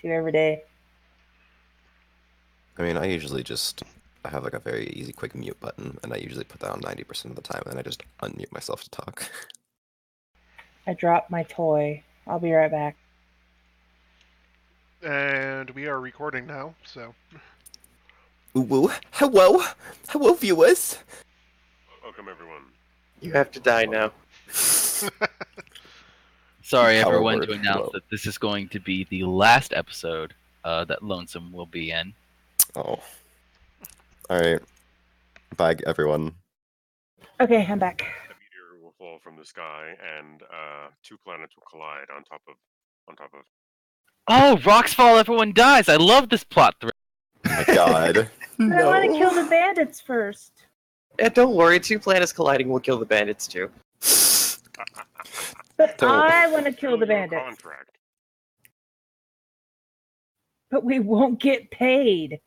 to every day. I mean, I usually just I have like a very easy, quick mute button, and I usually put that on 90% of the time, and then I just unmute myself to talk. I dropped my toy. I'll be right back. And we are recording now, so. Ooh, hello, hello, viewers. Welcome, everyone. You have to die now. Sorry, Power everyone, word, to announce hello. that this is going to be the last episode that Lonesome will be in. Oh. Alright. Bye, everyone. Okay, I'm back. A meteor will fall from the sky, and two planets will collide on top of. Oh, rocks fall, everyone dies! I love this plot thread. Oh my god. But I want to No. kill the bandits first. Yeah, don't worry, two planets colliding will kill the bandits too. But Don't. I want to kill the Fulfill your bandits. Contract. But we won't get paid.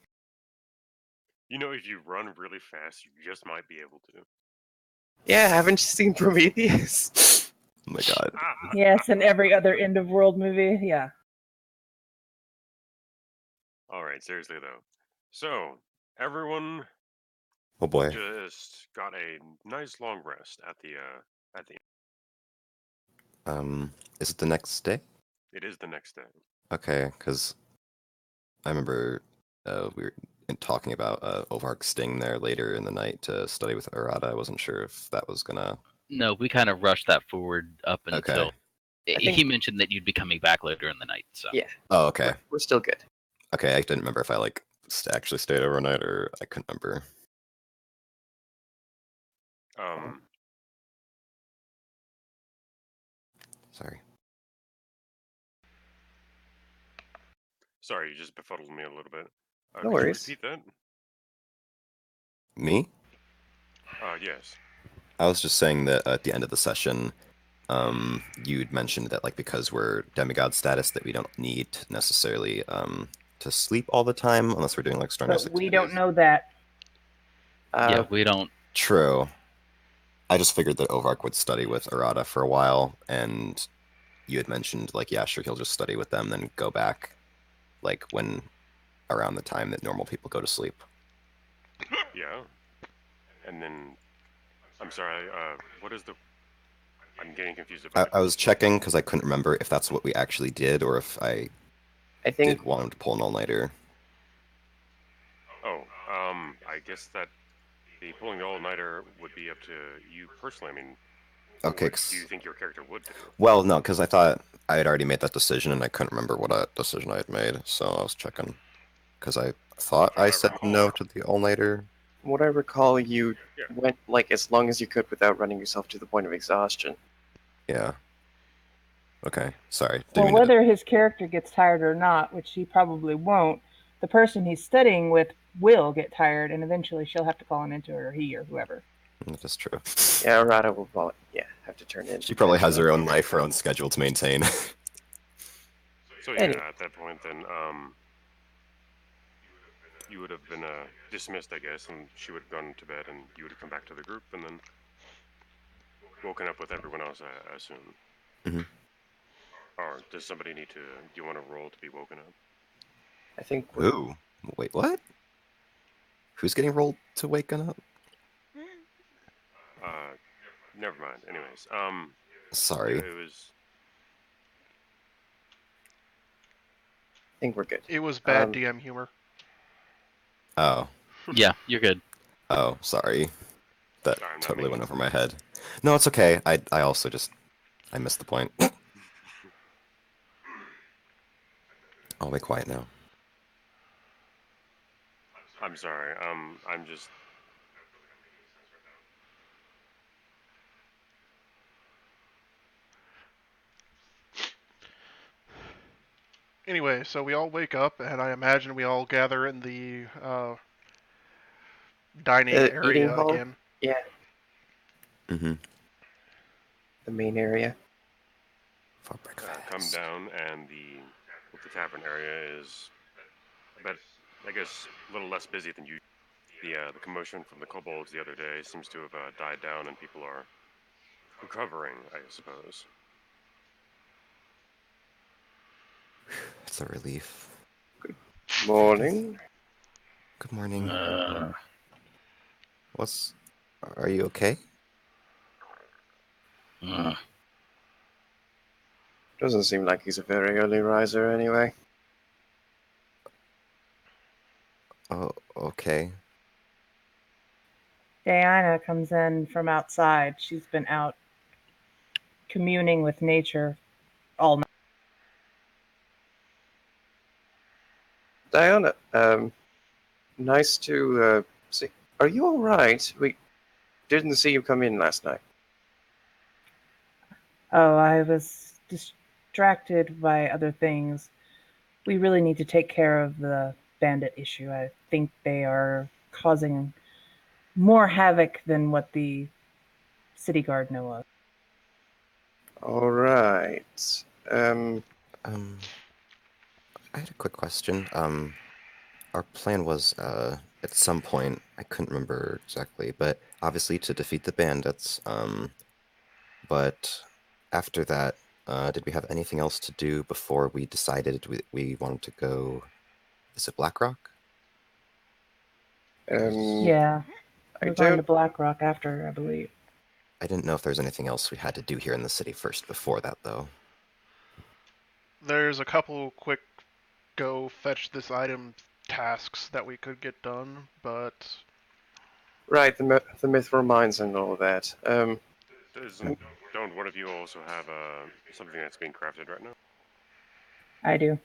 You know, if you run really fast, you just might be able to. Yeah, haven't you seen Prometheus? Oh my god. Yes, and every other end of world movie, yeah. All right, seriously though. So everyone Oh boy. just got a nice long rest at the. Is it the next day? It is the next day. Okay, because I remember we were talking about Ovark staying there later in the night to study with Arata. I wasn't sure if that was gonna. No, we kind of rushed that forward up until Okay. he mentioned that you'd be coming back later in the night. So Yeah. Oh, okay. We're still good. Okay, I didn't remember if I like actually stayed overnight or I couldn't remember. Sorry. Sorry, you just befuddled me a little bit. No could worries. you repeat Me? that? Yes. I was just saying that at the end of the session, you'd mentioned that like because we're demigod status that we don't need necessarily to sleep all the time unless we're doing like strenuous But we activities. don't know that. yeah, we don't. True. I just figured that Ovark would study with Arata for a while, and you had mentioned like, yeah, sure, he'll just study with them, then go back, like when around the time that normal people go to sleep. Yeah. And then, I'm sorry. What is the? I'm getting confused about. I was checking because I couldn't remember if that's what we actually did or if I think did want to pull an all-nighter. Oh, I guess that the pulling the all-nighter would be up to you personally. I mean, Okay. what do you think your character would do? Well, no, because I thought I had already made that decision and I couldn't remember what decision I had made, so I was checking. Because I thought I said no to the all-nighter. what I recall, you Yeah. went like as long as you could without running yourself to the point of exhaustion. Yeah. Okay, sorry. Didn't Well, mean to- whether his character gets tired or not, which he probably won't, the person he's studying with will get tired, and eventually she'll have to call an into or he or whoever. That is true. Yeah, Arata will have to turn in. She probably has her own life, her own schedule to maintain. So yeah, Anyway. at that point, then you would have been dismissed, I guess, and she would have gone to bed, and you would have come back to the group, and then woken up with everyone else, I assume. Mhm. Or does somebody need to? Do you want to roll to be woken up? I think Ooh. Wait, what? Who's getting rolled to waking up? Never mind. Anyways, Sorry. it was. I think we're good. It was bad DM humor. Oh. Yeah, you're good. Oh, sorry. That Sorry, not totally me. went over my head. No, it's okay. I also just... I missed the point. I'll be quiet now. I'm sorry. I'm just. Anyway, so we all wake up, and I imagine we all gather in the dining area eating hall? again. Yeah, Mm-hmm. the main area. For breakfast. Come down, and the tavern area is, I guess, a little less busy than you. The commotion from the kobolds the other day seems to have died down, and people are recovering, I suppose. It's a relief. Morning. Good morning. Uh, Are you okay? uh, Doesn't seem like he's a very early riser anyway. Oh, okay. Diana comes in from outside. She's been out communing with nature all night. Diana, nice to see. Are you all right? We didn't see you come in last night. Oh, I was distracted by other things. We really need to take care of the bandit issue. I think they are causing more havoc than what the city guard know of. All right. Um, I had a quick question. Our plan was, at some point, I couldn't remember exactly, but obviously to defeat the bandits. But after that, did we have anything else to do before we decided we wanted to go visit Blackrock? Yeah, I we're going to don't. Blackrock after, I believe. I didn't know if there was anything else we had to do here in the city first before that, though. There's a couple quick go fetch this item tasks that we could get done, but Right, the mithril mines and all that. Don't one of you also have something that's being crafted right now? I do.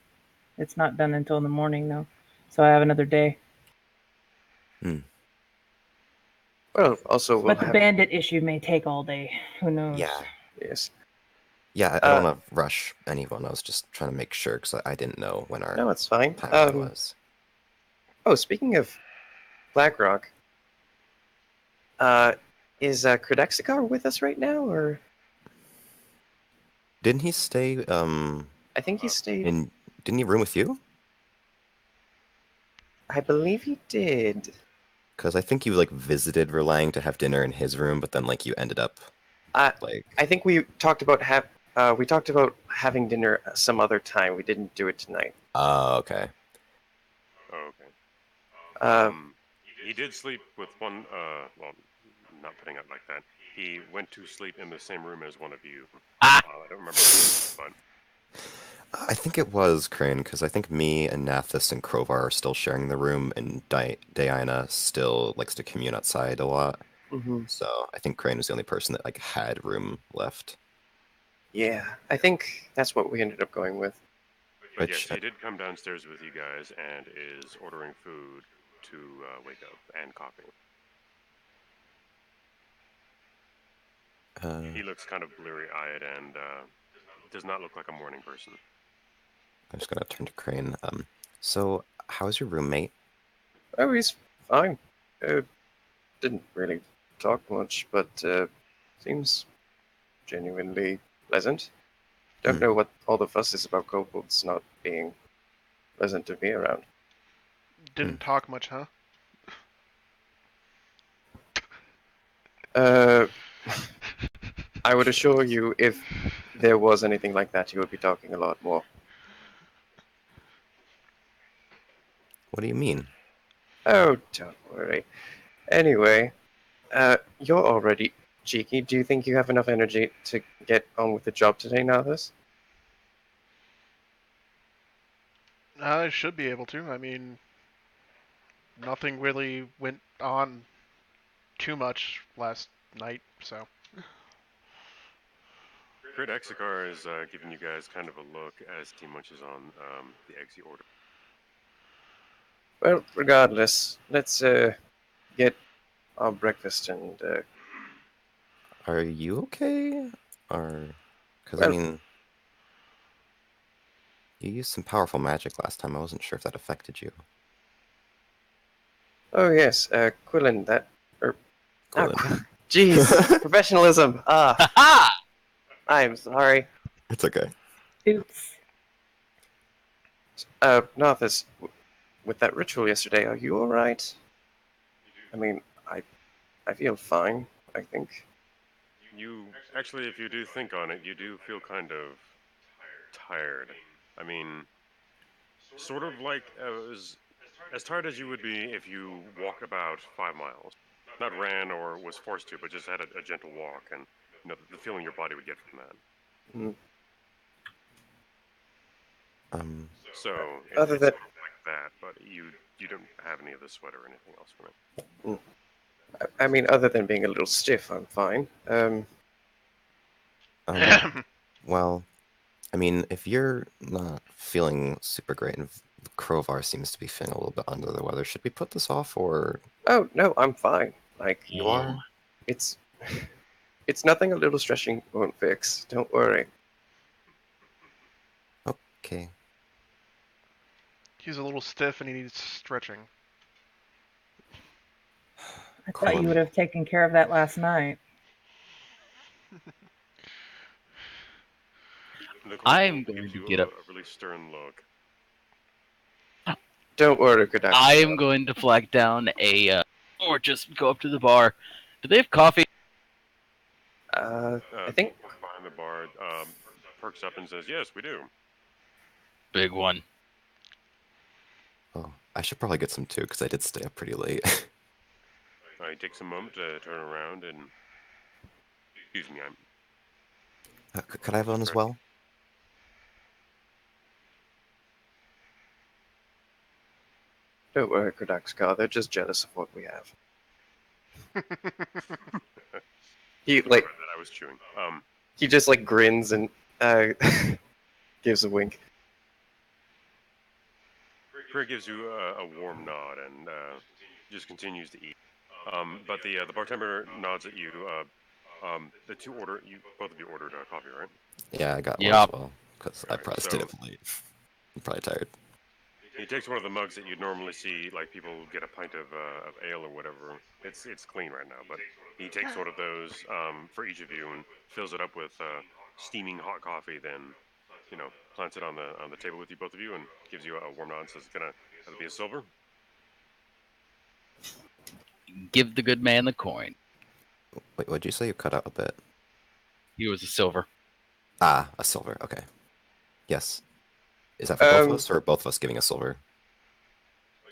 It's not done until in the morning, though, so I have another day. Well, also we'll But the have. bandit issue may take all day. Who knows? Yeah. Yes. Yeah, I don't want to rush anyone. I was just trying to make sure because I didn't know when our No, it's fine. timeline was. Oh, speaking of Blackrock, is Credexikar with us right now, or Didn't he stay, I think he stayed. didn't he room with you? I believe he did. Because I think you, like, visited Verlang to have dinner in his room, but then, like, you ended up, like... I think we talked about having dinner some other time. We didn't do it tonight. Oh, okay. Oh, okay. Uh, He did sleep with one. Well, not putting it like that. He went to sleep in the same room as one of you. I don't remember, but I think it was Crane, because I think me and Nathis and Krovar are still sharing the room, and Diana still likes to commune outside a lot. mhm. So I think Crane was the only person that, like, had room left. Yeah, I think that's what we ended up going with. But Which, yes, he did come downstairs with you guys and is ordering food to wake up and coffee. He looks kind of bleary-eyed and does not look like a morning person. I'm just gonna turn to Crane. So how's your roommate? Oh, he's fine. Didn't really talk much, but seems genuinely pleasant. Don't know what all the fuss is about kobolds not being pleasant to be around. didn't talk much, huh? I would assure you, if there was anything like that, you would be talking a lot more. What do you mean? Oh, don't worry. Anyway, you're already cheeky. Do you think you have enough energy to get on with the job today, Nathis? I should be able to. I mean, nothing really went on too much last night, so. Grid Exegar is giving you guys kind of a look as he munches on the eggs he ordered. Well, regardless, let's get our breakfast and Are you okay? Or, because I well, mean, you used some powerful magic last time. I wasn't sure if that affected you. oh yes, Quillen, that Quillen. Jeez, professionalism. ha! I'm sorry. It's okay. Oops. Nathis, with that ritual yesterday, are you all right? I mean, I feel fine. I think. You actually, if you do think on it, you do feel kind of tired. I mean, Sort of like as tired as you would be if you walked about 5 miles. Not ran or was forced to, but just had a gentle walk, and the feeling your body would get from that. Mm. So Other it's than- sort of like that, but you don't have any of the sweat or anything else from it. I mean, other than being a little stiff, I'm fine. Well, I mean, if you're not feeling super great and Krovar seems to be feeling a little bit under the weather, should we put this off or Oh no, I'm fine. Like you are? it's it's nothing a little stretching won't fix. Don't worry. Okay. He's a little stiff and he needs stretching. I thought you Cool. would have taken care of that last night. The I'm kobold going gives to you get up. a really stern look. Don't worry, Kodak. I am going to flag down or just go up to the bar. Do they have coffee? I The think orc behind the bar perks up and says, "Yes, we do." Big one. Oh, I should probably get some too because I did stay up pretty late. He takes a moment to turn around and, excuse me, I'm Could I have one as well? don't worry, Kodak's they're just jealous of what we have. He like that I was chewing. he just like grins and gives a wink. Craig gives you a warm nod and just continues to eat. But the bartender nods at you. The both of you ordered coffee, right? Yeah, I got one Yup. as well because I Alright, probably so- stayed up late. I'm probably tired. He takes one of the mugs that you'd normally see, like people get a pint of ale or whatever. It's clean right now, but he takes one of those for each of you and fills it up with steaming hot coffee. Then, plants it on the table with you, both of you, and gives you a warm nod and says, "Gonna be a silver." Give the good man the coin. Wait, what'd you say? You cut out a bit. He was a silver. Ah, a silver. Okay. Yes. Is that for both of Um, us or both of us giving a silver?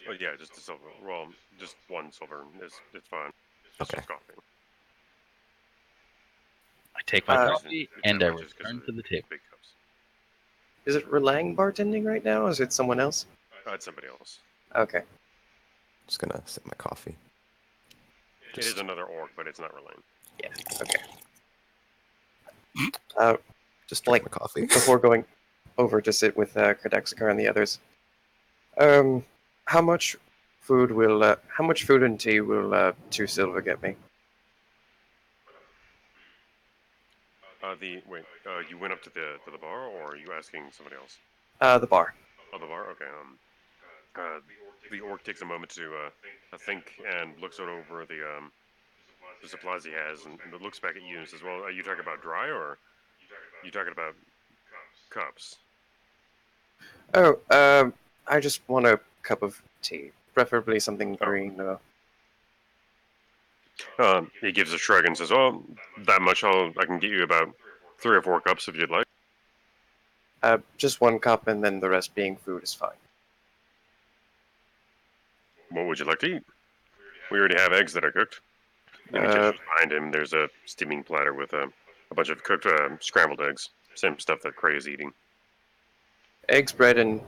Oh yeah, just a silver. Well, just one silver. It's fine. Just Okay. coffee. I take my Uh, coffee It's and that I much just 'cause return of to the table. big cups. Is it Relang bartending right now? Or is it someone else? It's somebody else. Okay. Just gonna sip my coffee. It is another orc, but it's not Relaine. Yeah. Okay. Just drink like, my coffee. Before going over to sit with Kodak's and the others, how much food and tea will 2 silver get me? You went up to the bar, or are you asking somebody else? The bar. Oh, the bar. Okay. The orc takes a moment to think and looks over the supplies he has, and looks back at you and says, "Well, are you talking about dry, or are you talking about cups?" Oh, I just want a cup of tea, preferably something Oh. green. He gives a shrug and says, "Well, that much. I can get you about 3 or 4 cups if you'd like." Just 1 cup, and then the rest being food is fine. What would you like to eat? We already have eggs that are cooked. And he gestures behind him. There's a steaming platter with a bunch of cooked scrambled eggs. Same stuff that Cray is eating. Eggs, bread, and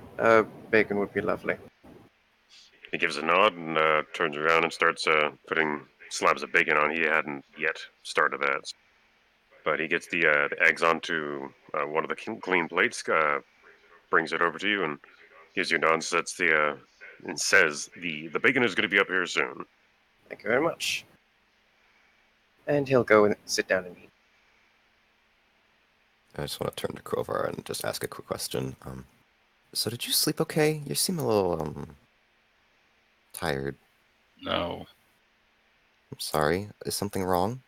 bacon would be lovely. He gives a nod and turns around and starts putting slabs of bacon on. He hadn't yet started that. But he gets the eggs onto one of the clean plates, brings it over to you, and gives you a nod and says the bacon is going to be up here soon. Thank you very much. And he'll go and sit down and eat. I just want to turn to Krovar and just ask a quick question. So did you sleep okay? You seem a little tired. No. I'm sorry. Is something wrong?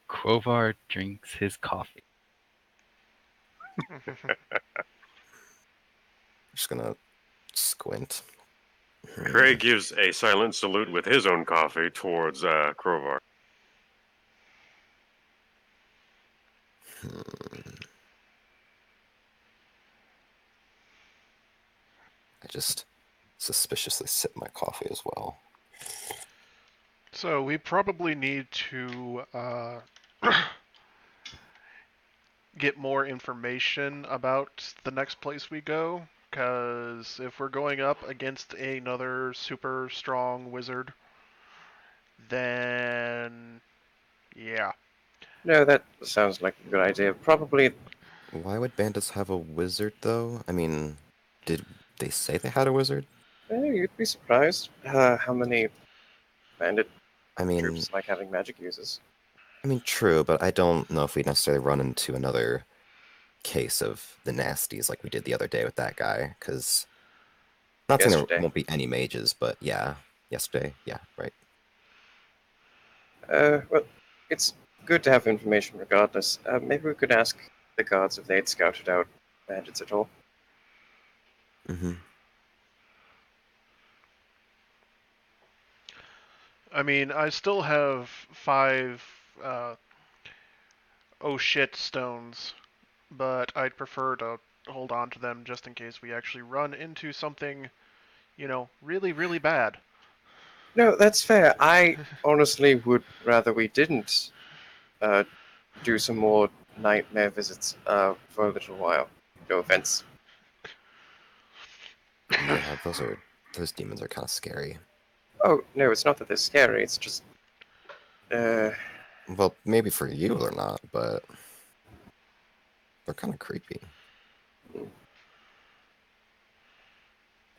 Krovar drinks his coffee. Just gonna squint. Cray gives a silent salute with his own coffee towards Krovar. I just suspiciously sip my coffee as well. So we probably need to get more information about the next place we go, because if we're going up against another super strong wizard, then yeah. No, that sounds like a good idea. Probably, Why would bandits have a wizard, though? I mean, did they say they had a wizard? you'd be surprised how many bandit I mean, troops like having magic uses. True, but I don't know if we necessarily run into another case of the nasties like we did the other day with that guy, because not saying there Yesterday. won't be any mages, but yeah, yesterday, yeah, right. Well, it's good to have information regardless. Maybe we could ask the guards if they'd scouted out bandits at all. Mm-hmm. I mean, I still have 5 uh, oh shit stones, but I'd prefer to hold on to them just in case we actually run into something, really, really bad. No, that's fair. I honestly would rather we didn't uh, do some more nightmare visits for a little while. No offense. Yeah, those demons are kind of scary. Oh, no, it's not that they're scary. It's just... Well, maybe for you they're not, but they're kind of creepy.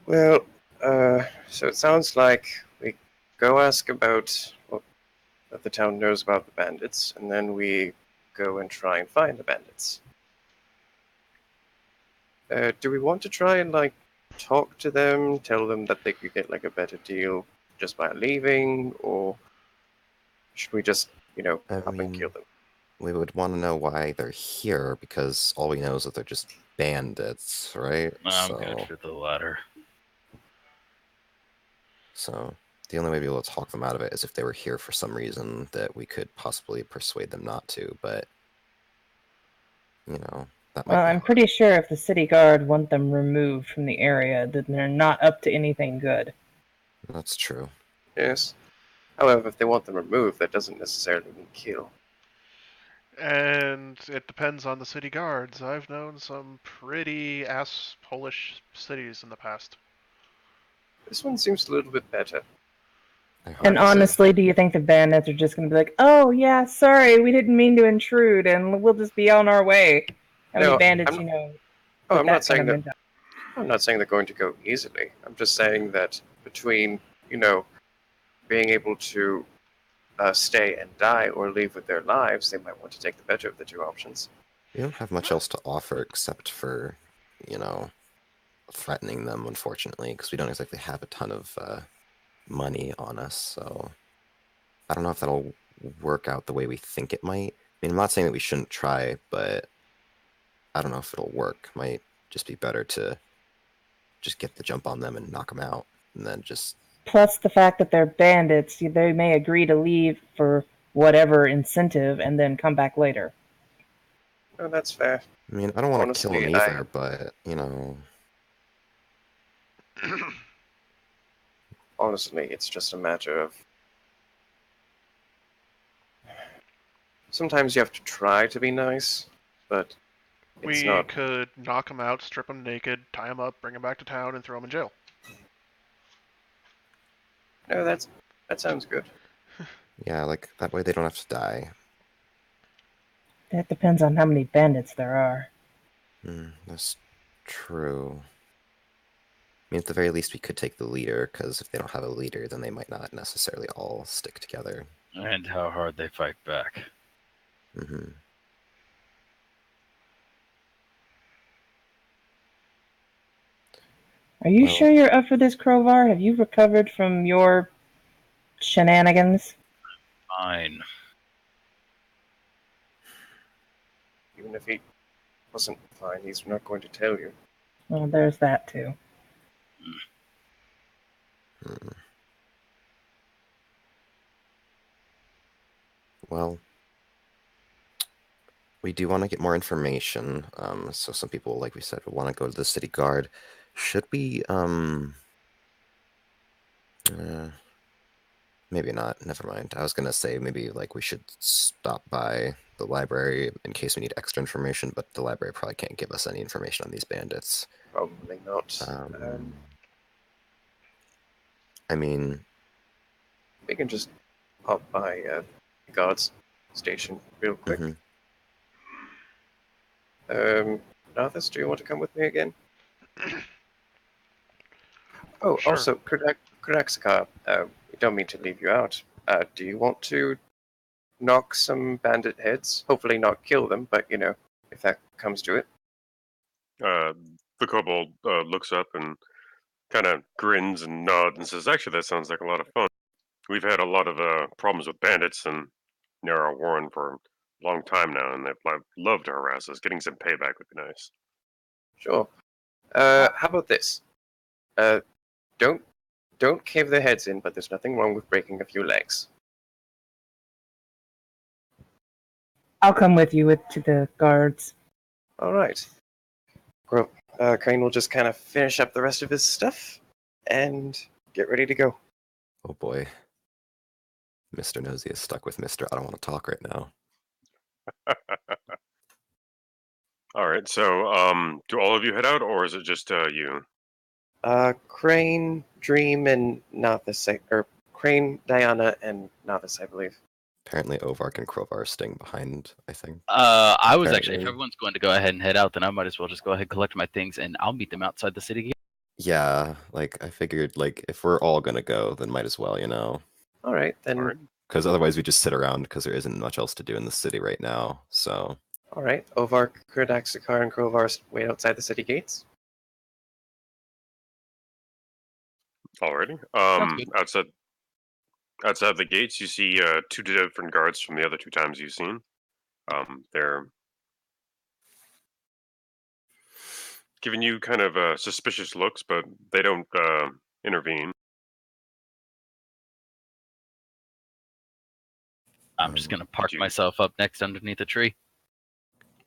Well, so it sounds like we go ask about what the town knows about the bandits, and then we go and try and find the bandits. Do we want to try and, like, talk to them, tell them that they could get, like, a better deal just by leaving, or should we just, I up and kill mean, them? we would want to know why they're here, because all we know is that they're just bandits, right? I'm good for the latter. So the only way to be able to talk them out of it is if they were here for some reason that we could possibly persuade them not to, but, that might Well, be I'm hard. pretty sure if the city guard want them removed from the area, then they're not up to anything good. That's true. Yes. However, if they want them removed, that doesn't necessarily mean kill. And it depends on the city guards. I've known some pretty ass Polish cities in the past. This one seems a little bit better. And honestly, do you think the bandits are just going to be like, oh, yeah, sorry, we didn't mean to intrude, and we'll just be on our way? How many bandits, I'm not saying that. I'm not saying they're going to go easily. I'm just saying that between, being able to stay and die or leave with their lives, they might want to take the better of the two options. We don't have much else to offer except for, threatening them, unfortunately, because we don't exactly have a ton of money on us, so I don't know if that'll work out the way we think it might. I mean, I'm not saying that we shouldn't try, but I don't know if it'll work. Might just be better to just get the jump on them and knock them out, and then just... Plus the fact that they're bandits, they may agree to leave for whatever incentive and then come back later. No, that's fair. I mean, I don't want to kill them either, but, Honestly, it's just a matter of... Sometimes you have to try to be nice, but it's not... could knock them out, strip them naked, tie them up, bring them back to town, and throw them in jail. No, that sounds good. Yeah, like, that way they don't have to die. That depends on how many bandits there are. That's true. I mean, at the very least, we could take the leader, because if they don't have a leader, then they might not necessarily all stick together. And how hard they fight back. Mm-hmm. Are you sure you're up for this, Crowbar? Have you recovered from your shenanigans? Fine. Even if he wasn't fine, he's not going to tell you. Well, there's that, too. Well, we do want to get more information. So some people, like we said, will want to go to the city guard. Should we, maybe not, never mind. I was gonna say maybe like we should stop by the library in case we need extra information, but the library probably can't give us any information on these bandits. Probably not. I mean, We can just pop by the guards station real quick. Narthis, do you want to come with me again? Oh, Sure. also, Kudaxakar, we don't mean to leave you out. Do you want to knock some bandit heads? Hopefully not kill them, but, you know, if that comes to it. The kobold looks up and kind of grins and nods and says, "Actually, that sounds like a lot of fun. We've had a lot of problems with bandits and near our warren for a long time now, and they've loved to harass us. Getting some payback would be nice." Sure. How about this? Don't cave their heads in, but there's nothing wrong with breaking a few legs. I'll come with you to the guards. All right. Crane will just kind of finish up the rest of his stuff and get ready to go. oh boy. Mr. Nosy is stuck with Mr. I don't want to talk right now. All right, so do all of you head out, or is it just you? Crane, Dream, and Nathis, or Crane, Diana, and Nathis, I believe. Apparently Ovark and Krovar are staying behind, I think. I was actually, if Apparently. everyone's going to go ahead and head out, then I might as well just go ahead and collect my things, and I'll meet them outside the city gate. Yeah, like I figured like if we're all gonna go, then might as well, you know. All right, then. All right. Because otherwise we just sit around because there isn't much else to do in the city right now. So All right, Ovark, Kurdaxakar, and Krovar wait outside the city gates. Alrighty. Sounds good. Outside the gates, you see two different guards from the other two times you've seen. They're giving you kind of suspicious looks, but they don't intervene. I'm just gonna park you- myself up next underneath a tree.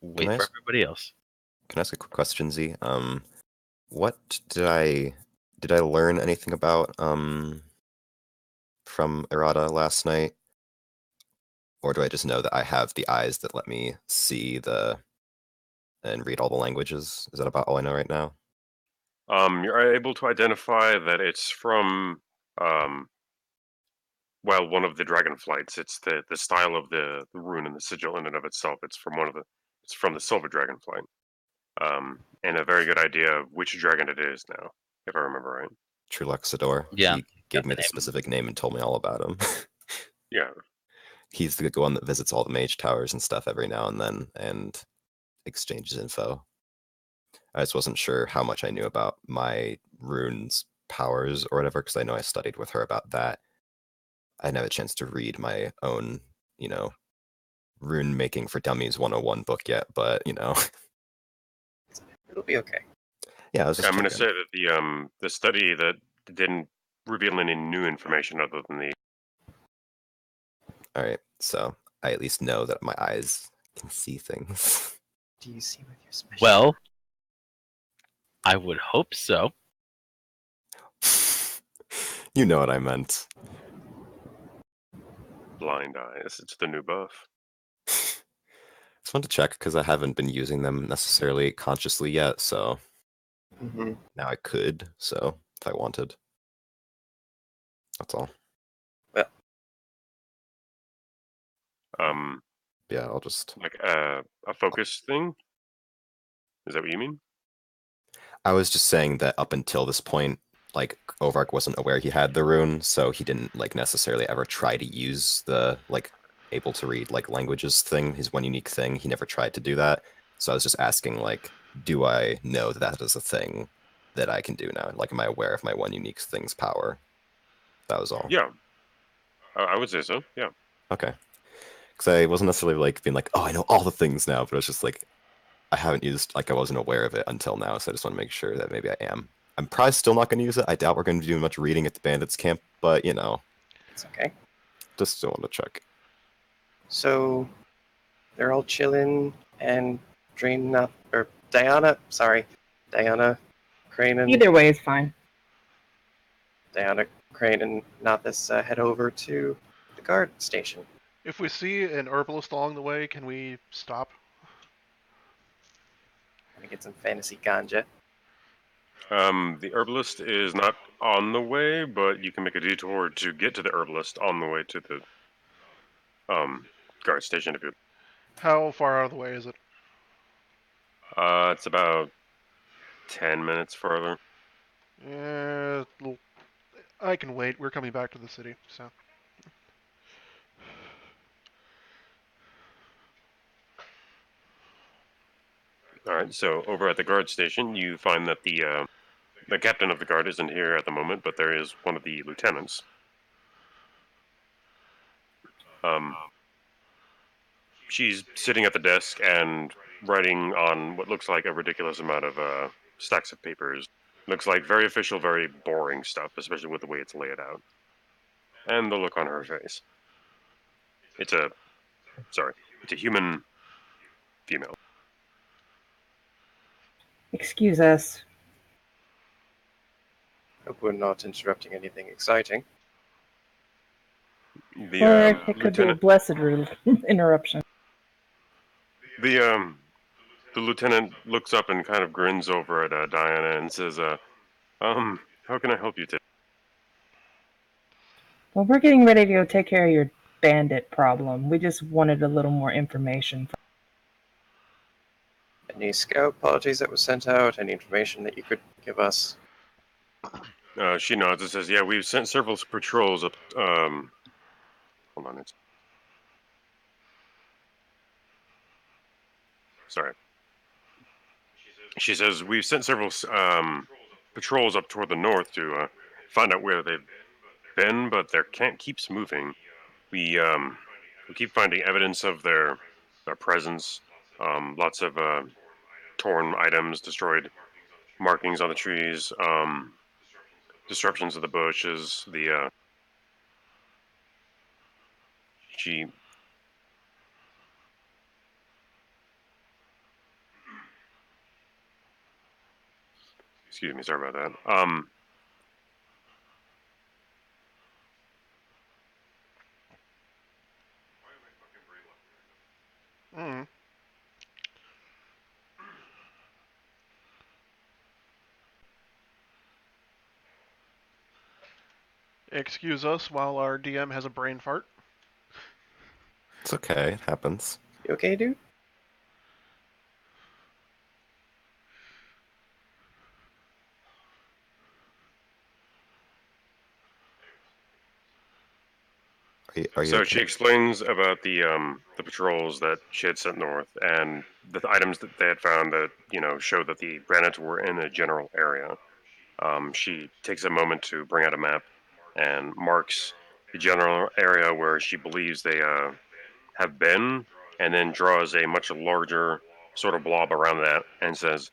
Wait I for ask- everybody else. can I ask a quick question, Z? What did I learn anything about from Errata last night? Or do I just know that I have the eyes that let me see and read all the languages? Is that about all I know right now? You're able to identify that it's from one of the dragon flights. It's the style of the rune and the sigil in and of itself. It's from the silver dragon flight. And a very good idea of which dragon it is now, if I remember right. Truluxador. Yeah, He gave got me the the name. specific name and told me all about him. Yeah. He's the one that visits all the mage towers and stuff every now and then and exchanges info. I just wasn't sure how much I knew about my runes powers or whatever, because I know I studied with her about that. I didn't have a chance to read my own, rune making for dummies 101 book yet, but It'll be okay. yeah, I was just I'm going to checking. say that the study that didn't reveal any new information other than the. All right, so I at least know that my eyes can see things. Do you see with your special? Well, I would hope so. You know what I meant. Blind eyes. It's the new buff. Just wanted to check because I haven't been using them necessarily consciously yet, so Mm-hmm. now I could, so if I wanted. That's all. Yeah, I'll just... Like a focus thing? Is that what you mean? I was just saying that up until this point, like, Ovark wasn't aware he had the rune, so he didn't, like, necessarily ever try to use the, like, able to read, like, languages thing, his one unique thing. He never tried to do that. So I was just asking, like, do I know that that is a thing that I can do now? Like, am I aware of my one unique thing's power? That was all. Yeah. I would say so, yeah. Okay. Because I wasn't necessarily, like, being like, oh, I know all the things now, but I was just like, I haven't used, like, I wasn't aware of it until now, so I just want to make sure that maybe I am. I'm probably still not going to use it. I doubt we're going to do much reading at the bandits camp, but, It's okay. just still want to check. So, they're all chilling and Diana, Crane and Either way is fine. Diana, Crane and Nothis head over to the guard station. If we see an herbalist along the way, can we stop? Gonna get some fantasy ganja. The herbalist is not on the way, but you can make a detour to get to the herbalist on the way to the guard station if you. How far out of the way is it? It's about 10 minutes further. I can wait. We're coming back to the city, so. All right. So over at the guard station, you find that the captain of the guard isn't here at the moment, but there is one of the lieutenants. She's sitting at the desk and writing on what looks like a ridiculous amount of stacks of papers. Looks like very official, very boring stuff, especially with the way it's laid out. And the look on her face. It's a human female. Excuse us. Hope we're not interrupting anything exciting. The Or it could be a lieutenant, blessed interruption. the lieutenant looks up and kind of grins over at Diana and says, how can I help you today? Well, we're getting ready to go take care of your bandit problem. We just wanted a little more information. Any scout parties that were sent out? Any information that you could give us? She nods and says, yeah, we've sent several patrols up, hold on, sorry. She says, we've sent several patrols up toward the north to find out where they've been, but their camp keeps moving. We keep finding evidence of their presence. Lots of torn items, destroyed markings on the trees, disruptions of the bushes. She excuse me, sorry about that. Mm. Excuse us while our DM has a brain fart. It's okay. It happens. You okay, dude? Are you So okay? she explains about the patrols that she had sent north and the items that they had found that showed that the bandits were in a general area. She takes a moment to bring out a map and marks the general area where she believes they have been, and then draws a much larger sort of blob around that and says,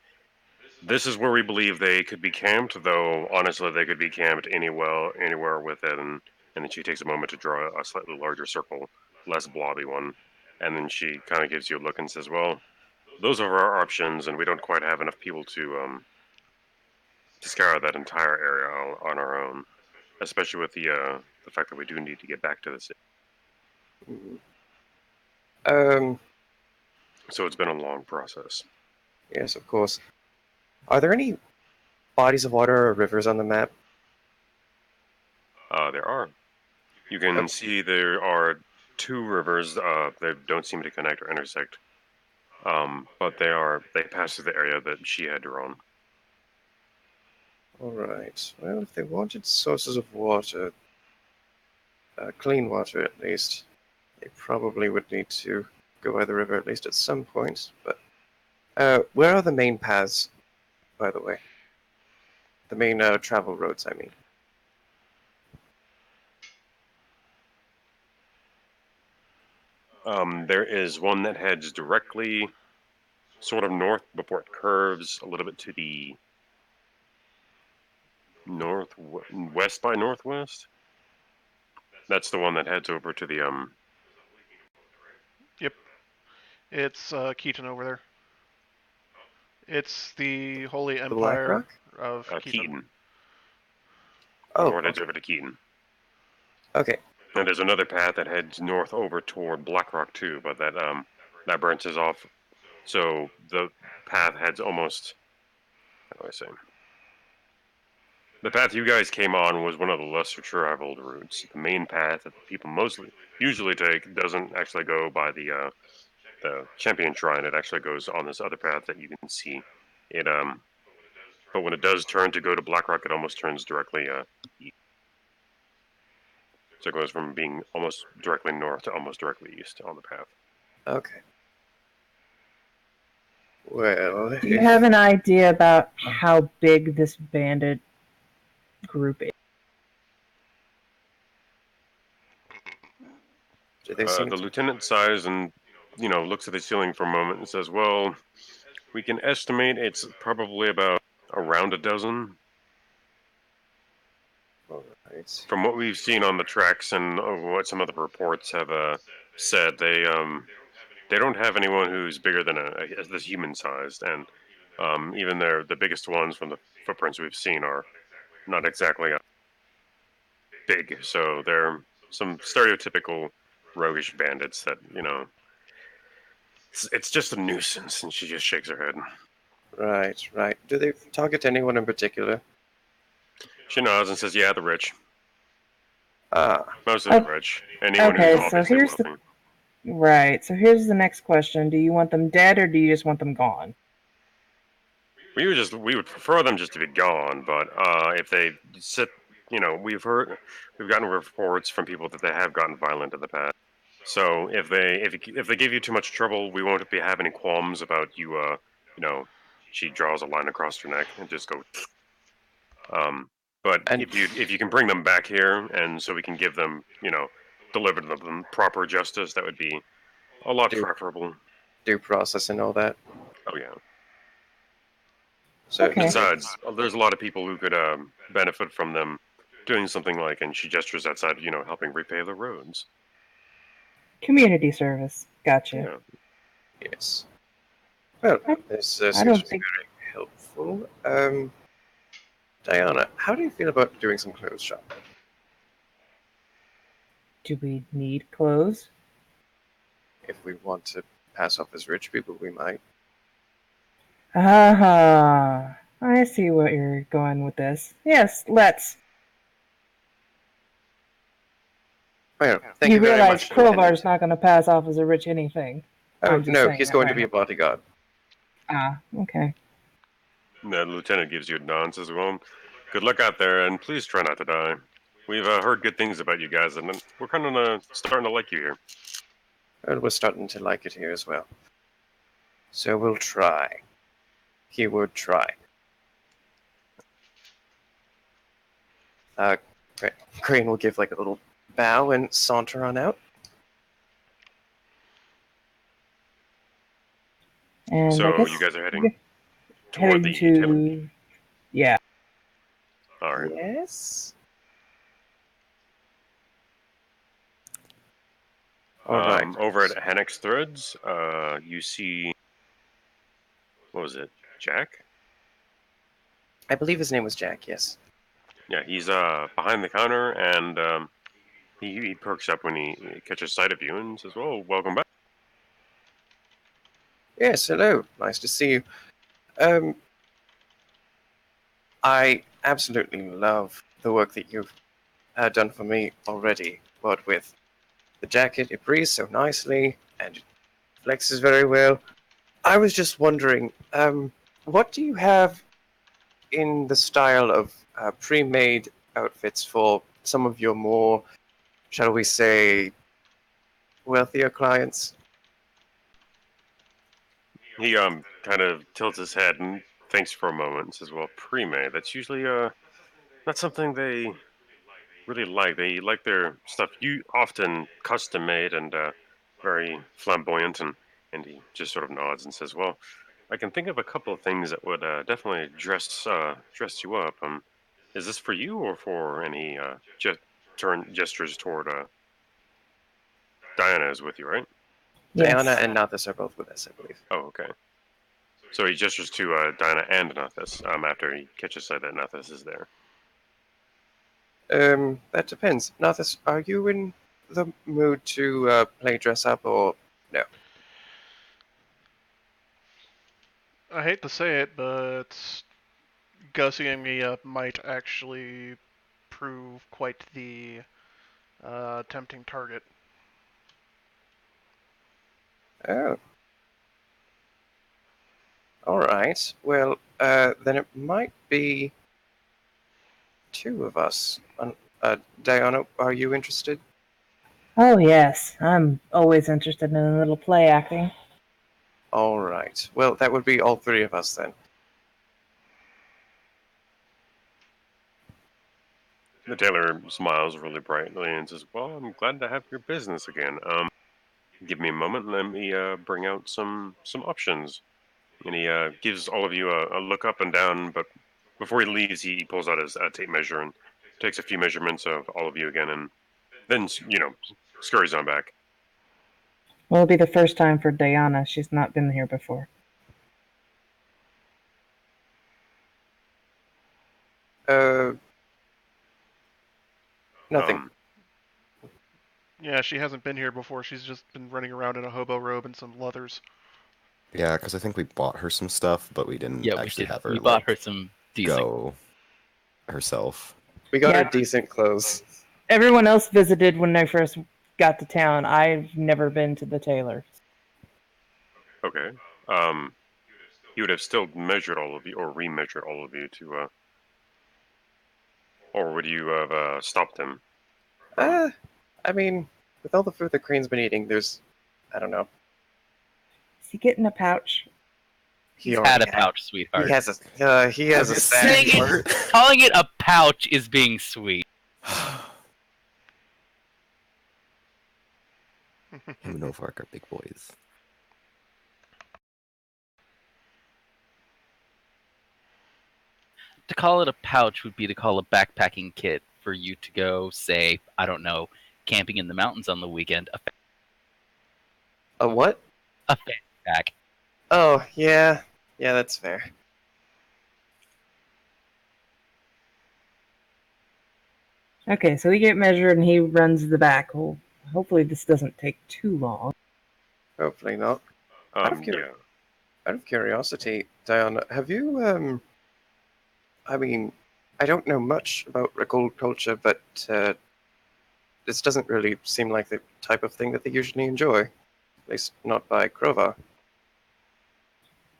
"This is where we believe they could be camped, though honestly they could be camped anywhere within." And then she takes a moment to draw a slightly larger circle, less blobby one, and then she kind of gives you a look and says, "Well, those are our options, and we don't quite have enough people to scour that entire area on our own, especially with the fact that we do need to get back to the city. Mhm. So it's been a long process." Yes, of course. Are there any bodies of water or rivers on the map? There are. You can see there are two rivers. They don't seem to connect or intersect. But they pass through the area that she had drawn. Alright. Well, if they wanted sources of water, clean water at least, they probably would need to go by the river at least at some point. But where are the main paths, by the way? The main travel roads, I mean. There is one that heads directly sort of north before it curves a little bit to the west by northwest. That's the one that heads over to the Yep. It's Keaton over there. It's the Holy The Empire Black of Keaton. Keaton. Oh, Or heads okay. over to Keaton. Okay. And there's another path that heads north over toward Blackrock too, but that branches off. So the path heads almost. How do I say? The path you guys came on was one of the lesser traveled routes. The main path that people usually take doesn't actually go by the Champion Shrine. It actually goes on this other path that you can see. It but when it does turn to go to Blackrock, it almost turns directly east. So it goes from being almost directly north to almost directly east on the path. Okay. Well, Do you have an idea about how big this bandit group is? do they seem The to... lieutenant sighs and looks at the ceiling for a moment and says, "Well, we can estimate it's probably about around a dozen." All right. From what we've seen on the tracks and what some of the reports have said, they don't have anyone who's bigger than this human sized, and even the biggest ones from the footprints we've seen are not exactly big. So they're some stereotypical roguish bandits that it's just a nuisance. And she just shakes her head. Right, right. Do they target anyone in particular? She nods and says, "Yeah, the rich. Ah, Most of the rich. Anyone Okay, who's so obviously here's wealthy." Right, so here's the next question. Do you want them dead or do you just want them gone? We would prefer them just to be gone, but if they sit, we've gotten reports from people that they have gotten violent in the past. So if they give you too much trouble, we won't have any qualms about you. She draws a line across her neck and just go. But And- if you can bring them back here, and so we can give them, deliver them proper justice, that would be a lot preferable. due process and all that. Oh yeah. So, Okay. Besides, there's a lot of people who could benefit from them doing something like, and she gestures outside, helping repay the roads. Community service. Gotcha. Yeah. yes. Well, this seems to don't be think- very helpful. Diana, how do you feel about doing some clothes shopping? Do we need clothes? If we want to pass off as rich people, we might. Ah, I see where you're going with this. Yes, let's. Well, thank you, You very realize much. Crowbar's Lieutenant. not going to pass off as a rich anything. Oh, I'm just no, saying he's it going to right be a bodyguard. Ah, okay. The lieutenant gives you a nod and says, "Well, good luck out there, and please try not to die. We've heard good things about you guys, and we're kind of starting to like you here." Well, we're starting to like it here as well. So we'll try. Keyword try. Crane will give like a little bow and saunter on out. And I So guess you guys are heading toward the heading tavern. to. Yeah. All right. Yes. All right. Over at Hannock's Threads, you see, what was it, Jack? I believe his name was Jack. Yes. Yeah, he's behind the counter, and he perks up when he catches sight of you and says, "Well, welcome back." Yes. Hello. Nice to see you. I absolutely love the work that you've done for me already. But with the jacket, it breathes so nicely and it flexes very well. I was just wondering, what do you have in the style of pre-made outfits for some of your more, shall we say, wealthier clients? He kind of tilts his head and thinks for a moment and says, "Well, pre-made. That's usually not something they really like. They like their stuff often custom made and very flamboyant." And he just sort of nods and says, "Well, I can think of a couple of things that would definitely dress you up. Is this for you or for any gestures toward Diana is with you, right?" Diana Yes. and Nathis are both with us, I believe. Oh, okay. So he gestures to Dinah and Nathis after he catches sight that Nathis is there. That depends. Nathis, are you in the mood to play dress up or no? I hate to say it, but gussying me up might actually prove quite the tempting target. Oh. Alright. Well, then it might be two of us. Diana, are you interested? Oh, yes. I'm always interested in a little play acting. Alright. Well, that would be all three of us then. The tailor smiles really brightly and says, "Well, I'm glad to have your business again. Give me a moment and let me bring out some options." And he gives all of you a look up and down, but before he leaves, he pulls out his tape measure and takes a few measurements of all of you again, and then scurries on back. Well, it'll be the first time for Diana. She's not been here before. Nothing. Yeah, she hasn't been here before. She's just been running around in a hobo robe and some leathers. Yeah, because I think we bought her some stuff, but we didn't Yeah, actually have her we bought like, her some decent. go herself. We got Yeah. her decent clothes. Everyone else visited when I first got to town. I've never been to the tailor. Okay. He would have still measured all of you, or remeasured all of you to, or would you have stopped him? I mean, with all the food the Crane's been eating, I don't know. Is he getting a pouch? He's already had a pouch, sweetheart. He has a Saying sack. it, calling it a pouch is being sweet. Him and Ovark are big boys. To call it a pouch would be to call a backpacking kit for you to go, say, I don't know, camping in the mountains on the weekend. A what? A backpack. Oh, yeah. Yeah, that's fair. Okay, so we get measured and he runs the back. Well, hopefully this doesn't take too long. Hopefully not. Out of curiosity, Diana, have you, I mean, I don't know much about Regold culture, but this doesn't really seem like the type of thing that they usually enjoy. At least not by Krova.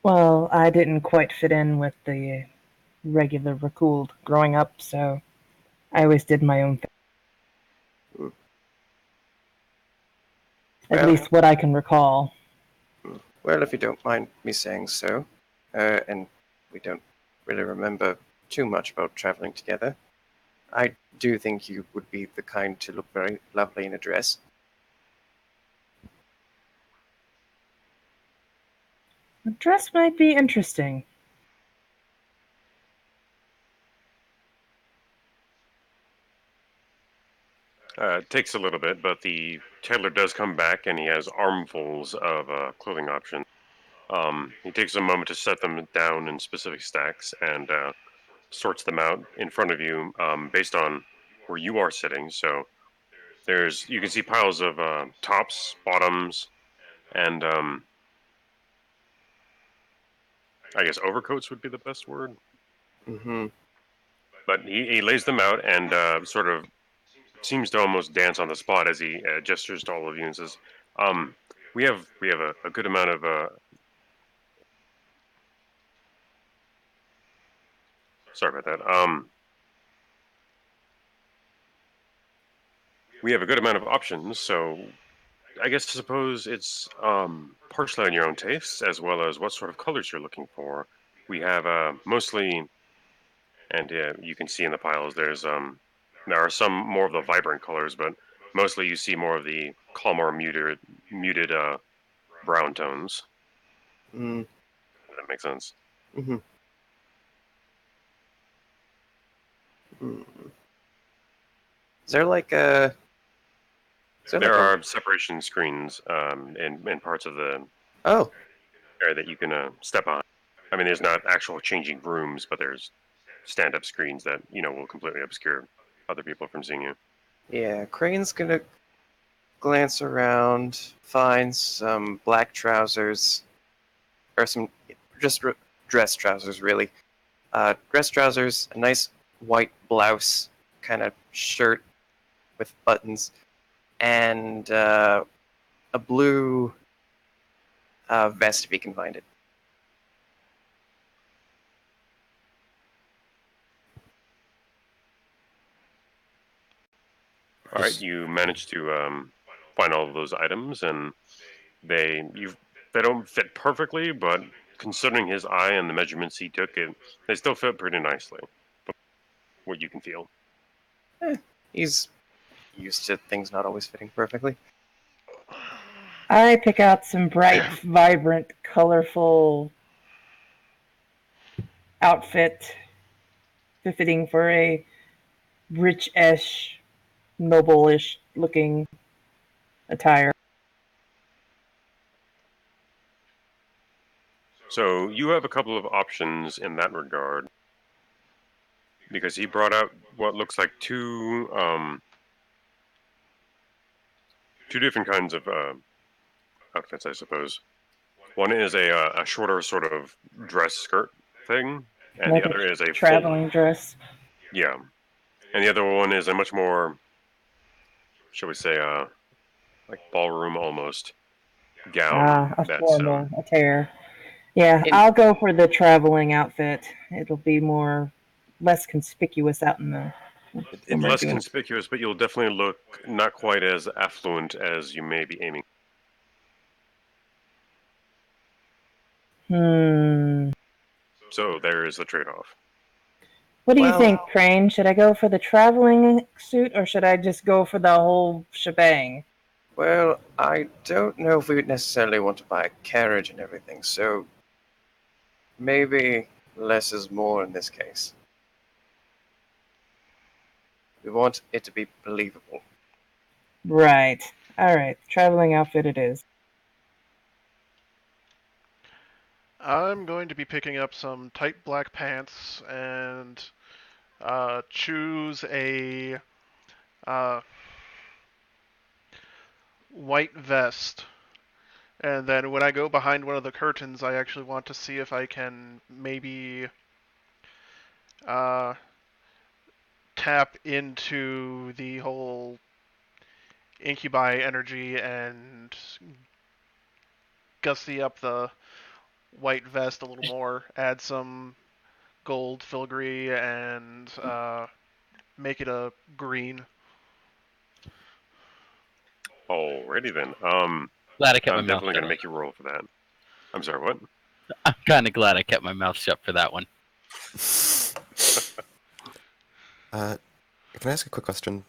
Well, I didn't quite fit in with the regular Rakult growing up, so I always did my own thing. At Well- least what I can recall. Well, if you don't mind me saying so, and we don't really remember too much about traveling together, I do think you would be the kind to look very lovely in a dress. The dress might be interesting. It takes a little bit, but the tailor does come back, and he has armfuls of clothing options. He takes a moment to set them down in specific stacks and sorts them out in front of you based on where you are sitting. So you can see piles of tops, bottoms, and I guess overcoats would be the best word. Mm-hmm. But he lays them out and sort of seems to almost dance on the spot as he gestures to all of you and says, "We have a good amount of sorry about that. We have a good amount of options, so I guess I suppose it's partially on your own tastes as well as what sort of colors you're looking for. We have mostly, and you can see in the piles there are some more of the vibrant colors, but mostly you see more of the calmer, muted brown tones. Mm-hmm. If that makes sense. Mm-hmm. Mm. Is there like So There like are separation screens in parts of the oh, area that you can step on. I mean, there's not actual changing rooms, but there's stand-up screens that will completely obscure other people from seeing you. yeah. Crane's gonna glance around, find some black trousers, or some just dress trousers, really. Dress trousers, a nice white blouse, kind of shirt with buttons, and a blue vest if you can find it. All right, you manage to find all of those items, and they don't fit perfectly, but considering his eye and the measurements he took, they still fit pretty nicely. From what you can feel. He's used to things not always fitting perfectly. I pick out some bright, vibrant, colorful outfit befitting for a rich-ish, noble-ish looking attire. So you have a couple of options in that regard, because he brought out what looks like two different kinds of outfits, I suppose. One is a shorter sort of dress skirt thing, and Like the a other is a traveling dress. yeah, and the other one is a much more, shall we say, like ballroom almost gown. A That's formal attire. Yeah, In I'll go for the traveling outfit. It'll be less conspicuous out in the when we're less doing. conspicuous, but you'll definitely look not quite as affluent as you may be aiming. So there is the trade-off. What do you Well- think, Crane? Should I go for the traveling suit or should I just go for the whole shebang? Well, I don't know if we would necessarily want to buy a carriage and everything, so maybe less is more in this case. We want it to be believable. Right. All right. Traveling outfit it is. I'm going to be picking up some tight black pants and choose a white vest. And then when I go behind one of the curtains, I actually want to see if I can maybe uh, tap into the whole incubi energy and gussy up the white vest a little more, add some gold filigree, and make it a green. Alrighty then. Glad I kept my I'm mouth definitely shut. going to make you roll for that. I'm sorry, what? I'm kind of glad I kept my mouth shut for that one. Can I ask a quick question?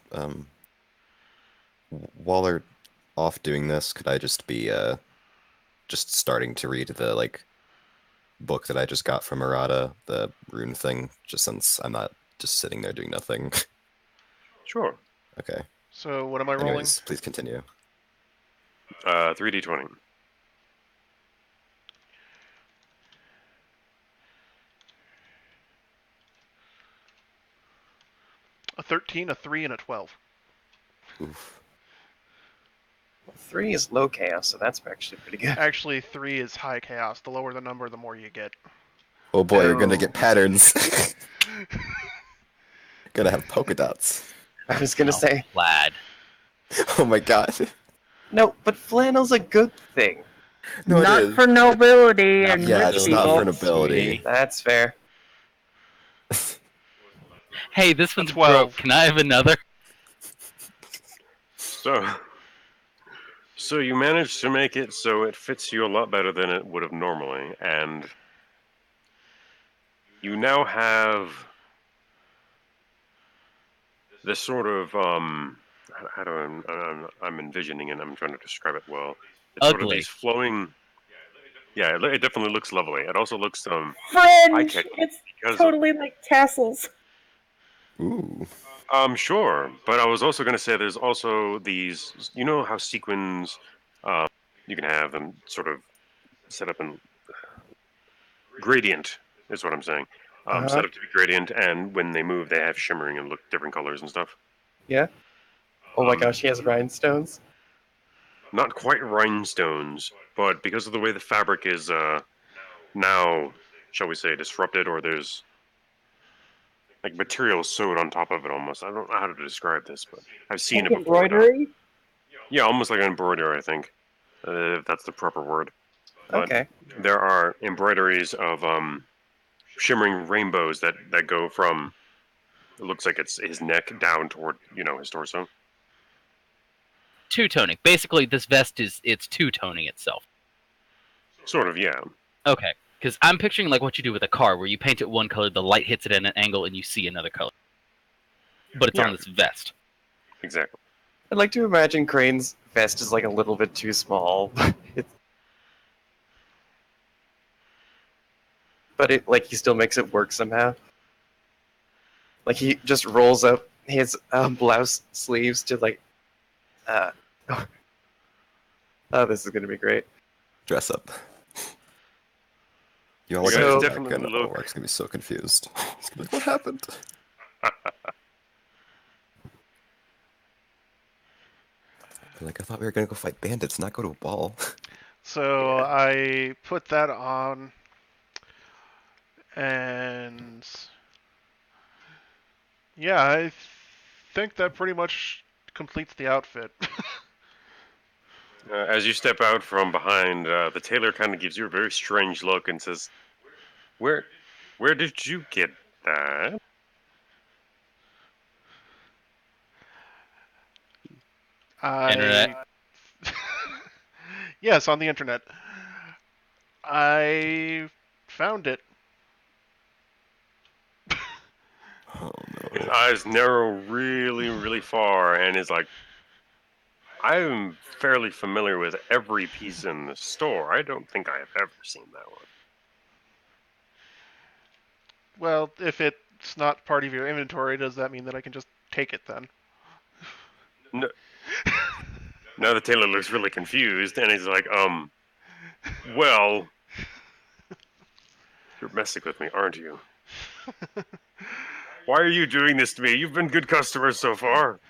While they're off doing this, could I just be just starting to read the book that I just got from Murata, the rune thing, just since I'm not just sitting there doing nothing. Sure. Okay. So what am I rolling? Anyways, please continue. 3d20. A 13, a 3, and a 12. Oof. 3 is low chaos, so that's actually pretty good. Actually, 3 is high chaos. The lower the number, the more you get. Oh boy, you're gonna Oh. get patterns. Gonna have polka dots. I was gonna say, Plaid. Oh my god. no, but flannel's a good thing. No, Not it is. for nobility Not and for Yeah, rich it's nobility, not people. for nobility. That's fair. Hey, this one's 12. broke. Can I have another? So you managed to make it so it fits you a lot better than it would have normally, and you now have this sort of how do I'm envisioning and I'm trying to describe it well. It's sort of Ugly. these flowing. Yeah, it definitely looks lovely. It also looks Fringe! eye-catching It's because totally like tassels. Ooh. Sure, but I was also going to say there's also these. You know how sequins, you can have them sort of set up in gradient. Is what I'm saying. Uh-huh. Set up to be gradient, and when they move, they have shimmering and look different colors and stuff. Yeah. Oh my Um, gosh, he has rhinestones. Not quite rhinestones, but because of the way the fabric is now, shall we say, disrupted, or there's like material sewed on top of it almost. I don't know how to describe this, but I've seen Like it before. embroidery? Yeah, almost like an embroidery, I think, if that's the proper word. But Okay. there are embroideries of shimmering rainbows that go from, it looks like it's his neck down toward, his torso. Two-toning. Basically, this vest it's two-toning itself. Sort of, yeah. Okay, because I'm picturing like what you do with a car, where you paint it one color, the light hits it at an angle, and you see another color. But it's Yeah. on this vest. Exactly. I'd like to imagine Crane's vest is like a little bit too small. But it like he still makes it work somehow. Like he just rolls up his blouse sleeves to like oh, this is gonna be great. Dress up. You all You look guys at definitely and look. Overwork's gonna be so confused. He's gonna be like, what happened? Like, I thought we were gonna go fight bandits, not go to a ball. So I put that on, and yeah, I think that pretty much completes the outfit. As you step out from behind, the tailor kind of gives you a very strange look and says, "Where did you get that?" Internet. Yes, on the internet. I found it. Oh His no. eyes narrow really, really far, and is like, "I'm fairly familiar with every piece in the store. I don't think I have ever seen that one." Well, if it's not part of your inventory, does that mean that I can just take it then? No, now the tailor looks really confused, and he's like, well, you're messing with me, aren't you? Why are you doing this to me? You've been good customers so far."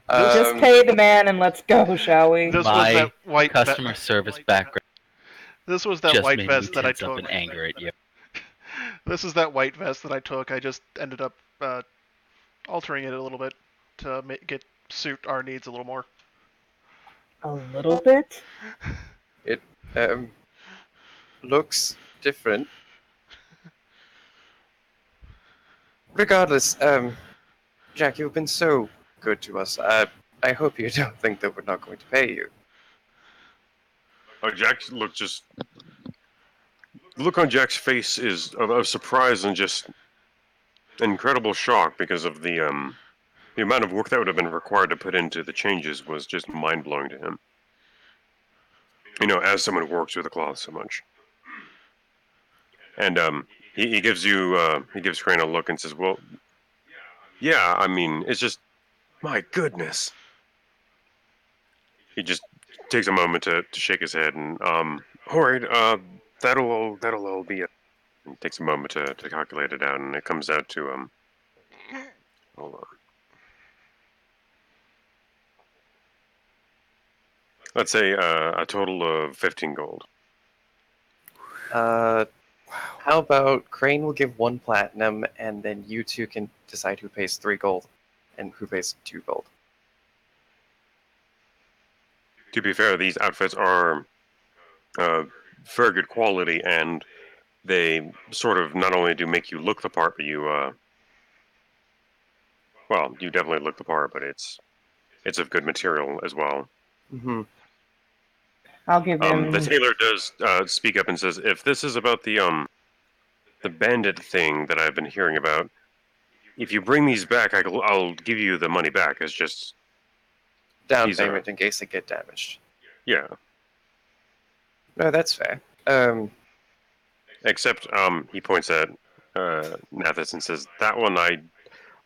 Just pay the man and let's go, shall we? This was My that white customer service background This was that just white made me vest that I tense up took. in anger at you. This is that white vest that I took. I just ended up altering it a little bit to suit our needs a little more. A little bit? It looks different. Regardless, Jack, you've been so good to us. I hope you don't think that we're not going to pay you. Oh, the look on Jack's face is of surprise and just incredible shock because of the amount of work that would have been required to put into the changes was just mind blowing to him. As someone who works with the cloth so much. And he gives Crane a look and says, "Well, yeah, I mean, it's just, my goodness." He just takes a moment to shake his head and all right, that'll all be it. And takes a moment to calculate it out, and it comes out to hold on. Let's say a total of 15 gold. How about Crane will give 1 platinum, and then you two can decide who pays 3 gold and who pays 2 gold. To be fair, these outfits are very good quality, and they sort of not only do make you look the part, but you definitely look the part, but it's of good material as well. Mm-hmm. I'll give him. The tailor does speak up and says, "If this is about the bandit thing that I've been hearing about, if you bring these back, I'll give you the money back. It's just Down these are payment in case they get damaged. yeah. No, that's fair. Except he points at Nathis and says, that one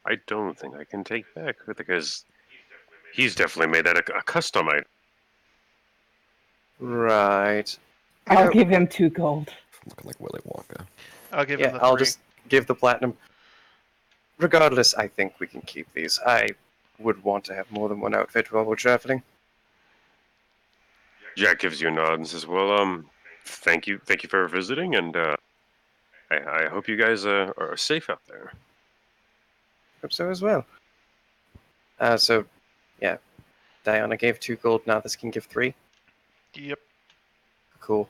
I don't think I can take back because he's definitely made that a custom item. Right. You I'll know, give him 2 gold. Looking like Willy Wonka. I'll give him yeah, the I'll 3. just give the platinum. Regardless, I think we can keep these. I would want to have more than one outfit while we're traveling. Jack gives you a nod and says, "Well, thank you for visiting, and I hope you guys are safe out there." Hope so as well. So, yeah, Diana gave 2 gold, now this can give 3. Yep. Cool.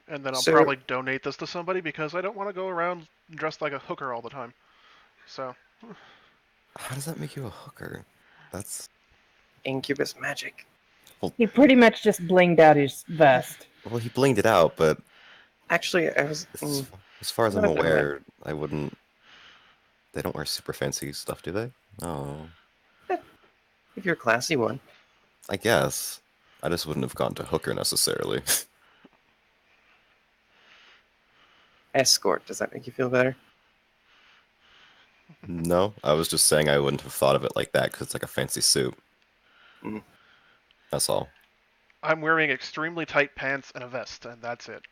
And then I'll So- probably donate this to somebody because I don't want to go around dressed like a hooker all the time. So, How does that make you a hooker? That's Incubus magic. He pretty much just blinged out his vest. well, he blinged it out, but Actually, I was. as far as I'm Never mind. aware, I wouldn't. They don't wear super fancy stuff, do they? Oh, If you're a classy one. I guess. I just wouldn't have gone to hooker necessarily. Escort, does that make you feel better? No, I was just saying I wouldn't have thought of it like that because it's like a fancy suit. Mm. That's all. I'm wearing extremely tight pants and a vest, and that's it.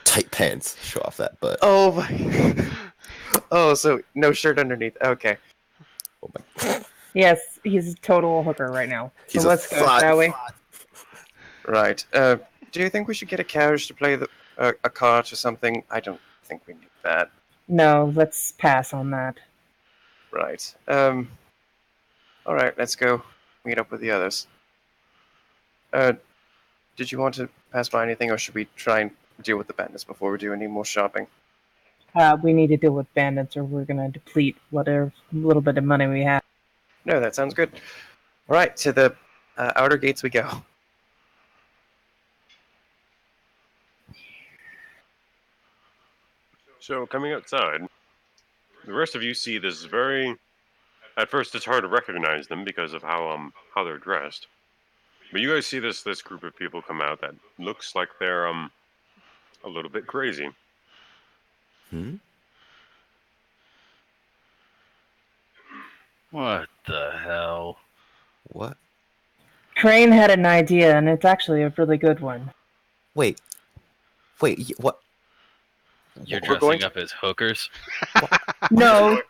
Tight pants. Show off that butt. Oh my. Oh, so no shirt underneath. Okay. Oh my. Yes, he's a total hooker right now. So He's a let's go, thought. shall we? Right. Do you think we should get a carriage to play a cart or something? I don't think we need that. No, let's pass on that. Right. All right. Let's go meet up with the others. Did you want to pass by anything, or should we try and deal with the bandits before we do any more shopping? We need to deal with bandits or we're going to deplete whatever little bit of money we have. No, that sounds good. All right. To the outer gates we go. So coming outside, the rest of you see this very. At first, it's hard to recognize them because of how they're dressed. But you guys see this group of people come out that looks like they're a little bit crazy. Hmm? What the hell? What? Crane had an idea, and it's actually a really good one. Wait. What? You're We're going dressing up as hookers? No,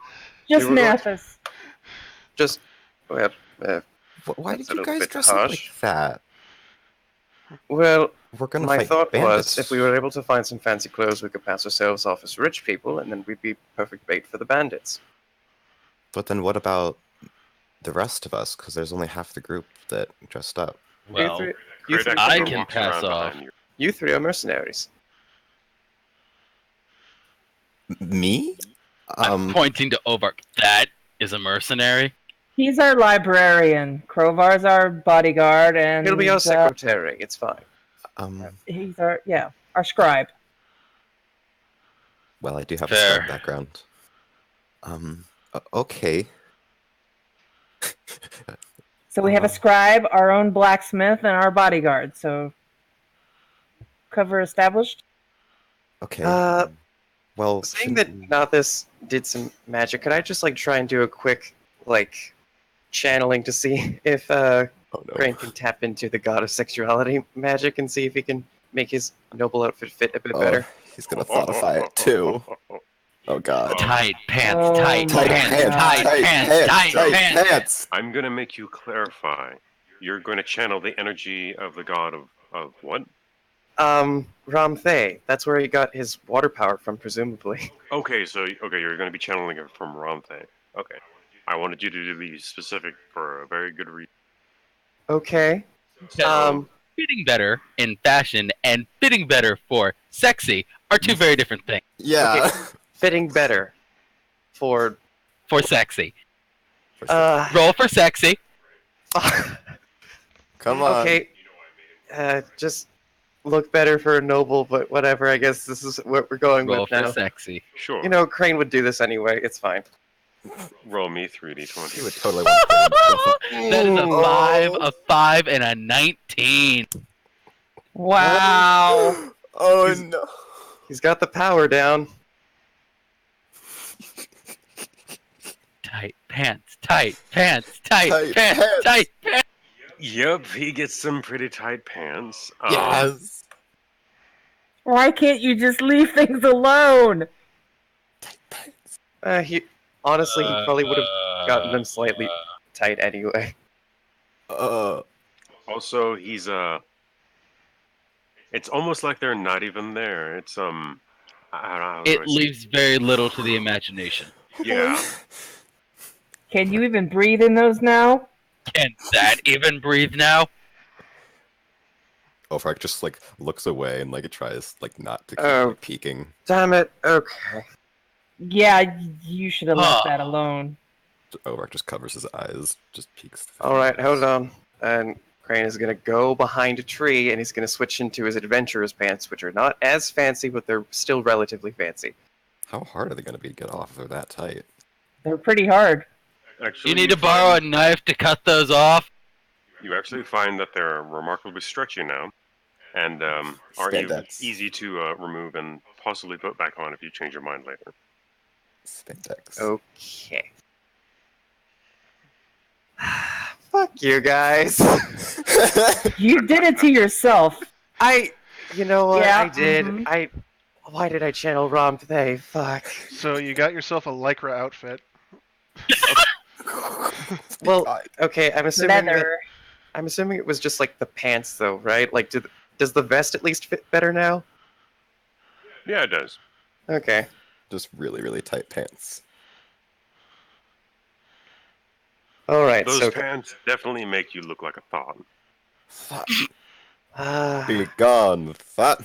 just We were going to- Mathis. Just. Well, Why That's did a you little guys bit dress up harsh. like that? well, We're gonna my fight thought bandits. was if we were able to find some fancy clothes, we could pass ourselves off as rich people, and then we'd be perfect bait for the bandits. But then what about the rest of us? Because there's only half the group that dressed up. Well, you Great three, I Actor can walks pass around off. behind you. you 3 are mercenaries. Me? I'm pointing to Ovark. That is a mercenary? He's our librarian. Crovar's our bodyguard, and He'll be our secretary. It's fine. he's our scribe. Well, I do have a Fair. slight background. Okay. So we have a scribe, our own blacksmith, and our bodyguard. So cover established. Okay. Uh, well, Saying that Nathis did some magic, could I just try and do a quick channeling to see if oh no. Crane can tap into the god of sexuality magic and see if he can make his noble outfit fit a bit better? He's gonna thoughtify it too. Oh god. Tight pants, Oh, tight my pants, God. tight pants, tight pants. I'm gonna make you clarify. You're going to channel the energy of the god of what? Ramthay. That's where he got his water power from, presumably. Okay, you're going to be channeling it from Romthe. Okay, I wanted you to be specific for a very good reason. Okay. Fitting better in fashion and fitting better for sexy are two very different things. Yeah. Okay. Fitting better for For sexy. uh Roll for sexy. Come on. okay. Just look better for a noble, but whatever. I guess this is what we're going Roll with for now. sexy. Sure. You know, Crane would do this anyway. It's fine. Roll me 3d20. He would totally want to. That is a Ooh. 5, a 5, and a 19. Wow. Oh no. He's got the power down. Tight pants, tight pants, tight Tight pants, pants. tight pants. Yep, he gets some pretty tight pants. Yes. Why can't you just leave things alone? He honestly, he probably would have gotten them slightly tight anyway. Also, he's it's almost like they're not even there. It's I don't know how do It I say leaves very little to the imagination. Yeah. Can you even breathe in those now? Can that even breathe now? Overarch just like looks away and like it tries like not to keep Oh. like, peeking. Damn it. Okay. Yeah, you should have left Huh. that alone. Overarch just covers his eyes, just peeks. All right, hold on. And Crane is gonna go behind a tree, and he's gonna switch into his adventurer's pants, which are not as fancy, but they're still relatively fancy. How hard are they going to be to get off if they're that tight? They're pretty hard. Actually, You need to borrow a knife to cut those off. You actually find that they're remarkably stretchy now, and are Spandex. easy to remove and possibly put back on if you change your mind later. Spandex. Okay. Fuck you guys. You did it to yourself. You know what? Yeah, I did. mhm. Why did I channel Rom today? Fuck. So you got yourself a lycra outfit. Well, okay. I'm assuming Leather. it was just like the pants, though, right? Like, does the vest at least fit better now? Yeah, it does. Okay. Just really, really tight pants. All right. Those So, pants definitely make you look like a thought. Thought. uh, Be gone, thought.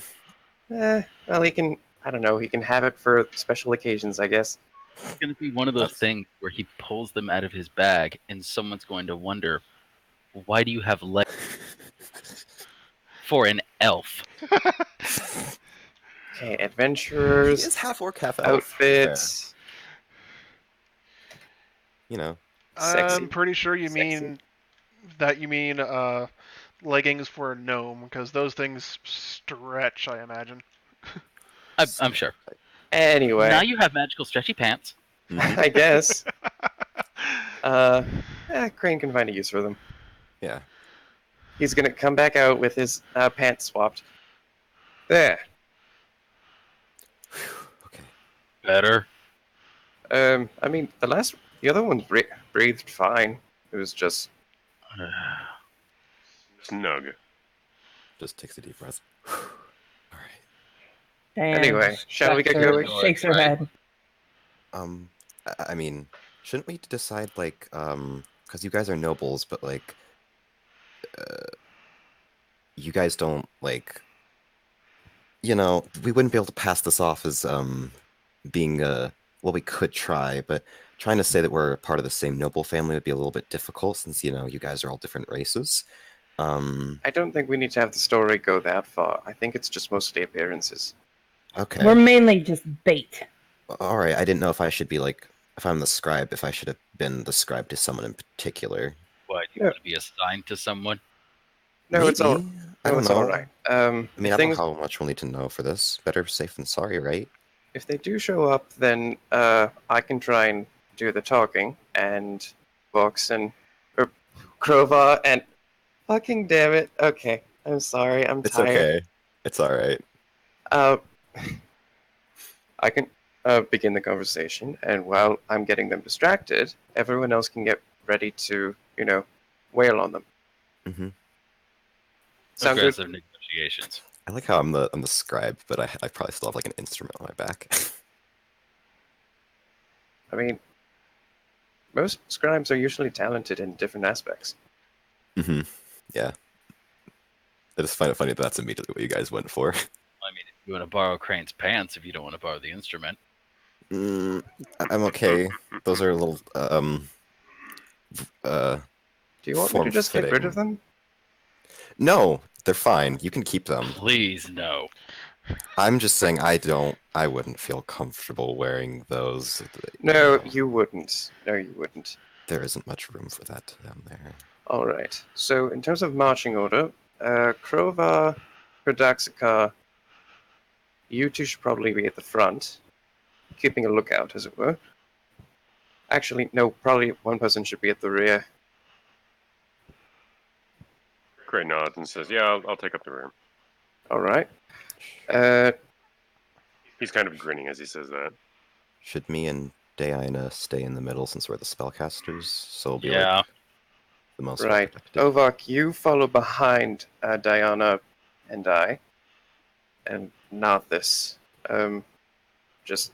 well, he can. I don't know. He can have it for special occasions, I guess. It's going to be one of those things where he pulls them out of his bag, and someone's going to wonder, why do you have legs for an elf? Okay, He adventurers, is half orc, half elf. outfits. You know. Sexy. I'm pretty sure you Sexy. mean leggings for a gnome, because those things stretch, I imagine. I'm sure. Anyway, Now you have magical stretchy pants. Mhm. I guess. Crane can find a use for them. Yeah. He's gonna come back out with his pants swapped. There. Okay. Better. I mean, the other one breathed fine. It was just. Snug. Just takes a deep breath. All right. Damn. Anyway, shall we get Shakes her- going? Shakes her Right. head. I mean, shouldn't we decide like because you guys are nobles, but like you guys don't like, you know, we wouldn't be able to pass this off as being well, we could try, but trying to say that we're part of the same noble family would be a little bit difficult since, you know, you guys are all different races. I don't think we need to have the story go that far. I think it's just mostly appearances. Okay. We're mainly just bait. All right. I didn't know if I should be like, if I'm the scribe, if I should have been the scribe to someone in particular. What, you Yeah. want to be assigned to someone? No, it's all. Maybe? I No, don't it's know. all right. I mean, I don't things, know how much we'll need to know for this. Better safe than sorry, right? if they do show up, then I can try and do the talking, and Vox and Krova and fucking damn it. Okay, I'm sorry. I'm It's tired. okay. It's all right. I can begin the conversation, and while I'm getting them distracted, everyone else can get ready to, wail on them. Mm-hmm. Sound good? Aggressive negotiations. I like how I'm the scribe, but I probably still have like an instrument on my back. I mean, most scribes are usually talented in different aspects. Mm-hmm. Yeah. I just find it funny that that's immediately what you guys went for. I mean, if you want to borrow Crane's pants, if you don't want to borrow the instrument. I'm okay. Those are a little Do you want me to just get rid form-fitting. of them? No, they're fine. You can keep them. Please, no. I'm just saying I wouldn't feel comfortable wearing those. No, know. you wouldn't. No, you wouldn't. There isn't much room for that down there. All right. So, in terms of marching order, Krova, Perdaxica, you two should probably be at the front, keeping a lookout, as it were. Actually, no, probably one person should be at the rear. Gray nods and says, "Yeah, I'll take up the rear." Alright. He's kind of grinning as he says that. Should me and Diana stay in the middle since we're the spellcasters? So we'll be Yeah. like the most Right. protected. Ovak, you follow behind Diana and I. And not this. Just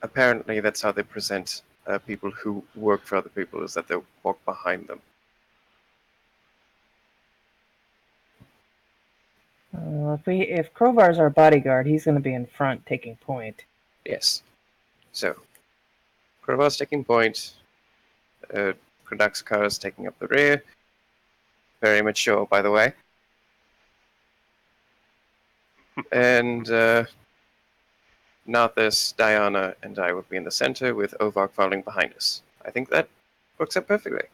apparently that's how they present people who work for other people, is that they walk behind them. If Crowbar's our bodyguard, he's going to be in front taking point. Yes. So, Krovar's taking point. Kradaxkar is taking up the rear. Very mature, by the way. And Nathis, Diana, and I would be in the center with Ovak following behind us. I think that works out perfectly.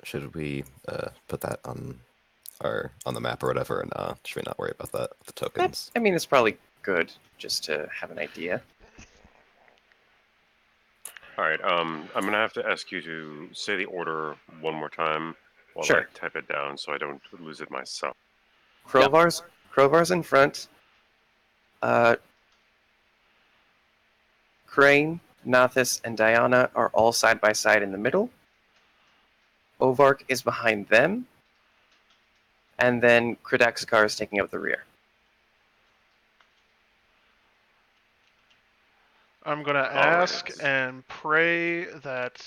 Should we put that on the map or whatever, and should we not worry about that with the tokens? I mean, it's probably good just to have an idea. All right. I'm gonna have to ask you to say the order one more time while Sure. I type it down, so I don't lose it myself. Krovar's in front. Crane, Nathis, and Diana are all side by side in the middle. Ovark is behind them. And then Kradaxkar is taking up the rear. I'm gonna ask and pray that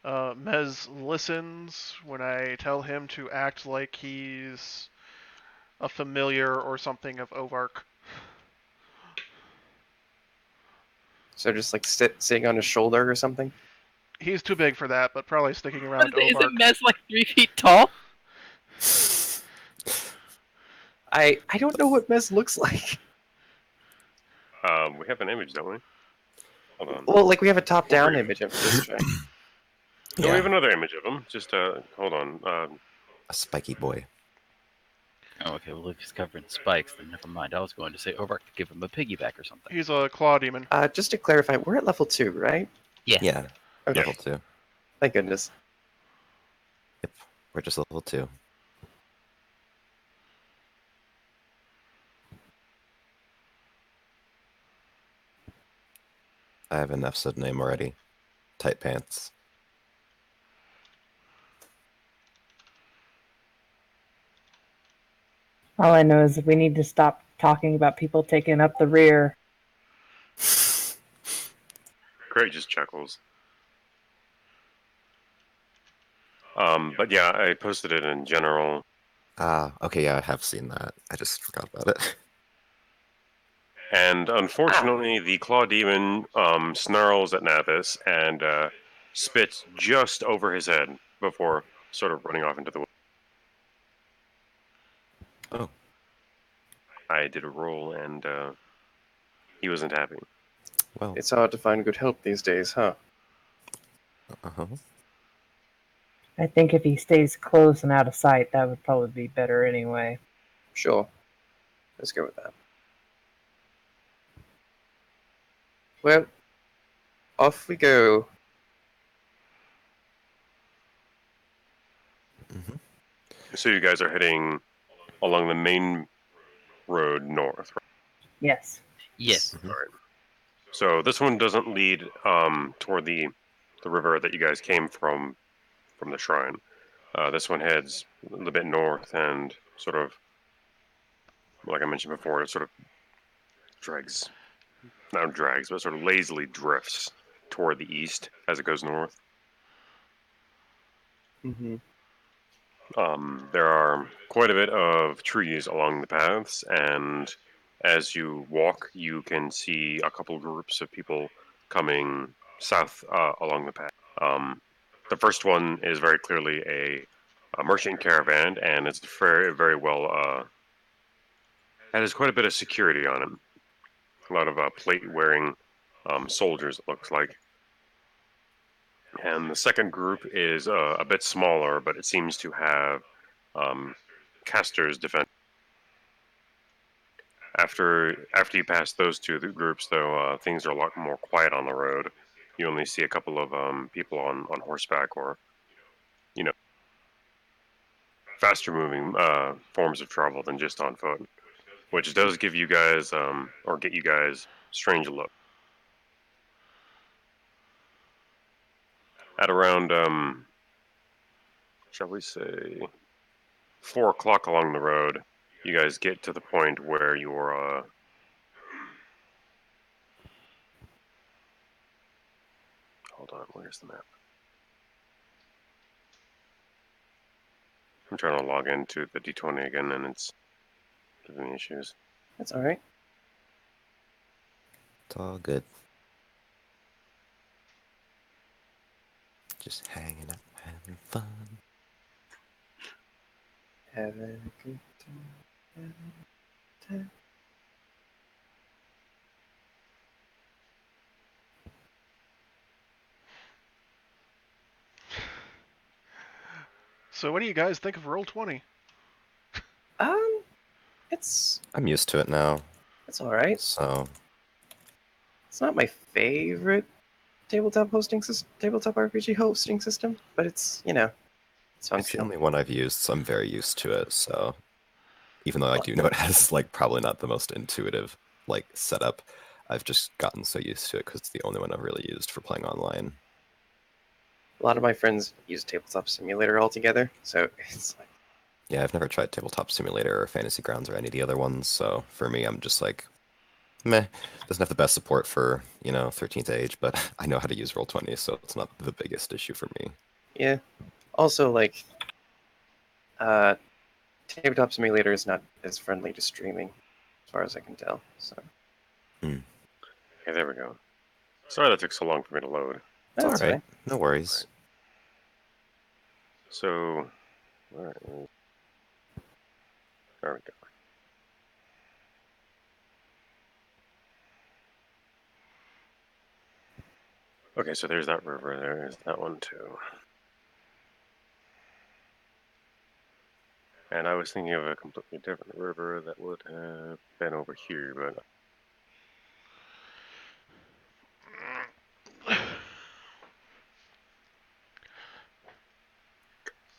Mez listens when I tell him to act like he's a familiar or something of Ovark. So just like sitting on his shoulder or something? He's too big for that, but probably sticking around Isn't Ovark. Mez like 3 feet tall? I don't know what Mez looks like. We have an image, don't we? Hold on. Well, like we have a top-down Great. image of this thing. No, we have another image of him. Just hold on. A spiky boy. Oh, okay. Well, if he's covered in spikes, then never mind. I was going to say Ovark to give him a piggyback or something. He's a claw demon. Just to clarify, we're at level 2, right? Yeah. Yeah, Okay. level 2. Thank goodness. Yep, we're just level 2. I have an episode name already. Tight pants. All I know is we need to stop talking about people taking up the rear. Craig just chuckles. But yeah, I posted it in general. Okay, yeah, I have seen that. I just forgot about it. And unfortunately, the claw demon snarls at Nathis and spits just over his head before sort of running off into the woods. Oh. I did a roll and he wasn't happy. Well, It's hard to find good help these days, huh? uh-huh. I think if he stays close and out of sight, that would probably be better anyway. Sure. Let's go with that. Well, off we go. Mm-hmm. So you guys are heading along the main road north, right? Yes. Yes. Mhm. All right. So this one doesn't lead toward the river that you guys came from the shrine. This one heads a little bit north and sort of, like I mentioned before, it sort of not drags, but sort of lazily drifts toward the east as it goes north. Mm-hmm. There are quite a bit of trees along the paths, and as you walk, you can see a couple groups of people coming south along the path. The first one is very clearly a merchant caravan, and it's very, very well. It has quite a bit of security on it. A lot of plate-wearing soldiers, it looks like. And the second group is a bit smaller, but it seems to have casters defense. After you pass those two groups, though, things are a lot more quiet on the road. you only see a couple of people on horseback or, faster moving forms of travel than just on foot, which does give you guys or get you guys strange look. At around shall we say 4 o'clock along the road, you guys get to the point where you're hold on, where's the map? I'm trying to log into the D20 again, and it's giving me issues. That's all right. It's all good. Just hanging out, having fun. Having a good time. Having a good time. So what do you guys think of Roll20? It's I'm used to it now, all right. so It's not my favorite tabletop RPG hosting system, but it's it's it's the functional. only one I've used, so I'm very used to it. So even though I do know it has like probably not the most intuitive like setup, I've just gotten so used to it because it's the only one I've really used for playing online. A lot of my friends use Tabletop Simulator altogether, so it's like Yeah, I've never tried Tabletop Simulator or Fantasy Grounds or any of the other ones, so for me, I'm just like, meh. Doesn't have the best support for, 13th age, but I know how to use Roll20, so it's not the biggest issue for me. yeah. Also, like, Tabletop Simulator is not as friendly to streaming, as far as I can tell. So Okay, there we go. Sorry that took so long for me to load. It's that's all right. fine. No worries. So, where is... There we go. Okay, so there's that river. There's that one too. And I was thinking of a completely different river that would have been over here, but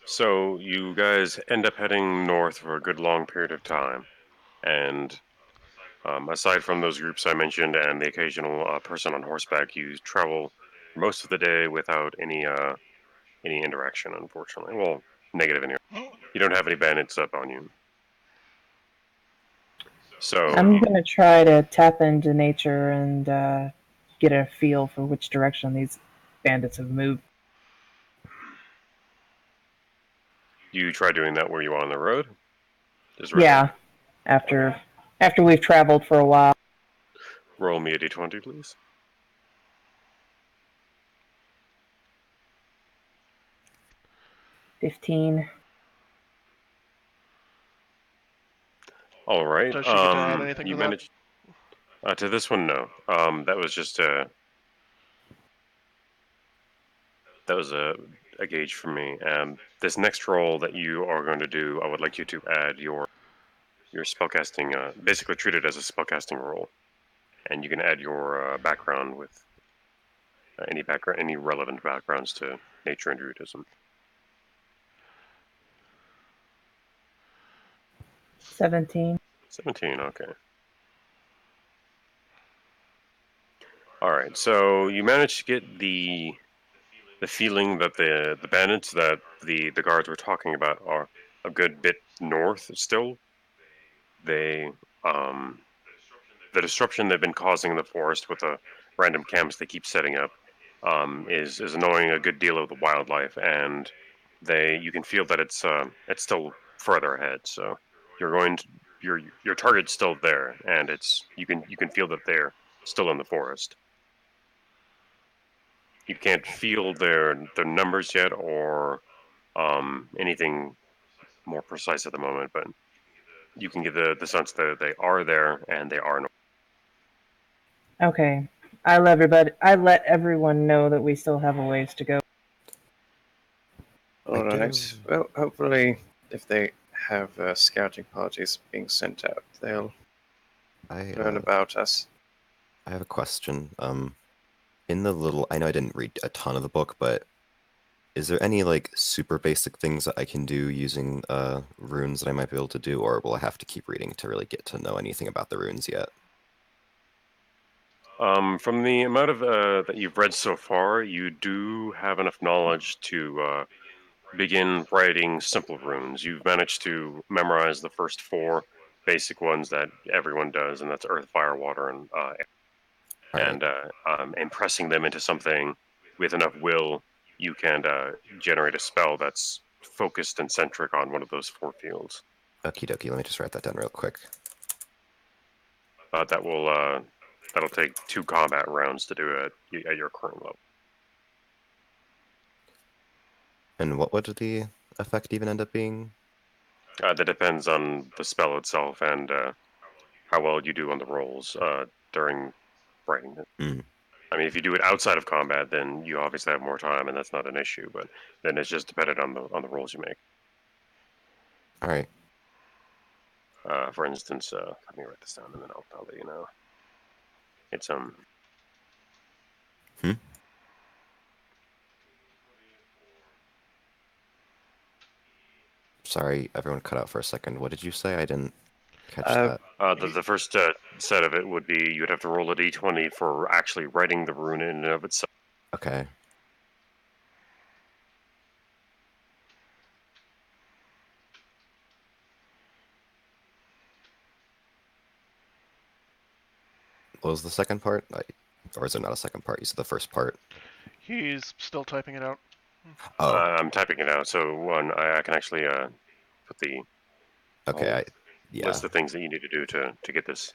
so you guys end up heading north for a good long period of time, and aside from those groups I mentioned and the occasional person on horseback, you travel most of the day without any interaction, unfortunately. Well, negative interaction. You don't have any bandits up on you. So I'm gonna try to tap into nature and get a feel for which direction these bandits have moved. you try doing that where you are on the road? Just Yeah, after we've traveled for a while. roll me a d20, please. $15. All right. Does she get to add anything You to that? managed to this one, no. That was just that was a gauge for me. And this next roll that you are going to do, I would like you to add your spellcasting. Basically, treat it as a spellcasting roll, and you can add your background with any relevant backgrounds to nature and druidism. 17. 17. Okay. All right. So you managed to get the feeling that the bandits that the guards were talking about are a good bit north still. They the disruption they've been causing in the forest with the random camps they keep setting up is annoying a good deal of the wildlife, and you can feel that it's still further ahead. So you're going to, your target's still there, and you can feel that they're still in the forest. You can't feel their numbers yet or anything more precise at the moment, but you can get the sense that they are there and they are. Okay. I let everyone know that we still have a ways to go. All I right. do- Well, hopefully, if they have scouting parties being sent out, they'll I learn about us. I have a question. in the little, I know I didn't read a ton of the book, but is there any like super basic things that I can do using runes that I might be able to do, or will I have to keep reading to really get to know anything about the runes yet? From the amount of that you've read so far, you do have enough knowledge to begin writing simple runes. You've managed to memorize the first four basic ones that everyone does, and that's earth, fire, water, and air. All right. And pressing them into something with enough will, you can generate a spell that's focused and centric on one of those four fields. Okie dokie, let me just write that down real quick. That'll take 2 combat rounds to do it at your current level. And what would the effect even end up being? That depends on the spell itself and how well you do on the rolls during writing it. Mm. I mean, if you do it outside of combat, then you obviously have more time, and that's not an issue. But then it's just dependent on the rolls you make. All right. For instance, let me write this down, and then I'll let you know. It's Sorry, everyone cut out for a second. What did you say? I didn't catch Uh, that. the first set of it would be you'd have to roll a d20 for actually writing the rune in and of itself. Okay. What was the second part? Or is there not a second part? You said the first part. He's still typing it out. Oh, I'm typing it out, so I can actually put the okay. whole list of things that you need to do to get this,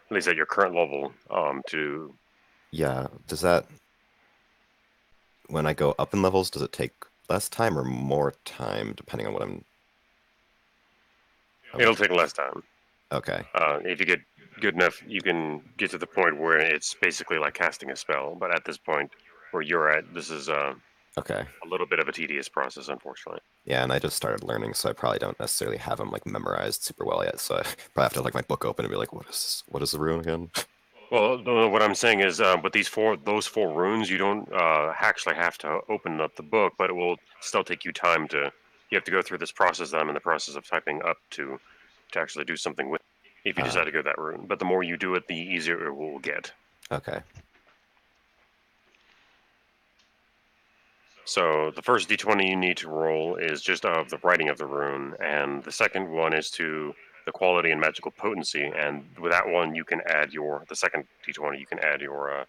at least at your current level, to... Yeah. Does that, when I go up in levels, does it take less time or more time, depending on what I'm... It'll take less time. Okay. If you get good enough, you can get to the point where it's basically like casting a spell. But at this point where you're at, this is Okay. a little bit of a tedious process, unfortunately. Yeah, and I just started learning, so I probably don't necessarily have them like memorized super well yet. So I probably have to like my book open and be like, what is the rune again? Well, no, what I'm saying is, with those four runes, you don't actually have to open up the book, but it will still take you time to. You have to go through this process that I'm in the process of typing up to actually do something with. If you decide to go that route, but the more you do it, the easier it will get. Okay. So the first d20 you need to roll is just of the writing of the rune, and the second one is to the quality and magical potency. And with that one, you can add the second d20. You can add your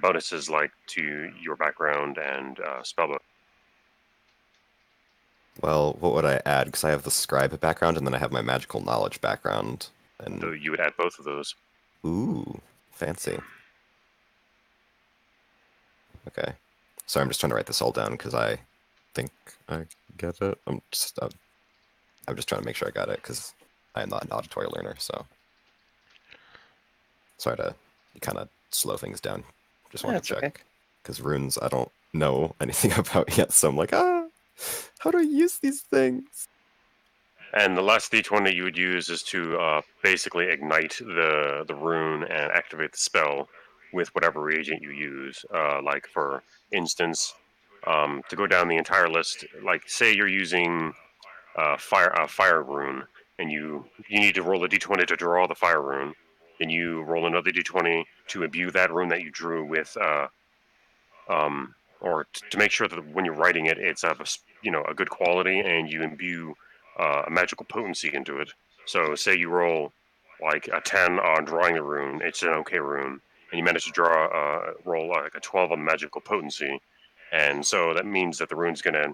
bonuses like to your background and spellbook. Well, what would I add? Because I have the scribe background and then I have my magical knowledge background. And So you would add both of those. ooh, fancy. Okay. So I'm just trying to write this all down because I think I get it. I'm just trying to make sure I got it because I'm not an auditory learner. So sorry to kind of slow things down. Just wanted That's to okay. check because runes I don't know anything about yet. So I'm like, how do I use these things? And the last d20 you would use is to basically ignite the rune and activate the spell with whatever reagent you use. Like for instance, to go down the entire list, like say you're using fire rune, and you need to roll a d20 to draw the fire rune. Then you roll another d20 to imbue that rune that you drew with or to make sure that when you're writing it, it's of a good quality, and you imbue a magical potency into it. So, say you roll like a 10 on drawing the rune, it's an okay rune, and you manage to roll like a 12 on magical potency, and so that means that the rune's gonna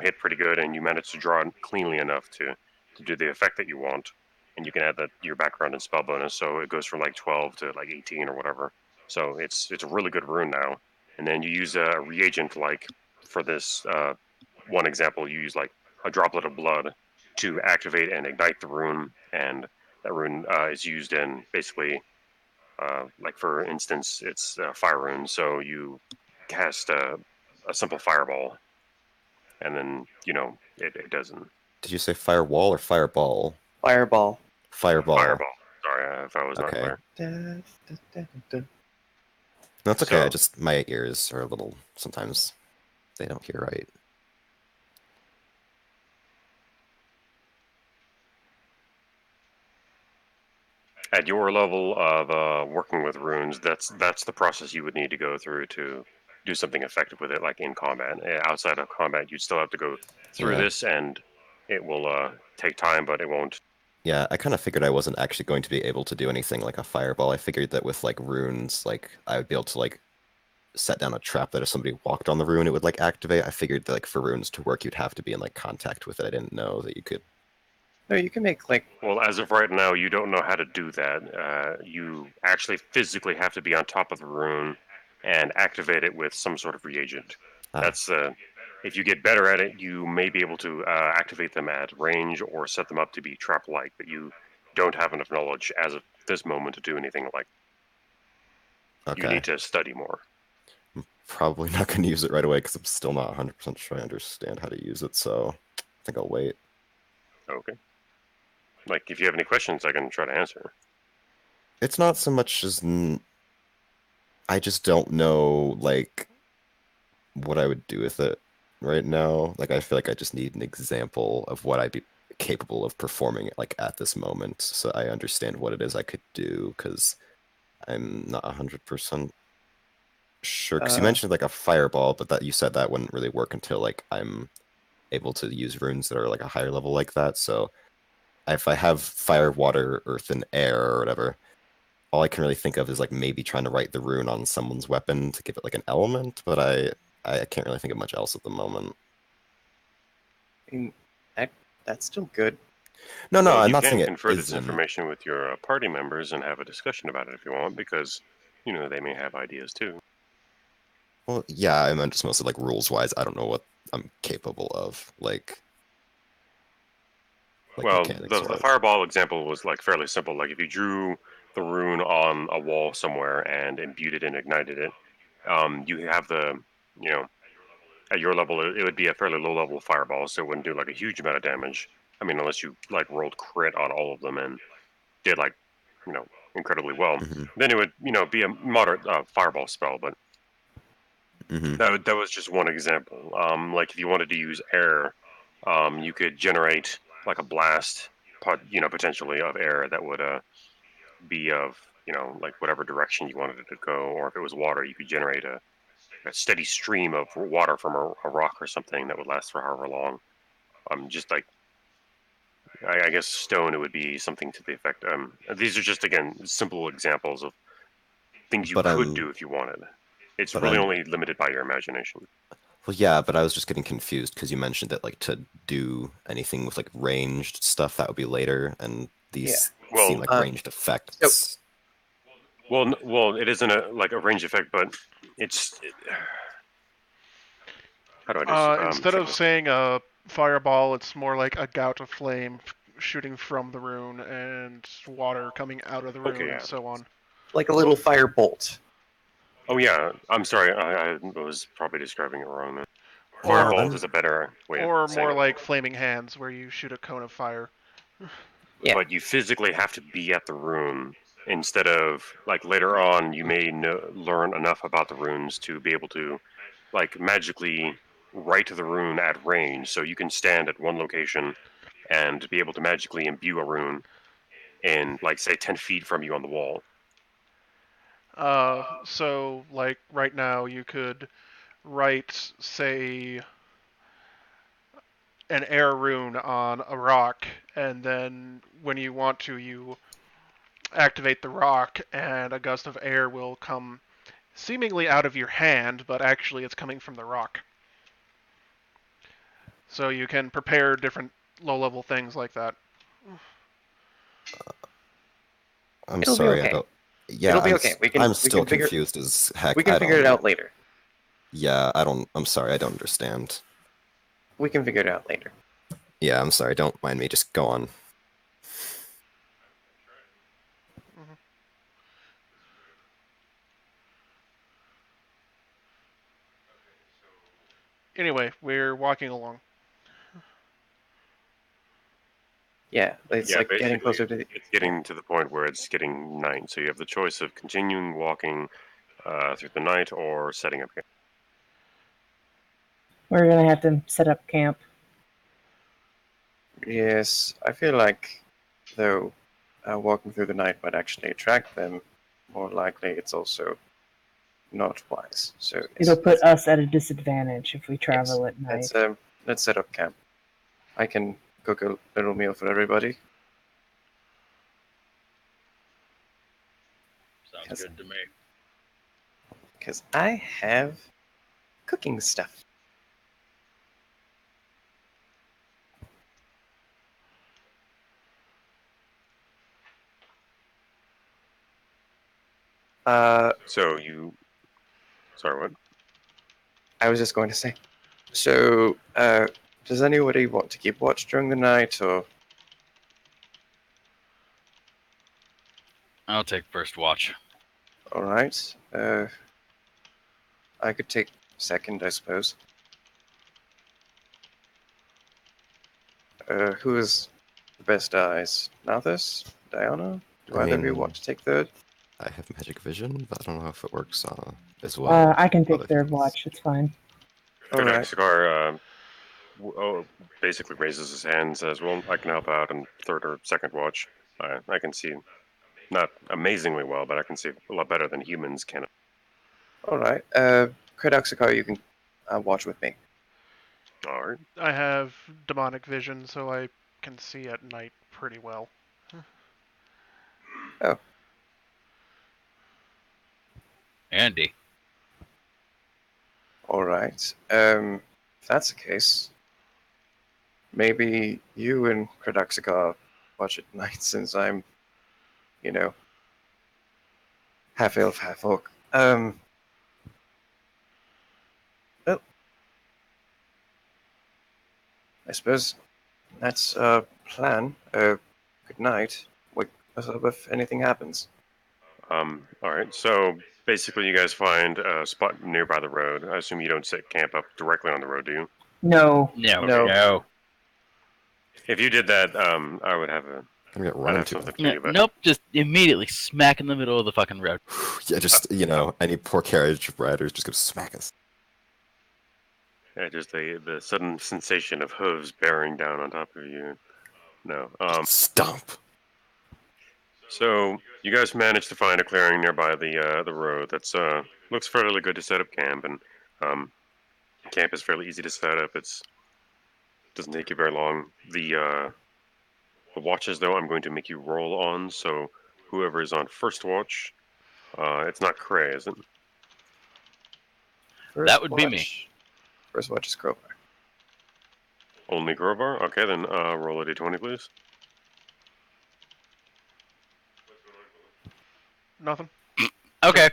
hit pretty good, and you manage to draw it cleanly enough to do the effect that you want, and you can add that your background and spell bonus, so it goes from like 12 to like 18 or whatever. So it's a really good rune now. And then you use a reagent, like for this one example, you use like a droplet of blood to activate and ignite the rune, and that rune is used in basically, like for instance, it's a fire rune, so you cast a simple fireball, and then it doesn't. Did you say firewall or fireball? Fireball. Fireball. Fireball. Sorry if I was not Okay. clear. Da, da, da, da, da. No, it's okay. So- My ears are a little, sometimes they don't hear right. At your level of working with runes, that's the process you would need to go through to do something effective with it, like in combat. Outside of combat, you'd still have to go through Yeah. this, and it will take time, but it won't. Yeah, I kind of figured I wasn't actually going to be able to do anything like a fireball. I figured that with like runes, like I would be able to like set down a trap that if somebody walked on the rune, it would like activate. I figured that like for runes to work, you'd have to be in like contact with it. I didn't know that you could. No, you can make like Well, as of right now, you don't know how to do that. You actually physically have to be on top of the rune and activate it with some sort of reagent. Ah, That's if you get better at it, you may be able to activate them at range or set them up to be trap-like, but you don't have enough knowledge as of this moment to do anything like. You okay. need to study more. Probably not going to use it right away because I'm still not 100% sure I understand how to use it. So I think I'll wait. Okay. Like, if you have any questions, I can try to answer. It's not so much as I just don't know like what I would do with it right now. Like I feel like I just need an example of what I'd be capable of performing like at this moment, so I understand what it is I could do. Because I'm not 100% sure. Because you uh, mentioned like a fireball, but that you said that wouldn't really work until like I'm able to use runes that are like a higher level like that. So if I have fire, water, earth, and air or whatever, all I can really think of is like maybe trying to write the rune on someone's weapon to give it like an element, but I can't really think of much else at the moment. I mean, that's still good. No, Well, I'm you not can saying it confer this isn't. information with your party members and have a discussion about it if you want, because, they may have ideas too. Well, yeah, I meant just mostly like rules wise. I don't know what I'm capable of, like Well, mechanics the wise. fireball example was like fairly simple. Like if you drew the rune on a wall somewhere and imbued it and ignited it, you have you know, at your level, it would be a fairly low level fireball, so it wouldn't do like a huge amount of damage. I mean, unless you like rolled crit on all of them and did like, incredibly well. Hmm. Then it would, be a moderate fireball spell. But Hmm. that was just one example. Like if you wanted to use air, you could generate like a blast, potentially of air that would be of like whatever direction you wanted it to go. Or if it was water, you could generate a steady stream of water from a rock or something that would last for however long. Just like I guess stone, it would be something to the effect. These are just again simple examples of things you But could I'm, do if you wanted. It's but really I'm, only limited by your imagination. well, yeah, but I was just getting confused because you mentioned that like to do anything with like ranged stuff that would be later, and Yeah. these seem Well, like ranged So effects. well, it isn't a range effect, but how do I just Instead say of this? saying a fireball, it's more like a gout of flame shooting from the rune and water coming out of the Okay, rune and yeah. so on. like a little fire bolt. Oh yeah, I'm sorry. I was probably describing it wrong. Then. Or Firebolt I'm is a better way of or saying more it. like flaming hands, where you shoot a cone of fire. Yeah. But you physically have to be at the rune instead of like later on. You may learn enough about the runes to be able to like magically write the rune at range, so you can stand at one location and be able to magically imbue a rune in like say 10 feet from you on the wall. So like right now, you could write, say, an air rune on a rock, and then when you want to, you activate the rock, and a gust of air will come seemingly out of your hand, but actually it's coming from the rock. So you can prepare different low-level things like that. I'm It'll be sorry, I okay. don't. Yeah, It'll be okay. I'm We still can figure confused as heck. we can I figure it don't. out later. Yeah, I don't. I'm sorry, I don't understand. We can figure it out later. Yeah, I'm sorry. Don't mind me. Just go on. Mhm. Anyway, we're walking along. Yeah, it's Yeah, like getting basically closer to the. it's Yeah. getting to the point where it's getting night, so you have the choice of continuing walking through the night or setting up camp? We're gonna have to set up camp. Yes, I feel like, though, walking through the night might actually attract them, more likely it's also not wise. So It'll put us at a disadvantage if we travel at night. let's set up camp. I can cook a little meal for everybody. Sounds Yes. good to me. Because I have cooking stuff. So you. Sorry, what? I was just going to say. So, does anybody want to keep watch during the night, or I'll take first watch. all right? I could take second, I suppose. Who has the best eyes? Nathis? Diana? Do I either of you mean- want to take third? I have magic vision, but I don't know if it works as well. I can with take other third things. watch. It's fine. All right. Kodaxikar basically raises his hand and says, "Well, I can help out in third or second watch. I can see not amazingly well, but I can see a lot better than humans can." All right. Kredoxikar, you can watch with me. All right. I have demonic vision, so I can see at night pretty well. Andy. All right. If that's the case, maybe you and Kredoxikar watch at night, since I'm, half elf, half orc. Well, I suppose that's our plan. Good night. Wake us up if anything happens. All right. So basically, you guys find a spot nearby the road. I assume you don't set camp up directly on the road, do you? No. No. No. No. If you did that, I would have a. I'm gonna get I'd run have into. something to No, do, but nope, just immediately smack in the middle of the fucking road. Yeah, just any poor carriage rider is just gonna smack us. yeah, just the sudden sensation of hooves bearing down on top of you. No. Stomp. So you guys managed to find a clearing nearby the road. That's looks fairly good to set up camp, and camp is fairly easy to set up. It's doesn't take you very long. The watches though, I'm going to make you roll on. So whoever is on first watch, it's not Cray, is it? That would be me. First watch is Crowbar. Only Grovar. Okay, then roll a d20, please. Nothing. Okay.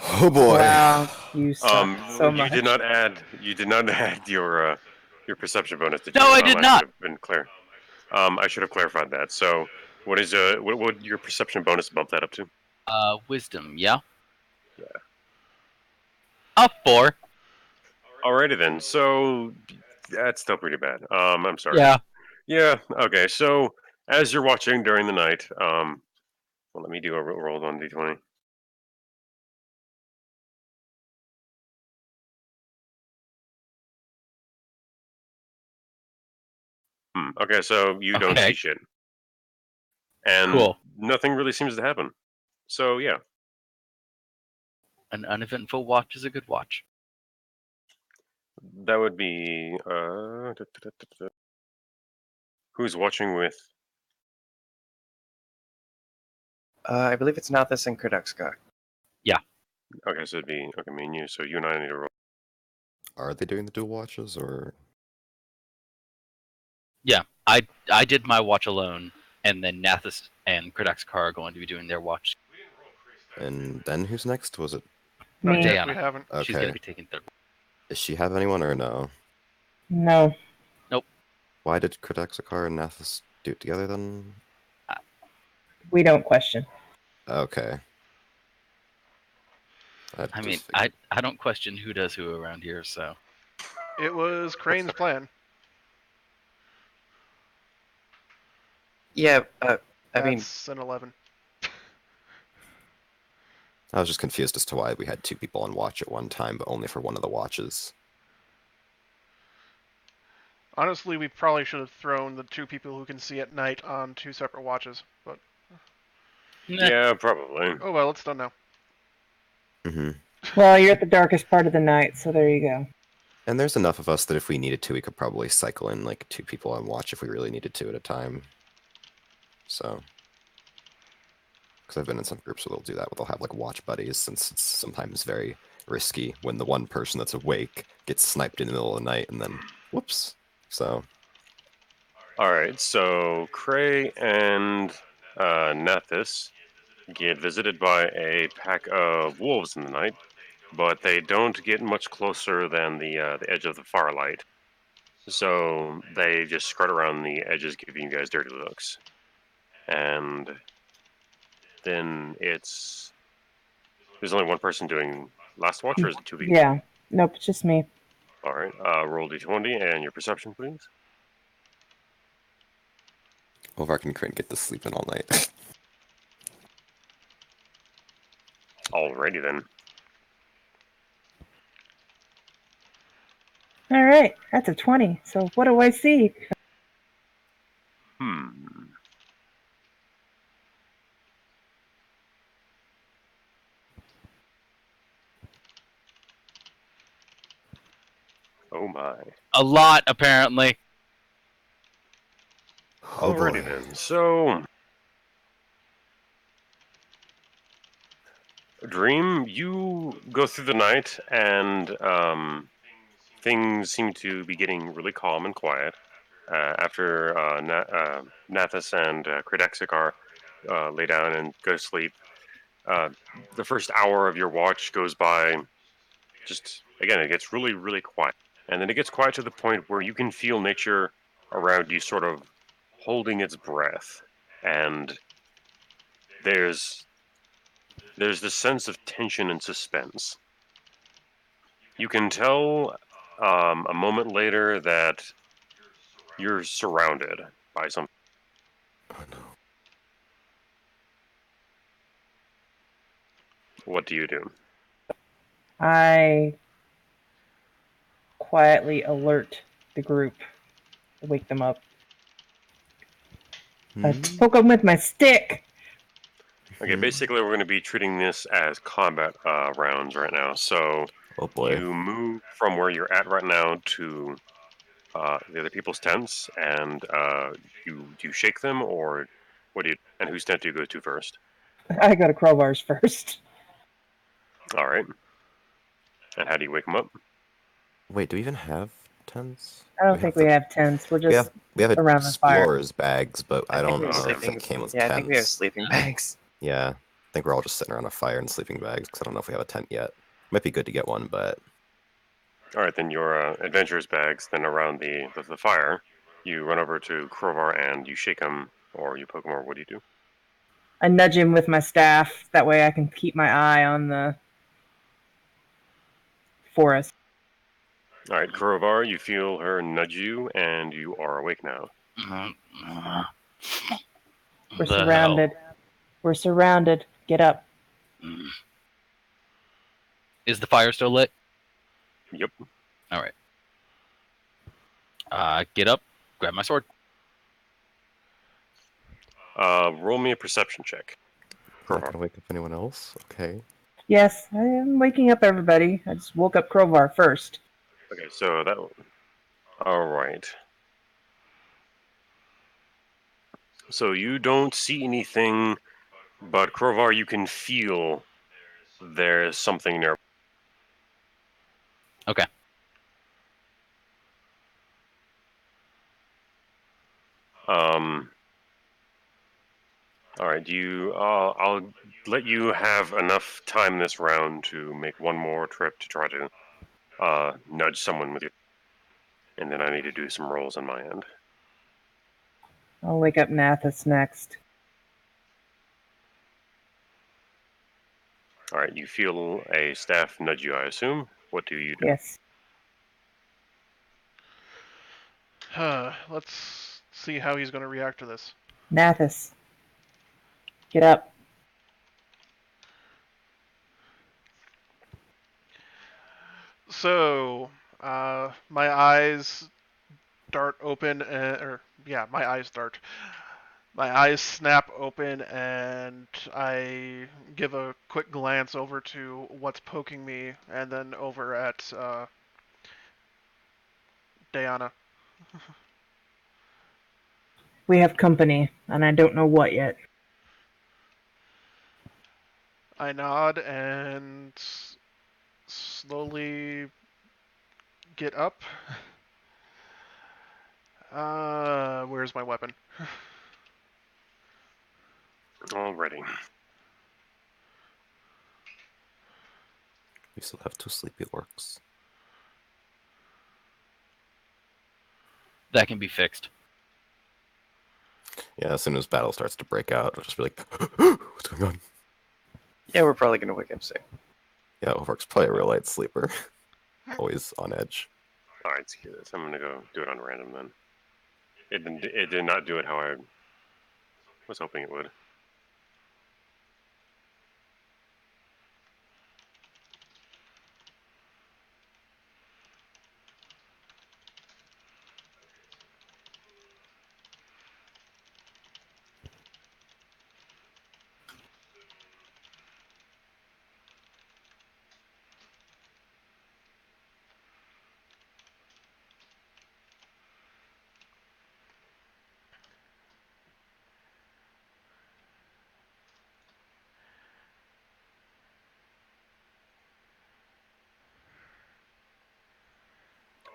Oh boy. Wow, you suck so you much. did not add. You did not add your perception bonus. Did No, you? I did I not. should have been clear. I should have clarified that. So, what is what would your perception bonus bump that up to? Wisdom, yeah? Yeah. Up 4. Alrighty then. So that's still pretty bad. I'm sorry. Yeah. Yeah. Okay. So as you're watching during the night, well, let me do a roll on d20. Okay, so you don't Okay. see shit, and Cool. nothing really seems to happen. So yeah, An uneventful watch is a good watch. that would be who's watching with. I believe it's Nathis and Kredoxikar. Okay, so it'd be okay, me and you. So you and I need to roll. Are they doing the dual watches or? Yeah, I did my watch alone, and then Nathis and Kredoxikar are going to be doing their watch. And then who's next? Was it? Not Me. yet. Diana. We haven't. She's going Okay. to be taking third. Does she have anyone or no? No. Why did Kodexakar and Nathis do it together then? We don't question. Okay. I mean, I don't question who does who around here, so. It was Crane's plan. Yeah, I mean, That's an 11. I was just confused as to why we had 2 people on watch at one time, but only for one of the watches. Honestly, we probably should have thrown the 2 people who can see at night on 2 separate watches, but Nah. Yeah, probably. oh well, it's done now. Mm-hmm. Well, you're at the darkest part of the night, so there you go. And there's enough of us that if we needed to, we could probably cycle in like 2 people on watch if we really needed to at a time. So, because I've been in some groups where they'll do that, where they'll have like watch buddies, since it's sometimes very risky when the one person that's awake gets sniped in the middle of the night and then whoops. So, Alright, so Cray and Nathis get visited by a pack of wolves in the night, but they don't get much closer than the edge of the firelight. So they just skirt around the edges, giving you guys dirty looks. And then there's only one person doing last watch, or is it 2 people? Yeah. Nope, it's just me. Alright, roll d20 and your perception, please. Ovark and Kryn get to sleep in all night. Alrighty then. All right, that's a 20. So what do I see? Oh my. A lot, apparently. Oh boy. Alrighty then. So, Dream, you go through the night, and things seem to be getting really calm and quiet. After Nathis and Kredexikar lay down and go to sleep, the first hour of your watch goes by. Just again, it gets really, really quiet, and then it gets quiet to the point where you can feel nature around you sort of holding its breath, and there's this sense of tension and suspense. You can tell a moment later that you're surrounded by something. Oh no. What do you do? I quietly alert the group, wake them up. I poke them with my stick. Okay, basically we're going to be treating this as combat rounds right now. So Oh boy. you move from where you're at right now to the other people's tents, and you shake them, or what do you? And whose tent do you go to first? I go to crowbars first. All right. And how do you wake them up? Wait, do we even have tents? I don't think we have tents. We're We just have around the fire. explorers bags, but I don't think we know have if sleeping. it came with Yeah, tents. I think we have sleeping bags. Yeah, I think we're all just sitting around a fire in sleeping bags because I don't know if we have a tent yet. Might be good to get one, but All right, then your adventurer's bags. Then around the fire, you run over to Crowbar and you shake him, or you poke him, or what do you do? I nudge him with my staff. That way I can keep my eye on the forest. All right, Crowbar, you feel her nudge you, and you are awake now. We're The surrounded. hell? We're surrounded. Get up. Is the fire still lit? Yep. All right. Get up. Grab my sword. Roll me a perception check. I'm not gonna wake up anyone else. Okay. Yes, I am waking up everybody. I just woke up Crowbar first. Okay, so that. All right. So you don't see anything, but Crowbar, you can feel there's something near. Okay. All right. I'll let you have enough time this round to make one more trip to try to nudge someone with you, and then I need to do some rolls on my end. I'll wake up Nathis next. All right. You feel a staff nudge you, I assume. What do you do? Yes. Let's see how he's going to react to this. Nathis. Get up. So, my eyes dart open, my eyes dart. My eyes snap open, and I give a quick glance over to what's poking me, and then over at Diana. We have company, and I don't know what yet. I nod and slowly get up. Where's my weapon? Already. We still have 2 sleepy orcs. That can be fixed. Yeah, as soon as battle starts to break out, I'll just be like, what's going on? Yeah, we're probably gonna wake up soon. Yeah, Overk's probably a real light sleeper. Always on edge. Alright, screw this. I'm gonna go do it on random then. It did not do it how I was hoping it would.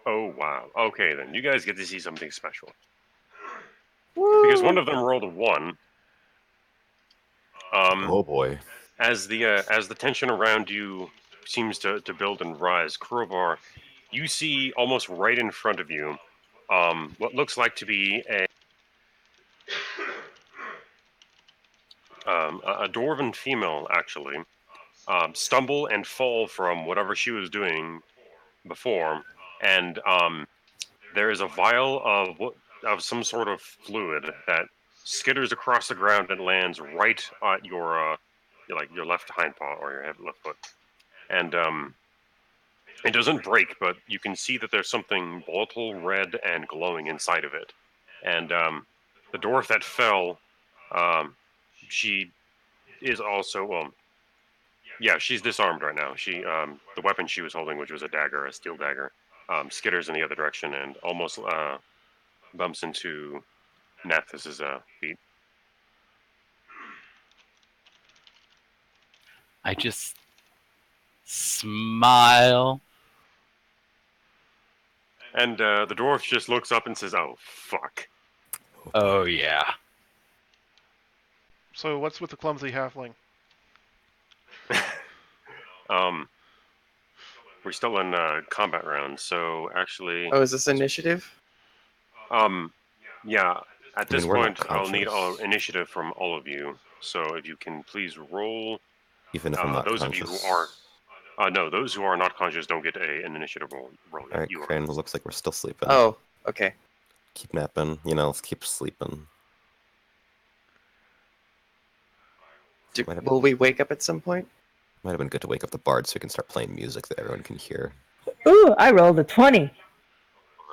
Oh wow. Okay then, you guys get to see something special. Because one of them rolled a 1. Oh boy. As the tension around you seems to build and rise, Crowbar, you see almost right in front of you, what looks like to be a dwarven female actually, stumble and fall from whatever she was doing before, and there is a vial of some sort of fluid that skitters across the ground and lands right at your left hind paw or your left foot, and it doesn't break, but you can see that there's something volatile red and glowing inside of it, and the dwarf that fell, she is also yeah, she's disarmed right now. She the weapon she was holding, which was a dagger, a steel dagger, skitters in the other direction and almost bumps into Nathis's feet. I just smile. And the dwarf just looks up and says, "Oh fuck." Oh yeah. So what's with the clumsy halfling? um, we're still in combat round, so actually, Oh, is this initiative? yeah. At I mean, this we're not point, I'll need conscious. initiative from all of you. So if you can please roll. Even if I'm not Those conscious. of you who are, no, those who are not conscious don't get an initiative roll yet. Alright, You are. Crane, it looks like we're still sleeping. Oh, okay. Keep napping, let's keep sleeping. Will we wake up at some point? Might have been good to wake up the bard so we can start playing music that everyone can hear. Ooh, I rolled a 20.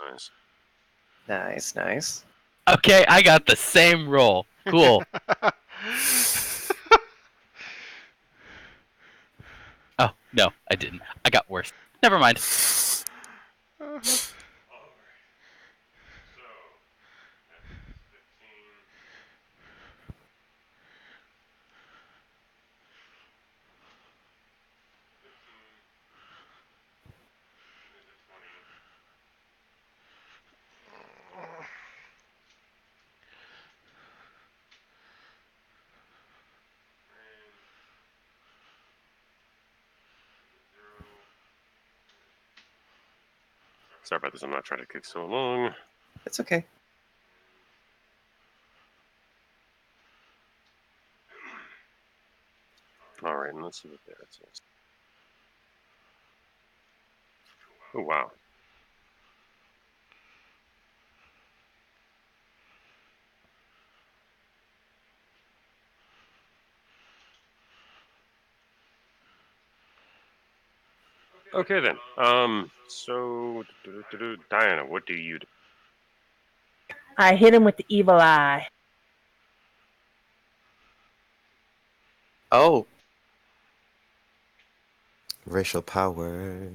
Nice. Nice, nice. Okay, I got the same roll. Cool. Oh, no, I didn't. I got worse. Never mind. Sorry about this. I'm not trying to kick so long. It's okay. All right, and let's see what there it says. Oh wow. Okay then. So Diana, what do you do? I hit him with the evil eye. Oh, Racial power.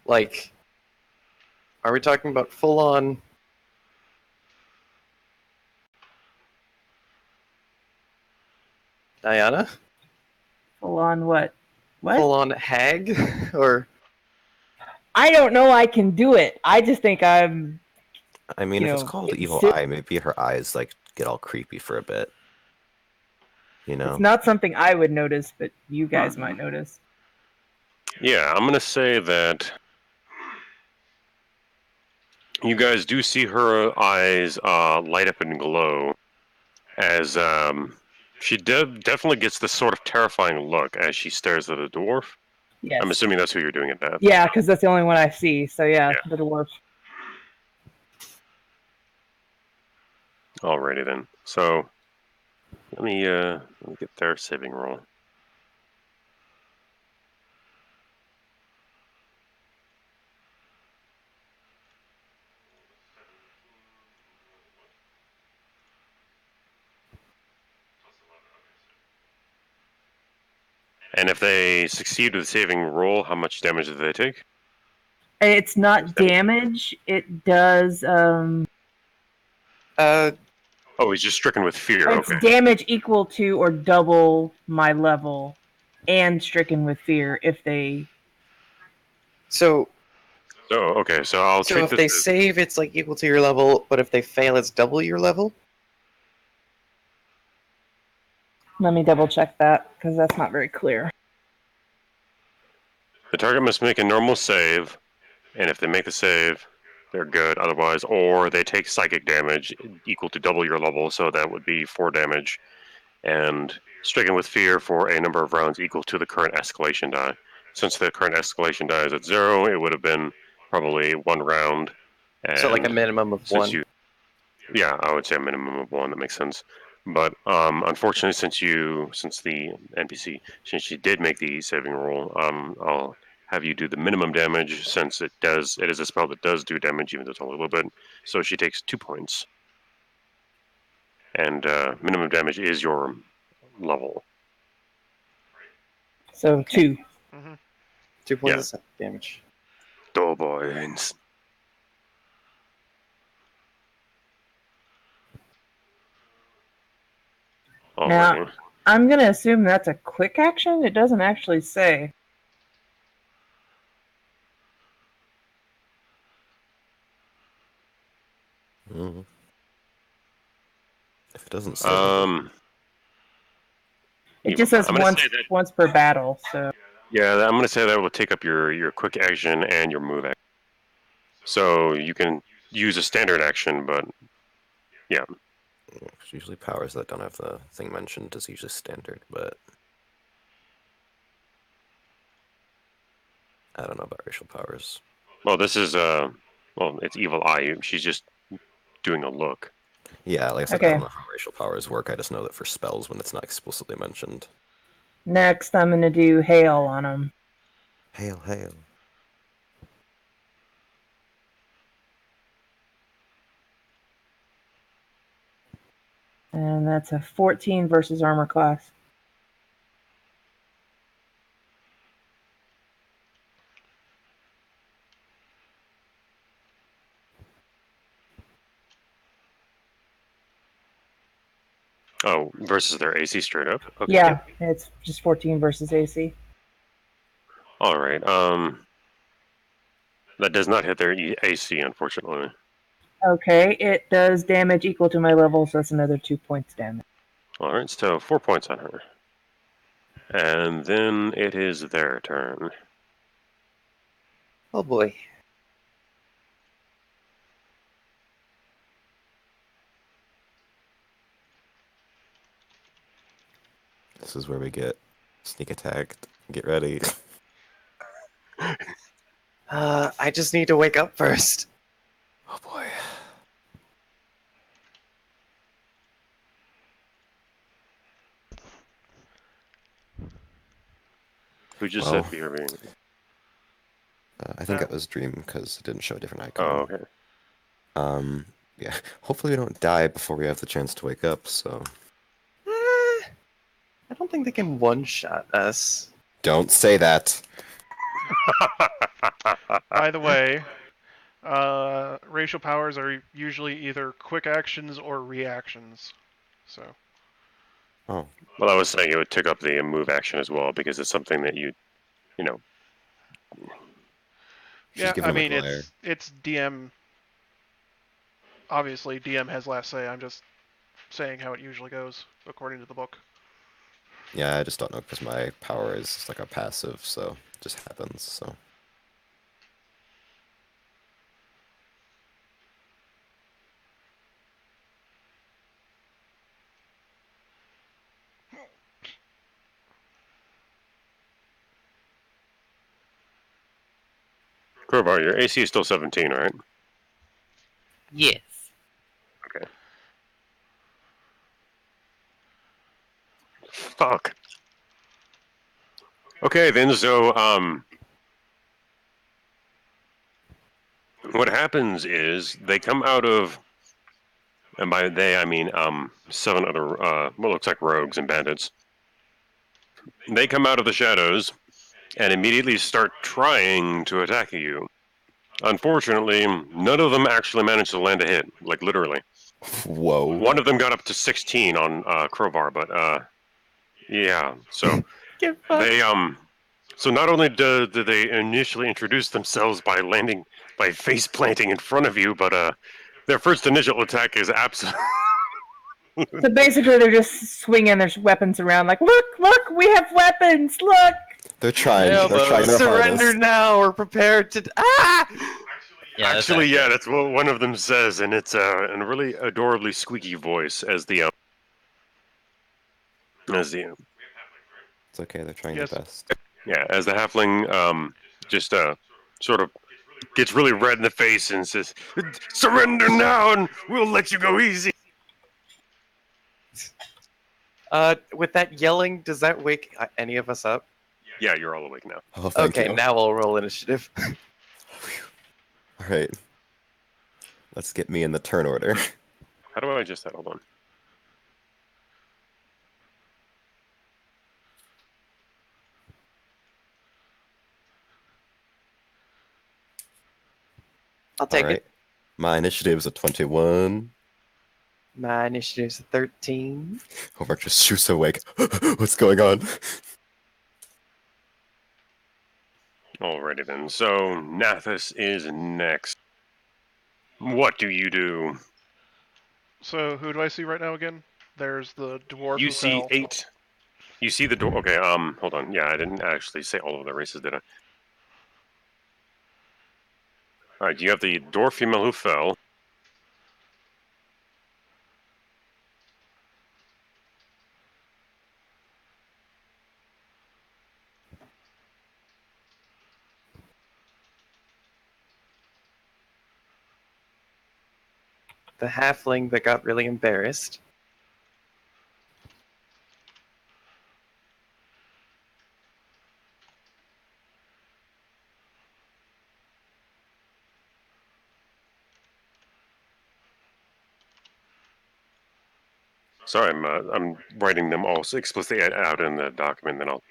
like, are we talking about full on? Diana? Full on what? What? Full on hag? Or. I don't know I can do it. I just think I'm, I mean, you if it's know, called evil it's eye, maybe her eyes like get all creepy for a bit. You know? not something I would notice, but you guys might notice. Yeah, I'm gonna say that you guys do see her eyes light up and glow as she definitely gets this sort of terrifying look as she stares at the dwarf. Yes. I'm assuming that's who you're doing it at. Yeah, because that's the only one I see. So yeah, Yeah. the dwarf. Alrighty then. So let me get their saving roll. And if they succeed with the saving roll, how much damage do they take? It's not damage. It does. Oh, he's just stricken with fear. It's Okay. damage equal to or double my level, and stricken with fear if they. So, Oh, okay. So I'll so treat if this they as save, it's like equal to your level, but if they fail, it's double your level? Let me double check that because that's not very clear. the target must make a normal save, and if they make the save, they're good. Otherwise, or they take psychic damage equal to double your level, so that would be 4 damage, and stricken with fear for a number of rounds equal to the current escalation die. Since the current escalation die is at 0, it would have been probably 1 round. And So like a minimum of since 1. you, yeah, I would say a minimum of 1. That makes sense. But unfortunately, since the NPC, since you did make the saving roll, I'll have you do the minimum damage since it is a spell that does do damage, even though it's only a little bit. So she takes 2 points, and minimum damage is your level. So 2. Hmm. 2 Yeah. points of damage. Doughboys. Now- Alrighty. I'm gonna assume that's a quick action. It doesn't actually say. Mhm. If it doesn't say, It just says I'm gonna once say that. once per battle. So Yeah, I'm gonna say that will take up your quick action and your move action. So you can use a standard action, but yeah. it's usually powers that don't have the thing mentioned is usually standard, but I don't know about racial powers. Well, this is well, it's evil eye. She's just doing a look. Yeah, like I said, I Okay. don't know how racial powers work. I just know that for spells, when it's not explicitly mentioned. next, I'm gonna do hail on them. Hail, hail. And that's a 14 versus armor class. Oh, versus their AC straight up. Okay. Yeah, it's just 14 versus AC. All right. That does not hit their AC, unfortunately. Okay, it does damage equal to my level, so that's another 2 points damage. All right, so 4 points on her, and then it is their turn. Oh boy. This is where we get sneak attacked. Get ready. I just need to wake up first. Oh boy. Who just Well, said BRB? I think it was Dream because it didn't show a different icon. Oh, okay. Yeah. Hopefully we don't die before we have the chance to wake up. So I don't think they can one-shot us. don't say that. By the way, racial powers are usually either quick actions or reactions. So, Oh, Well, I was saying it would tick up the move action as well because it's something that you know. she's yeah, giving I him a mean glare. it's DM. Obviously, DM has last say. I'm just saying how it usually goes according to the book. Yeah, I just don't know because my power is like a passive, so it just happens. So Crowbar, your AC is still 17, right? Yes. Okay. Fuck. Okay, then, so, what happens is they come out of, and by they I mean, 7 other, what looks like rogues and bandits. They come out of the shadows and immediately start trying to attack you. Unfortunately, none of them actually managed to land a hit, like literally. whoa. One of them got up to 16 on Crowbar, but yeah. So Get fucked. they so not only did they initially introduce themselves by landing by face planting in front of you, but their first initial attack is absolutely So basically, they're just swinging their weapons around, like, look, we have weapons. Look. They're trying. They're trying their Surrender hardest. now or prepare to. Ah! Yeah, that's actually yeah, accurate. that's what one of them says, and it's in a really adorably squeaky voice as the It's okay. They're trying Yes. their best. yeah, as the halfling just sort of gets really red in the face and says, "Surrender now, and we'll let you go easy." With that yelling, does that wake any of us up? Yeah, you're all awake now. Oh, thank Okay, you. now we'll roll initiative. All right. Let's get me in the turn order. How do I adjust that? Hold on. I'll All take right. it. My initiative is a 21. My initiative's a 13. Homework just shoots awake. What's going on? Alrighty then. So Nathis is next. What do you do? So who do I see right now again? There's the dwarf You who see fell. 8. You see the door. Okay. Hold on. Yeah, I didn't actually say all of the races, did I? All right. You have the dwarf female who fell. The halfling that got really embarrassed. Sorry, I'm writing them all explicitly out in the document, then I'll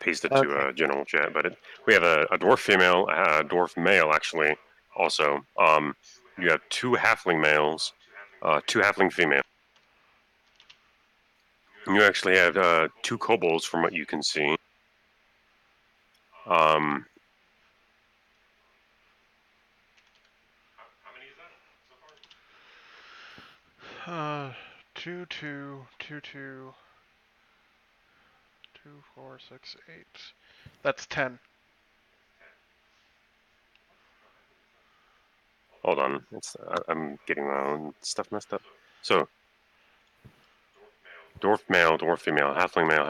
paste it to Okay. general chat. But we have a dwarf female, a dwarf male, actually. Also, you have 2 halfling males, 2 halfling females. And you actually have 2 kobolds, from what you can see. Um, 2, 2, 2, 2, 2, 4, 6, 8. That's 10. hold on, I'm getting my own stuff messed up. So, dwarf female, halfling female.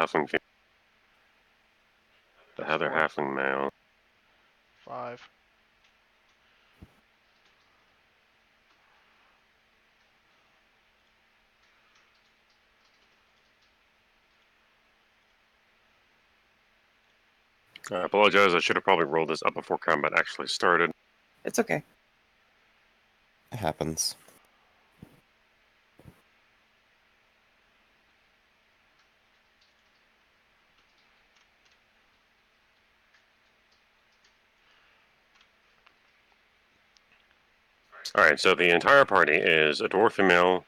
The That's other 4. halfling male. 5. I apologize. I should have probably rolled this up before combat actually started. It's okay. It happens. All right, so the entire party is a dwarf female,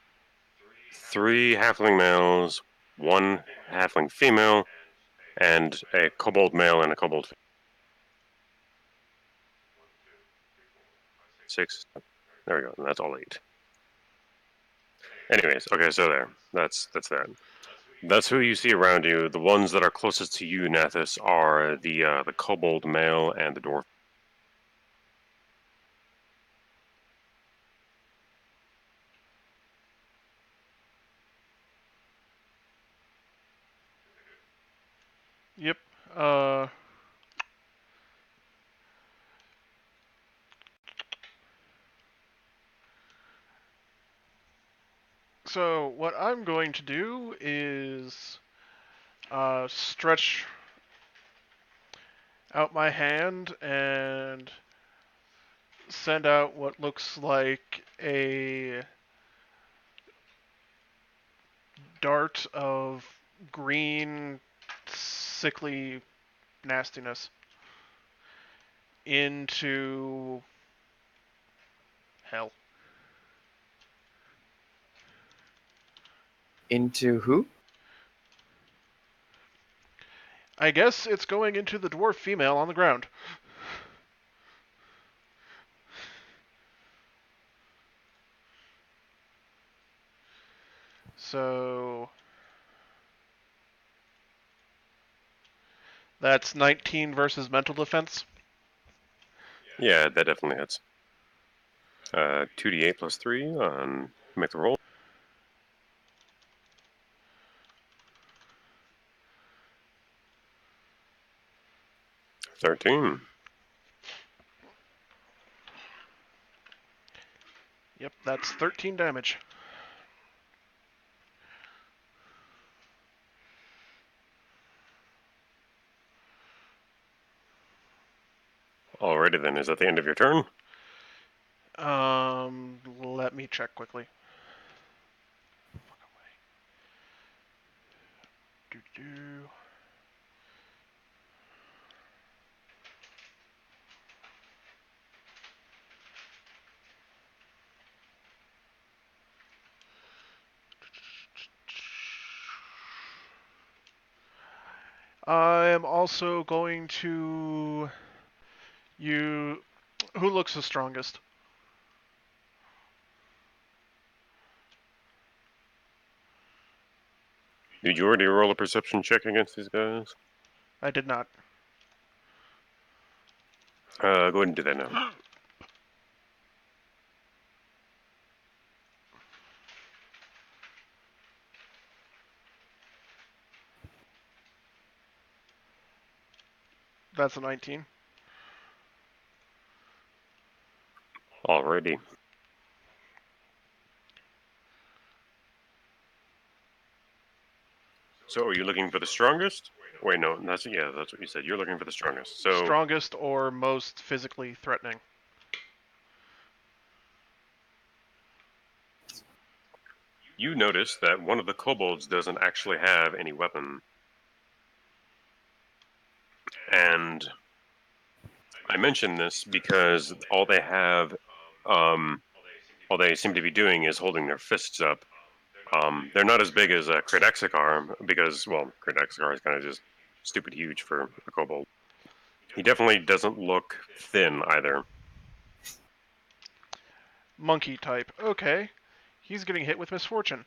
3 halfling males, 1 halfling female, and a kobold male and a kobold female. 6. There we go. And that's all 8. Anyways, okay, so there. That's that. That's who you see around you. The ones that are closest to you, Nathis, are the kobold male and the dwarf. Yep. So what I'm going to do is stretch out my hand and send out what looks like a dart of green, sickly nastiness into hell. Into who? I guess it's going into the dwarf female on the ground. So that's 19 versus mental defense. Yeah, that definitely hits. 2d8 plus 3 on make the roll. 13. Yep, that's 13 damage. Alrighty then, is that the end of your turn? Let me check quickly. Fuck away. Doo-doo. I am also going to you. Who looks the strongest? Did you already roll a perception check against these guys? I did not. Go ahead and do that now. That's a 19. Alrighty. So are you looking for the strongest? Wait, no, that's what you said. You're looking for the strongest. So Strongest or most physically threatening. you notice that one of the kobolds doesn't actually have any weapon. And I mention this because all they seem to be doing is holding their fists up. They're not as big as a Kredexikar because, well, Kredexikar is kind of just stupid huge for a kobold. He definitely doesn't look thin either. Monkey type. Okay. He's getting hit with misfortune.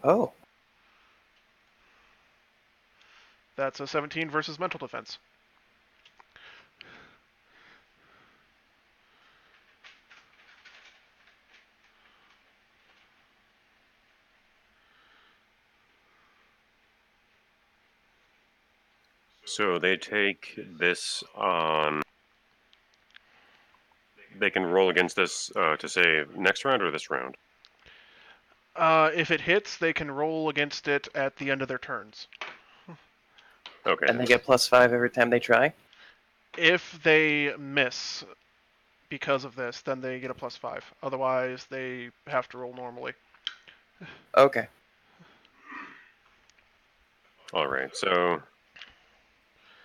Oh, That's a 17 versus mental defense. So they take this on. They can roll against this to save next round or this round. If it hits, they can roll against it at the end of their turns. Okay. And they get +5 every time they try? If they miss because of this, then they get a +5. Otherwise, they have to roll normally. Okay. All right. So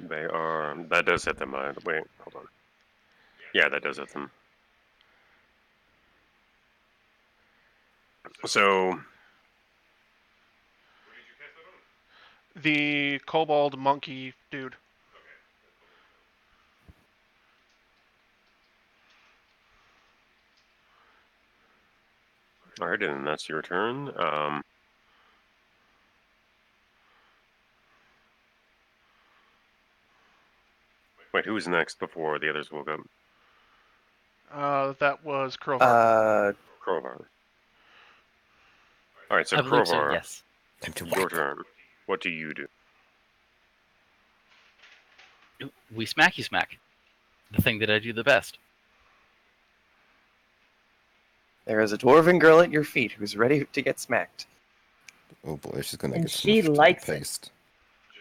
they are. That does hit them. Wait, hold on. Yeah, that does hit them. So The kobold monkey dude. all right, and that's your turn. Wait, who was next before the others woke up? That was Krovar. Krovar. All right, so I believe so. Krovar, Yes. Time to your whack. turn. What do you do? We smack you smack. The thing that I do the best. There is a dwarven girl at your feet who's ready to get smacked. Oh boy, she's gonna And get she smushed to the likes it. paste.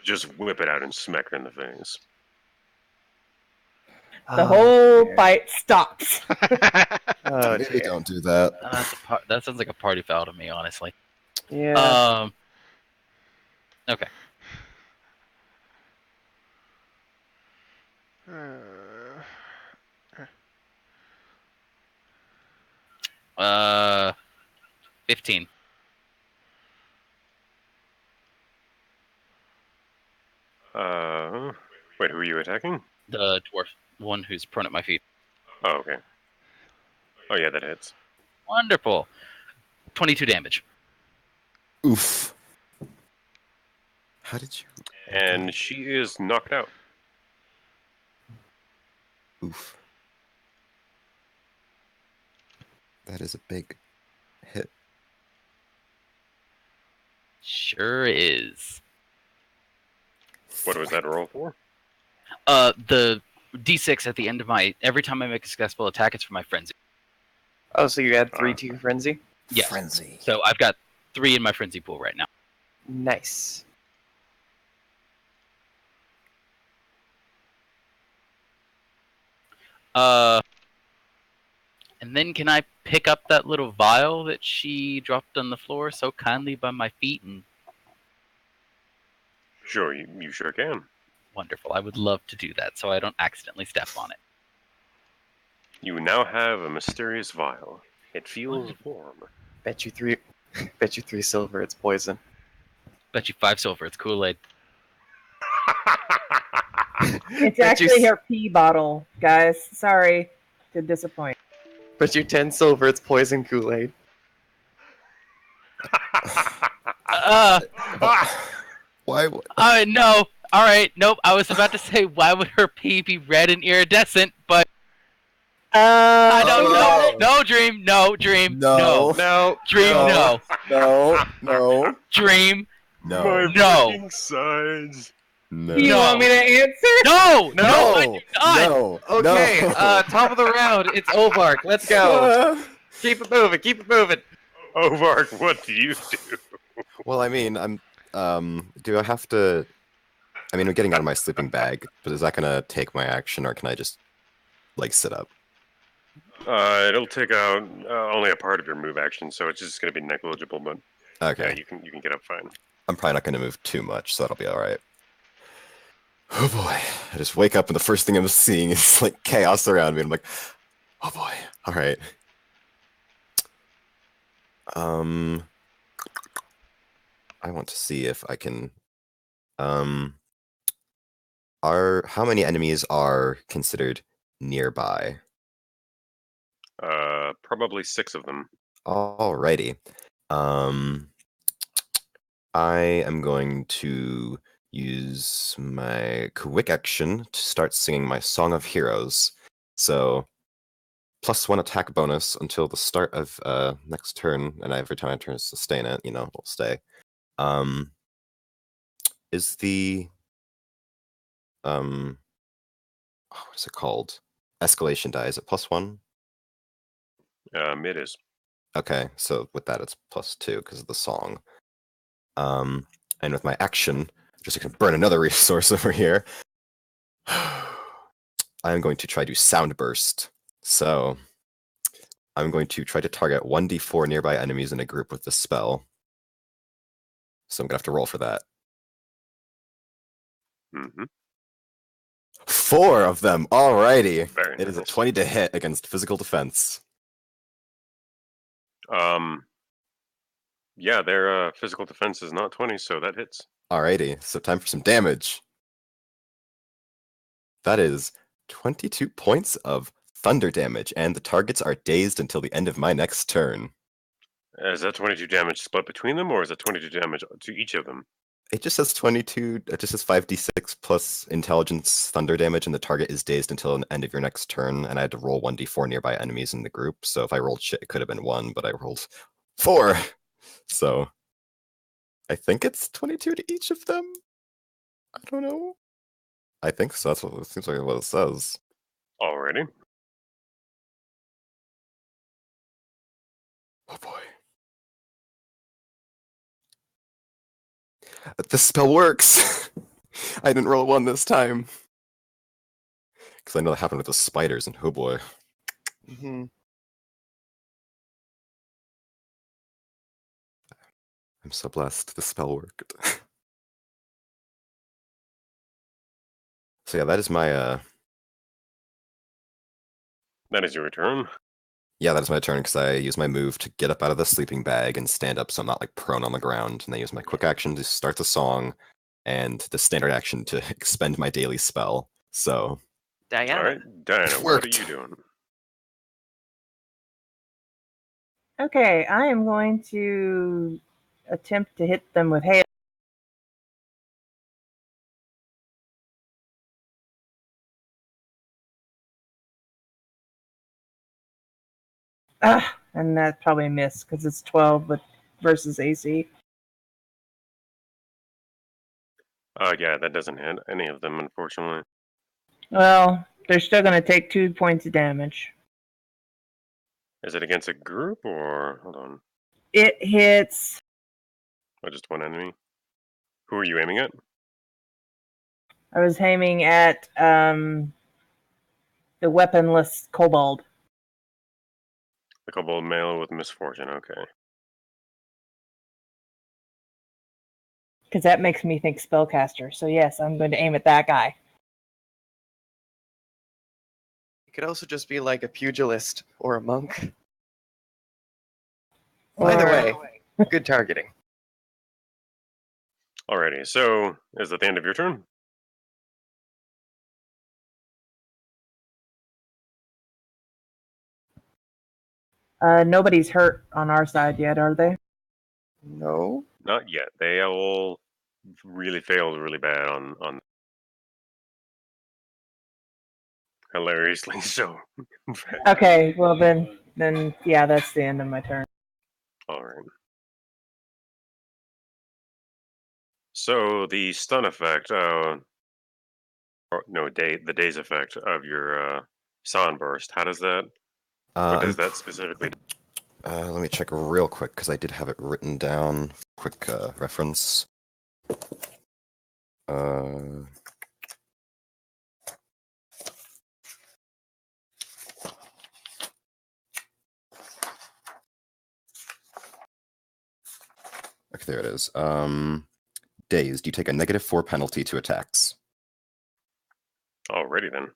Just whip it out and smack her in the face. The whole dear. fight stops. Oh, Maybe dear. don't do that. That sounds like a party foul to me, honestly. Yeah. Okay. Uh, 15. Wait, who are you attacking? The dwarf one who's prone at my feet. Oh, okay. Oh, yeah, that hits. Wonderful. 22 damage. Oof. How did you? And she is knocked out. Oof. That is a big hit. Sure is. What was that roll for? The D6 at the end of every time I make a successful attack, it's for my frenzy. Oh, so you add 3 to your frenzy? Yes. Frenzy. So I've got 3 in my frenzy pool right now. Nice. And then can I pick up that little vial that she dropped on the floor so kindly by my feet? And Sure, you sure can. wonderful. I would love to do that so I don't accidentally step on it. You now have a mysterious vial. It feels warm. Bet you 3 silver, it's poison. Bet you 5 silver. It's Kool-Aid. It's Bet you actually s- her pee bottle, guys. Sorry to disappoint. Bet you 10 silver, it's poison Kool-Aid. Why? would- No. All right. Nope. I was about to say, why would her pee be red and iridescent? But I don't know. No, Dream. No, Dream. No. No. Dream. No. No. No. Dream. No. No. fucking sides. No. Do you want me to answer? No. No. I do not. No. Okay, No. top of the round, it's Ovark. Let's go. Keep it moving, keep it moving. Ovark, what do you do? Well, I mean, do I have to? I mean, I'm getting out of my sleeping bag, but is that gonna take my action, or can I just like sit up? It'll take out only a part of your move action, so it's just going to be negligible. But Okay. yeah, you can get up fine. I'm probably not gonna move too much, so that'll be all right. Oh boy! I just wake up and the first thing I'm seeing is like chaos around me. And I'm like, oh boy! All right. I want to see if I can. How many enemies are considered nearby? Probably 6 of them. Alrighty. I am going to use my quick action to start singing my Song of Heroes. So, +1 attack bonus until the start of next turn, and every time I turn to sustain it, it'll stay. Is the what is it called? Escalation die, is it +1? It is. Okay, so with that it's +2 because of the song. And with my action, Just gonna burn another resource over here. I'm going to try to sound burst. So I'm going to try to target 1d4 nearby enemies in a group with the spell. So I'm gonna have to roll for that. Mm-hmm. 4 of them. Alrighty. Very It is a nice. 20 to hit against physical defense. Yeah, their physical defense is not 20, so that hits. Alrighty. So time for some damage. That is 22 points of thunder damage, and the targets are dazed until the end of my next turn. Is that 22 damage split between them, or is it 22 damage to each of them? It just says 22, it just says 5d6 plus intelligence thunder damage, and the target is dazed until the end of your next turn, and I had to roll 1d4 nearby enemies in the group, so if I rolled shit, it could have been 1, but I rolled 4. So I think it's 22 to each of them? I don't know. I think so, that's what it seems like what it says. Alrighty. Oh boy. This spell works! I didn't roll 1 this time. Because I know that happened with the spiders, and oh boy. Mm-hmm. I'm so blessed. The spell worked. So yeah, that is my That is your return. yeah, that is my turn because I use my move to get up out of the sleeping bag and stand up so I'm not like prone on the ground. And I use my quick action to start the song and the standard action to expend my daily spell. So Diana. All right, Diana, what are Worked. you doing? Okay, I am going to attempt to hit them with hail. And that's probably a miss because it's 12 versus AC. Yeah, that doesn't hit any of them, unfortunately. Well, they're still going to take 2 points of damage. Is it against a group, or hold on, It hits. or just one enemy? Who are you aiming at? I was aiming at the weaponless kobold. The kobold male with misfortune. Okay. Because that makes me think spellcaster. So yes, I'm going to aim at that guy. It could also just be like a pugilist or a monk. Or, Either way, good targeting. Alrighty. So is that the end of your turn? Nobody's hurt on our side yet, are they? No? Not yet. They all really failed really bad on hilariously so. Okay, well then yeah, that's the end of my turn. All right. So the stun effect, or no, the daze effect of your sunburst. How does that? What does that specifically do? let me check real quick because I did have it written down. Quick reference. Okay, there it is. Dazed, you take a -4 penalty to attacks. Alrighty then.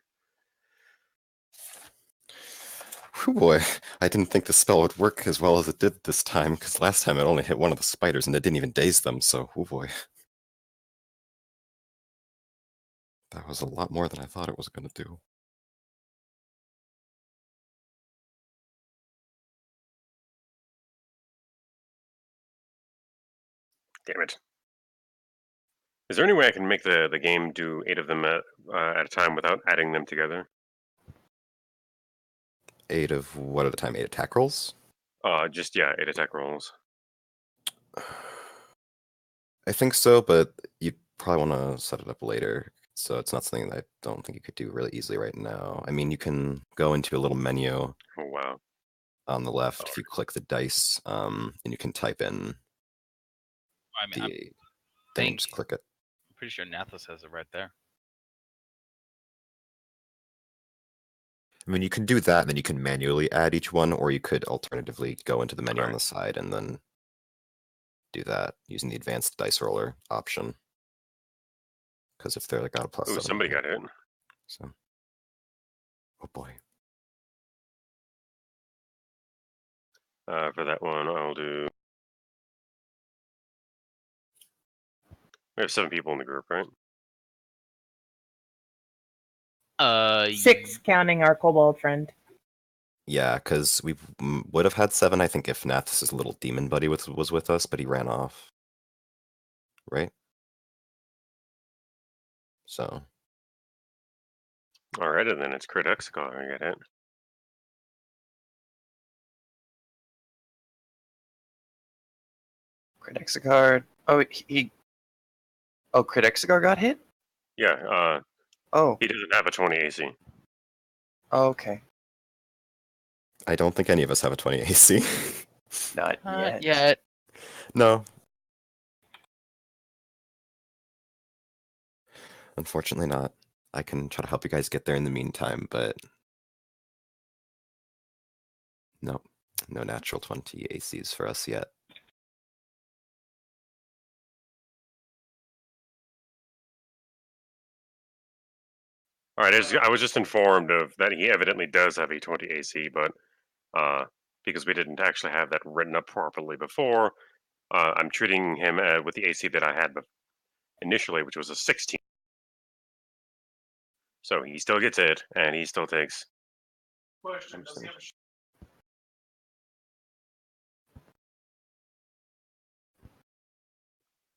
Oh boy, I didn't think the spell would work as well as it did this time, because last time it only hit one of the spiders and it didn't even daze them, so oh boy. That was a lot more than I thought it was going to do. Damn it. Is there any way I can make the game do 8 of them at a time without adding them together? 8 of what at a time? 8 attack rolls? Just yeah, 8 attack rolls. I think so, but you probably want to set it up later. So it's not something that I don't think you could do really easily right now. I mean, you can go into a little menu Oh wow. on the left if you click the dice, and you can type in I mean, the thing and just click it. Pretty sure Nathos has it right there. I mean, you can do that, and then you can manually add each one, or you could alternatively go into the menu on the side and then do that using the advanced dice roller option. Because if they're like got a plus Ooh, 7. somebody got it. So, oh boy. For that one, I'll do. We have 7 people in the group, right? 6 counting our kobold friend. Yeah, because we would have had 7, I think, if Nath's little demon buddy was with us, but he ran off. Right? So. Alright, and then it's Crit Hexagon. I get it. Crit Hexagar. Oh, Oh, Crit Hexagar got hit? Yeah, Oh, he doesn't have a 20 AC. okay. I don't think any of us have a 20 AC. Not Not yet. yet. No. Unfortunately not. I can try to help you guys get there in the meantime, but no. No natural 20 ACs for us yet. Alright, I was just informed of that he evidently does have a 20 AC, but because we didn't actually have that written up properly before, I'm treating him with the AC that I had initially, which was a 16. So he still gets it, and he still takes.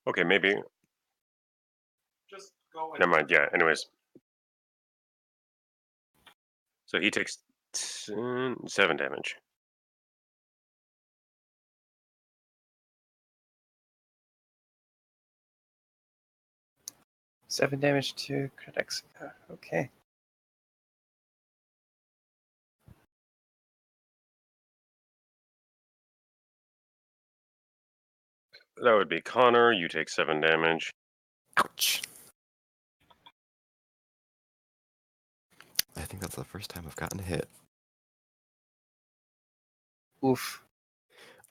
Okay, maybe. Just go. Never mind. Yeah. Anyways, so he takes 7 damage. Seven damage to Crit Hexagar. Okay. That would be Connor. You take 7 damage. Ouch. I think that's the first time I've gotten hit. Oof.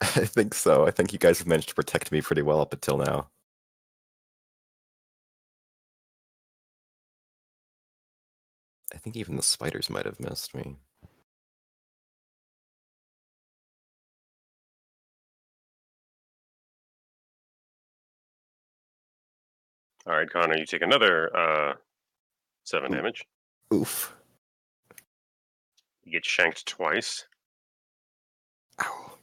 I think so. I think you guys have managed to protect me pretty well up until now. I think even the spiders might have missed me. All right, Connor. You take another 7 Ooh. damage. Oof. You get shanked twice. Ow.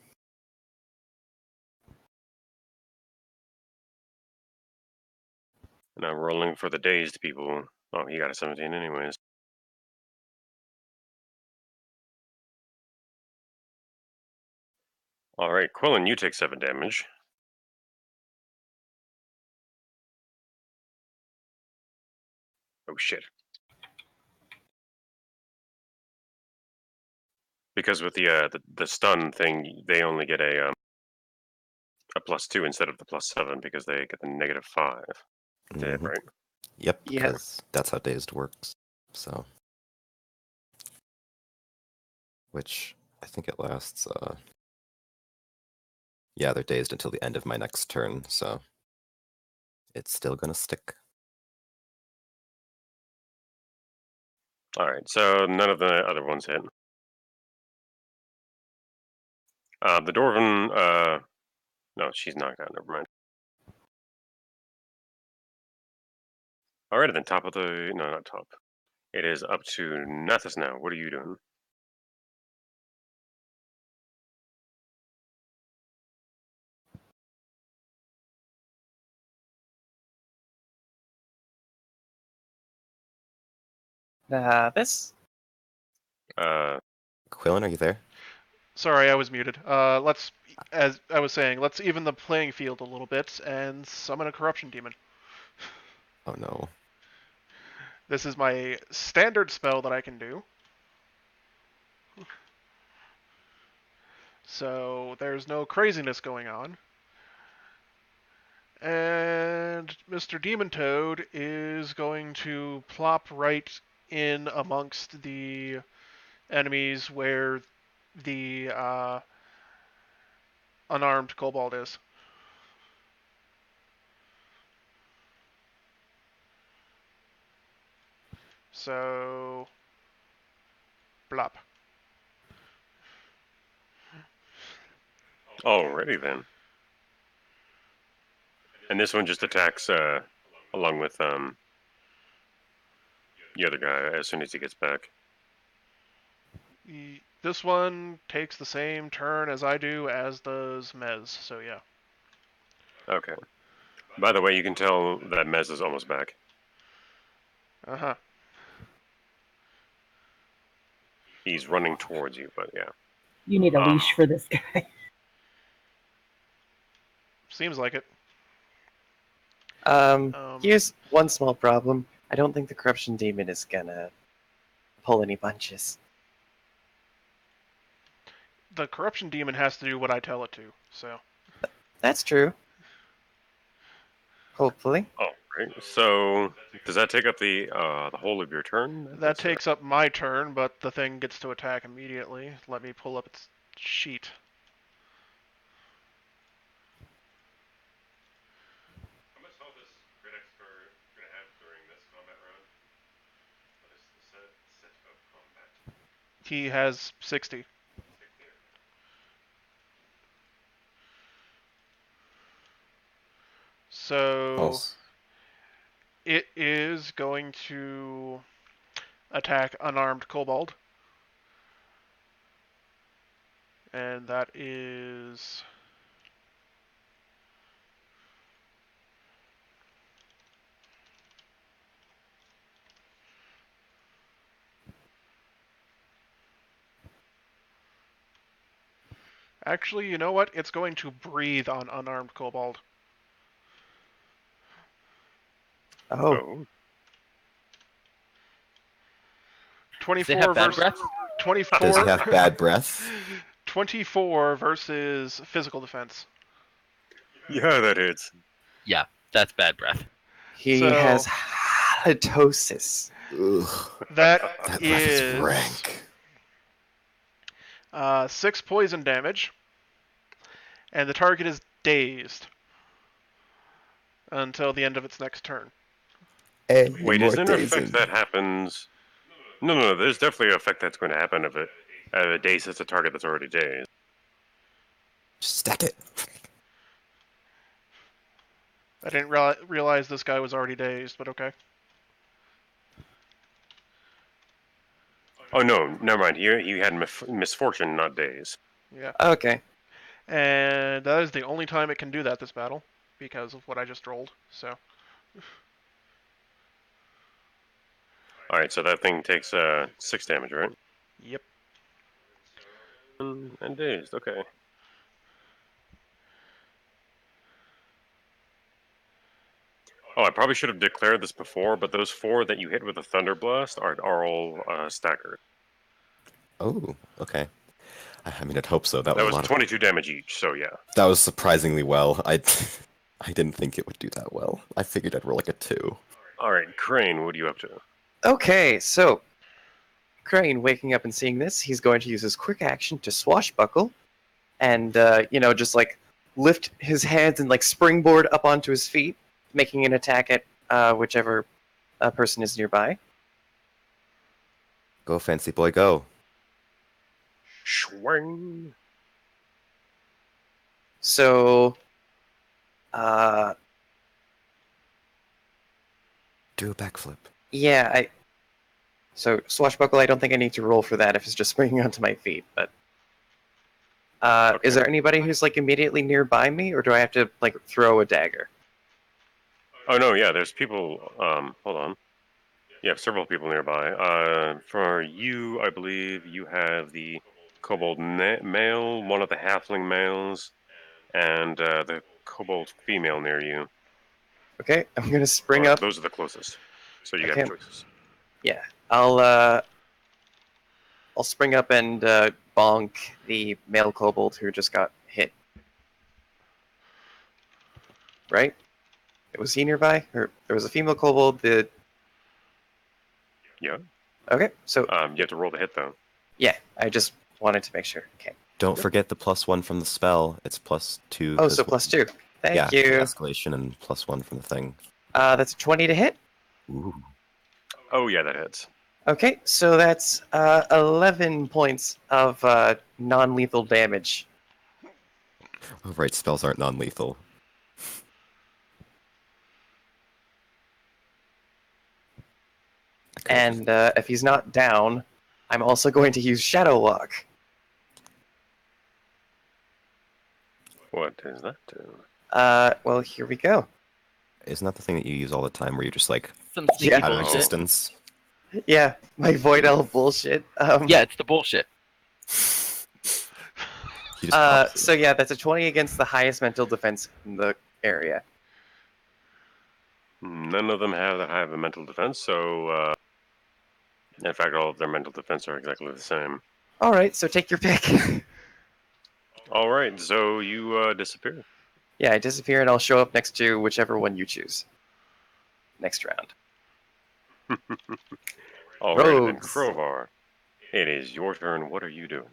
And I'm rolling for the dazed people. Oh, he got a 17 anyways. All right, Quillen, you take 7 damage. Oh shit! Because with the stun thing, they only get a +2 instead of the +7 because they get the -5. Did Mhm. right? Yep, Yeah. because that's how dazed works. So. Which I think it lasts, yeah, they're dazed until the end of my next turn, so it's still gonna stick. All right, so none of the other ones hit. The Dwarven, no, she's knocked out. Never mind. All right, then top of the no, not top. It is up to Nathis now. What are you doing? This? Quillen, are you there? Sorry, I was muted. Let's, as I was saying, let's even the playing field a little bit and summon a corruption demon. Oh no. This is my standard spell that I can do. So there's no craziness going on. And Mr. Demon Toad is going to plop right in amongst the enemies where the unarmed kobold is. So, blop. Alrighty then. And this one just attacks along with the other guy as soon as he gets back. This one takes the same turn as I do, as does Mez, so yeah. Okay. By the way, you can tell that Mez is almost back. Uh-huh. He's running towards you, but yeah. You need a leash for this guy. Seems like it. Here's one small problem. I don't think the corruption demon is gonna pull any punches. The corruption demon has to do what I tell it to, so. That's true. Hopefully. Oh, right. So does that take up the whole of your turn? That takes up my turn, but the thing gets to attack immediately. Let me pull up its sheet. How much health is Grid Expert going to have during this combat round? Set of combat. He has 60. So it is going to attack unarmed kobold. And that is... Actually, you know what? It's going to breathe on unarmed kobold. Oh. 24 versus 24. Does he have bad breath? 24 versus physical defense. Yeah, that hits. Yeah, that's bad breath. He has halitosis. That is rank. 6 poison damage, and the target is dazed until the end of its next turn. Wait, is there an effect that happens? No, there's definitely an effect that's going to happen if it dazes a target that's already dazed. Stack it. I didn't realize this guy was already dazed, but okay. Oh no, never mind. He had misfortune, not daze. Yeah. Okay. And that is the only time it can do that this battle, because of what I just rolled, so. Alright, so that thing takes 6 damage, right? Yep. And dazed, okay. Oh, I probably should have declared this before, but those 4 that you hit with a Thunder Blast are all staggered. Oh, okay. I mean, I'd hope so. That was 22 damage each, so yeah. That was surprisingly well. I didn't think it would do that well. I figured I'd roll like a 2. Alright, Crane, what are you up to? Okay, so Crane waking up and seeing this, he's going to use his quick action to swashbuckle and, just like lift his hands and like springboard up onto his feet, making an attack at whichever person is nearby. Go, fancy boy, go. Swing. So, do a backflip. Yeah, So swashbuckle, I don't think I need to roll for that if it's just springing onto my feet. But okay. Is there anybody who's like immediately nearby me, or do I have to like throw a dagger? Oh no, yeah, there's people. Hold on. You have several people nearby. For you, I believe you have the kobold male, one of the halfling males, and the kobold female near you. Okay, I'm gonna spring up. Those are the closest. So you have choices. Yeah, I'll spring up and bonk the male kobold who just got hit. Right? Was he nearby? Or there was a female kobold that... Yeah. Okay, so... You have to roll the hit, though. Yeah, I just wanted to make sure. Okay. Don't forget the +1 from the spell. It's +2. Oh, so +2. Thank yeah, you. escalation and +1 from the thing. That's a 20 to hit. Ooh. Oh, yeah, that hits. Okay, so that's 11 points of non-lethal damage. Oh, right, spells aren't non-lethal. And if he's not down, I'm also going to use Shadow Walk. What does that do? Well, here we go. Isn't that the thing that you use all the time where you're just like Some sneaky Yeah. out of bullshit. existence? Yeah, my Void Elf bullshit. Yeah, it's the bullshit. He just pops it. So yeah, that's a 20 against the highest mental defense in the area. None of them have that high of a mental defense, so in fact, all of their mental defense are exactly the same. All right, so take your pick. All right, so you disappear. Yeah, I disappear and I'll show up next to whichever one you choose. Next round. All right, then Rogues. Crowbar. It is your turn. What are you doing?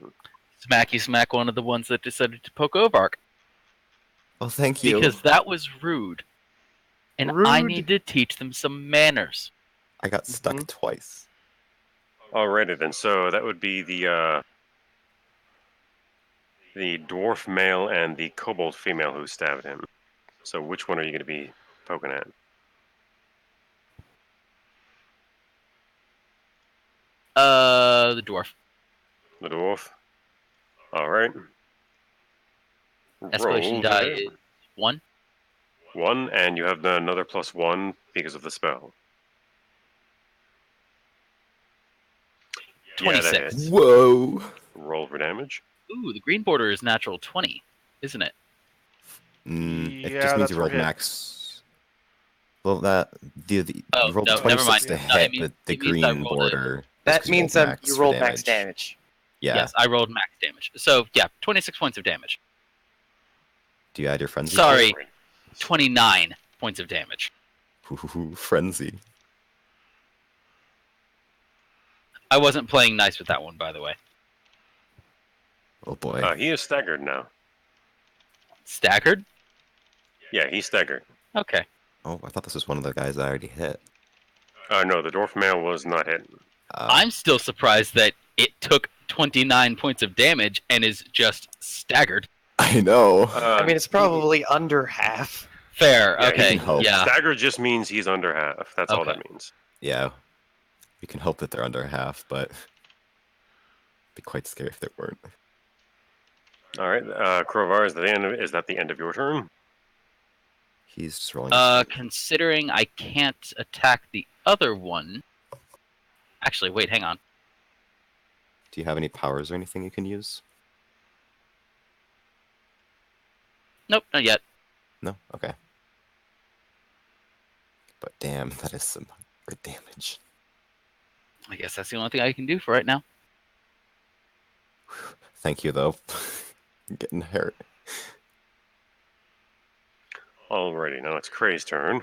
Smacky smack one of the ones that decided to poke Ovark. Oh, thank you. Because that was rude. And I Rude. need to teach them some manners. I got stuck Mhm. twice. Alrighty then. So that would be the dwarf male and the kobold female who stabbed him. So which one are you going to be poking at? The dwarf. The dwarf. All right. Escalation Roll die to hit. is 1. 1, and you have another +1 because of the spell. Yeah, that 26. hits. Whoa! Roll for damage. Ooh, the green border is natural 20, isn't it? It Yeah, just means that's you for rolled hit. max. Well, the Oh, you rolled no, a never 26 mind. to No, it hit, means- but the it means I green rolled border. is That 'cause means you for rolled max damage. Yeah. Yes, I rolled max damage. So, yeah, 26 points of damage. Do you add your frenzy? Sorry, 29 points of damage. Ooh, frenzy. I wasn't playing nice with that one, by the way. Oh boy. He is staggered now. Staggered? Yeah, he's staggered. Okay. Oh, I thought this was one of the guys I already hit. No, the dwarf male was not hit. I'm still surprised that it took 29 points of damage and is just staggered. I know. I mean, it's probably under half. Fair, Yeah, okay, you can hope. yeah. Staggered just means he's under half. That's all Okay. that means. Yeah. We can hope that they're under half, but be quite scary if they weren't. All right, Krovar, is that the end of your turn? He's just rolling. Considering I can't attack the other one... Actually, wait, hang on. Do you have any powers or anything you can use? Nope, not yet. No? Okay. But damn, that is some good damage. I guess that's the only thing I can do for right now. Thank you, though. I'm getting hurt. Alrighty, now it's Kray's turn.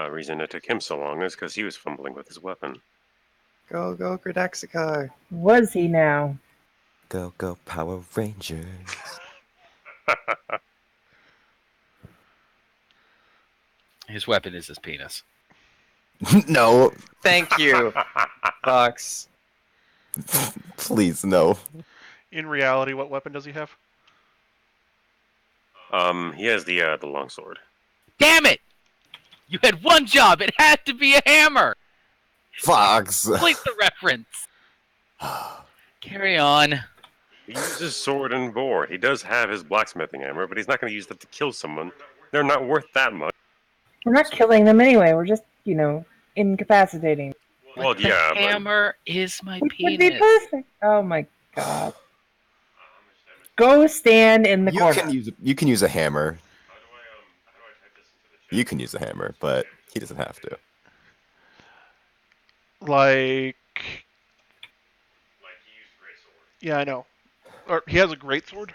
Reason it took him so long is because he was fumbling with his weapon. Go, go, Gradaxikar. Was he now? Go, go, Power Rangers. His weapon is his penis. No, Thank you, Fox. please, no. In reality, what weapon does he have? He has the longsword. Damn it! You had one job. It had to be a hammer. Fox. Complete the reference. Carry on. He uses sword and boar. He does have his blacksmithing hammer, but he's not going to use that to kill someone. They're not worth that much. We're not killing them anyway. We're just, incapacitating. Well, The yeah, but hammer is my Which would be penis. perfect. Oh my god. Go stand in the corner. You can use a hammer. You can use a hammer, but he doesn't have to. Like, yeah, I know. Or he has a greatsword.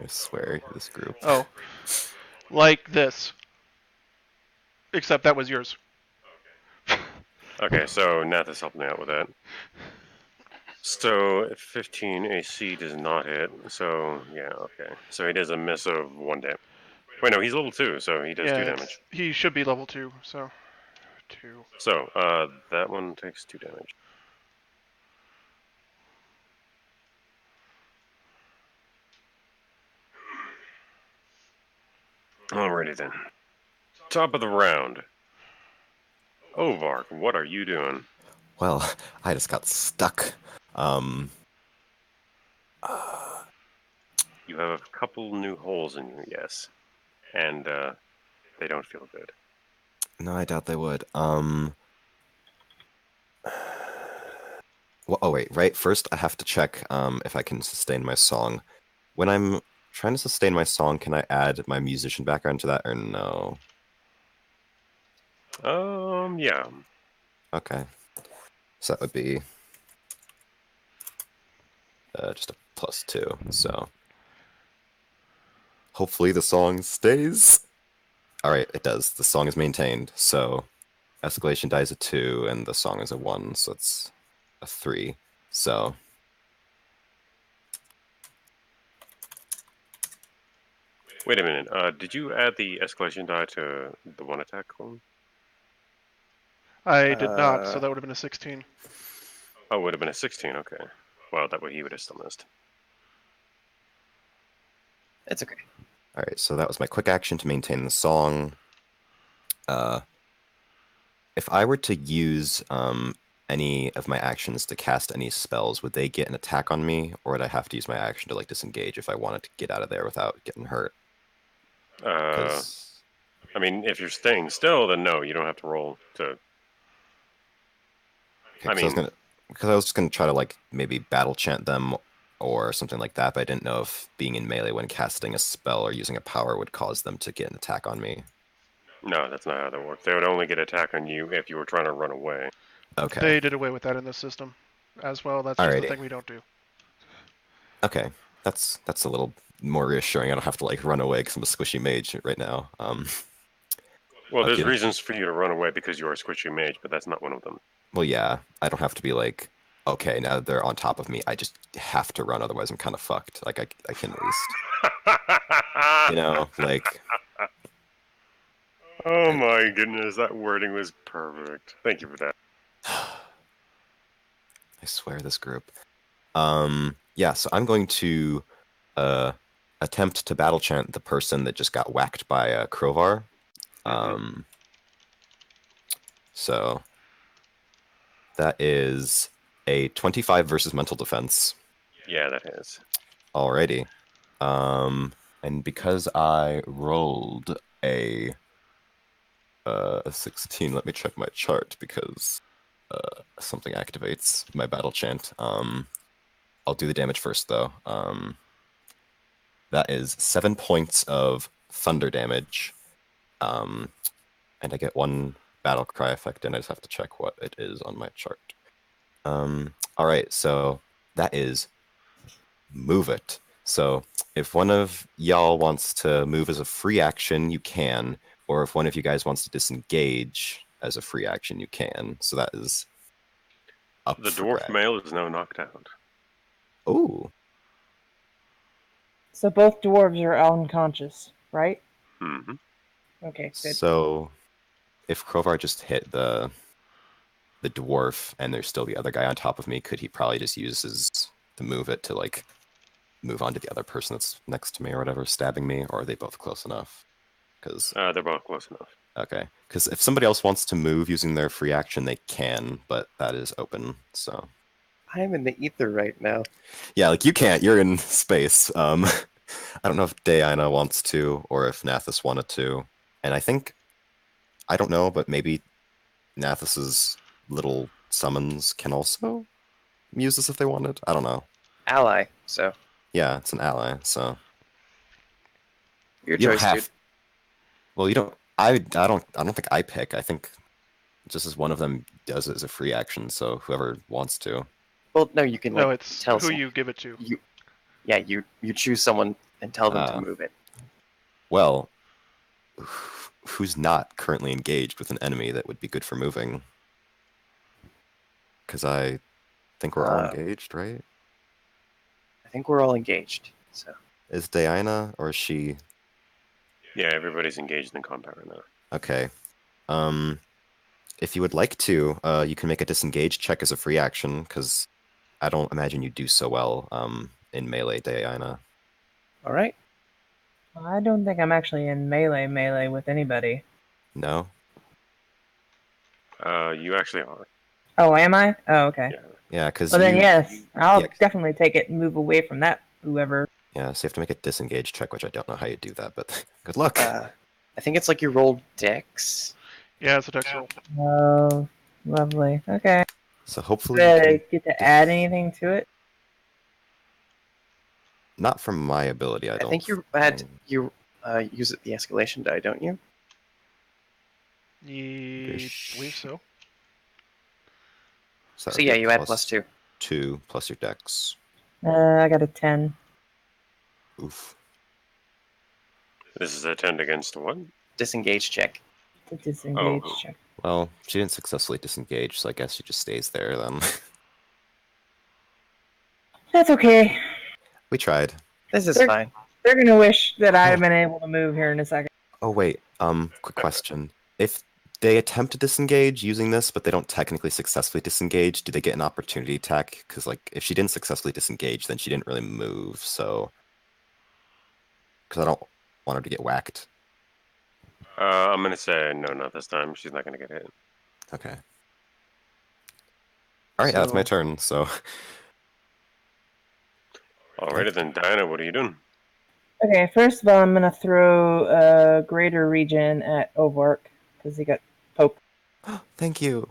I swear, this group. Oh, Like this. Except that was yours. Okay, so Nath is helping me out with that. So 15 AC does not hit. So yeah, okay. So he does a miss of 1 damage. Wait, no, he's level 2, so he does 2 damage. He should be level 2, so 2. So that one takes 2 damage. Alrighty then. Top of the round. Ovark, what are you doing? Well, I just got stuck. You have a couple new holes in you, yes. And they don't feel good. No, I doubt they would. Well, oh wait, right. First, I have to check if I can sustain my song. When I'm trying to sustain my song, can I add my musician background to that, or no? Yeah. Okay. So that would be just a +2. So hopefully the song stays. All right, it does. The song is maintained. So escalation die is a 2, and the song is a 1, so it's a 3. So Wait a minute. Did you add the escalation die to the 1 attack column? I did not, so that would have been a 16. Oh, it would have been a 16. Okay. Well, that way he would have still missed. It's okay. all right, so that was my quick action to maintain the song. If I were to use any of my actions to cast any spells, would they get an attack on me, or would I have to use my action to like disengage if I wanted to get out of there without getting hurt? I mean, if you're staying still, then no, you don't have to roll to. Okay, because I was just gonna try to like maybe battle chant them or something like that, but I didn't know if being in melee when casting a spell or using a power would cause them to get an attack on me. No, that's not how that works. They would only get attack on you if you were trying to run away. Okay. They did away with that in this system as well. That's just the Alrighty. thing we don't do. Okay, that's a little more reassuring. I don't have to like run away because I'm a squishy mage right now. Well, there's Okay. reasons for you to run away because you are a squishy mage, but that's not one of them. Well, yeah, I don't have to be like, okay, now they're on top of me. I just have to run, otherwise I'm kind of fucked. Like I can at least, you know, like. Oh my goodness, that wording was perfect. Thank you for that. I swear, this group. Yeah, so I'm going to attempt to battle chant the person that just got whacked by a crowbar. So that is a 25 versus mental defense. Yeah, that is. Alrighty. And because I rolled a 16, let me check my chart because something activates my battle chant. I'll do the damage first, though. That is 7 points of thunder damage. And I get 1 battle cry effect, and I just have to check what it is on my chart. Alright, so that is move it. So if one of y'all wants to move as a free action, you can. Or if one of you guys wants to disengage as a free action, you can. So that is up The for dwarf grab. male is now knocked out. Ooh. So both dwarves are unconscious, right? Mm-hmm. Okay, good. So if Crowbar just hit the dwarf and there's still the other guy on top of me, could he probably just use to move it to like move on to the other person that's next to me or whatever, stabbing me, or are they both close enough? Because They're both close enough. okay, because if somebody else wants to move using their free action, they can, but that is open. So I'm in the ether right now. yeah, like you can't. You're in space. I don't know if Diana wants to or if Nathis wanted to, and I don't know, but maybe Nathis's little summons can also use this if they wanted. I don't know. Ally, so Yeah, it's an ally, so your you don't choice, have. dude. Well, you don't. I don't think I pick. I think just as one of them does it as a free action. So whoever wants to. Well, no, you can No, like it's tell who some- you give it to. you choose someone and tell them to move it. Well, who's not currently engaged with an enemy that would be good for moving? Because I think we're all engaged, right? I think we're all engaged. So Is Diana or is she? Yeah, everybody's engaged in combat right now. Okay. If you would like to, you can make a disengage check as a free action, because I don't imagine you do so well in melee, Diana. all right. I don't think I'm actually in melee with anybody. No? You actually are. Oh, am I? Oh, okay. Yeah. Yeah, because Well, then yes, I'll yeah. definitely take it and move away from that, whoever. Yeah, so you have to make a disengage check, which I don't know how you do that, but good luck. I think it's like you rolled Dex. Yeah, it's a dex roll. Oh, lovely. Okay. So hopefully Do you I can get to add anything to it? not from my ability, I don't. I think you had you use the escalation die, don't you? I believe so. So, So yeah, you add +2. 2 plus your dex. I got a 10. Oof. This is a 10 against what? Disengage check. To disengage check. Well, she didn't successfully disengage, so I guess she just stays there then. That's okay. We tried. This is They're- fine. They're gonna wish that I had been able to move here in a second. Oh wait, quick question. If they attempt to disengage using this, but they don't technically successfully disengage, do they get an opportunity attack? Because like, if she didn't successfully disengage, then she didn't really move, so... Because I don't want her to get whacked. I'm going to say no, not this time. She's not going to get hit. Okay. Alright, that's my So- turn, so... Alrighty then, Diana, what are you doing? Okay, first of all, I'm gonna throw a greater region at Ovark because he got poked. Thank you.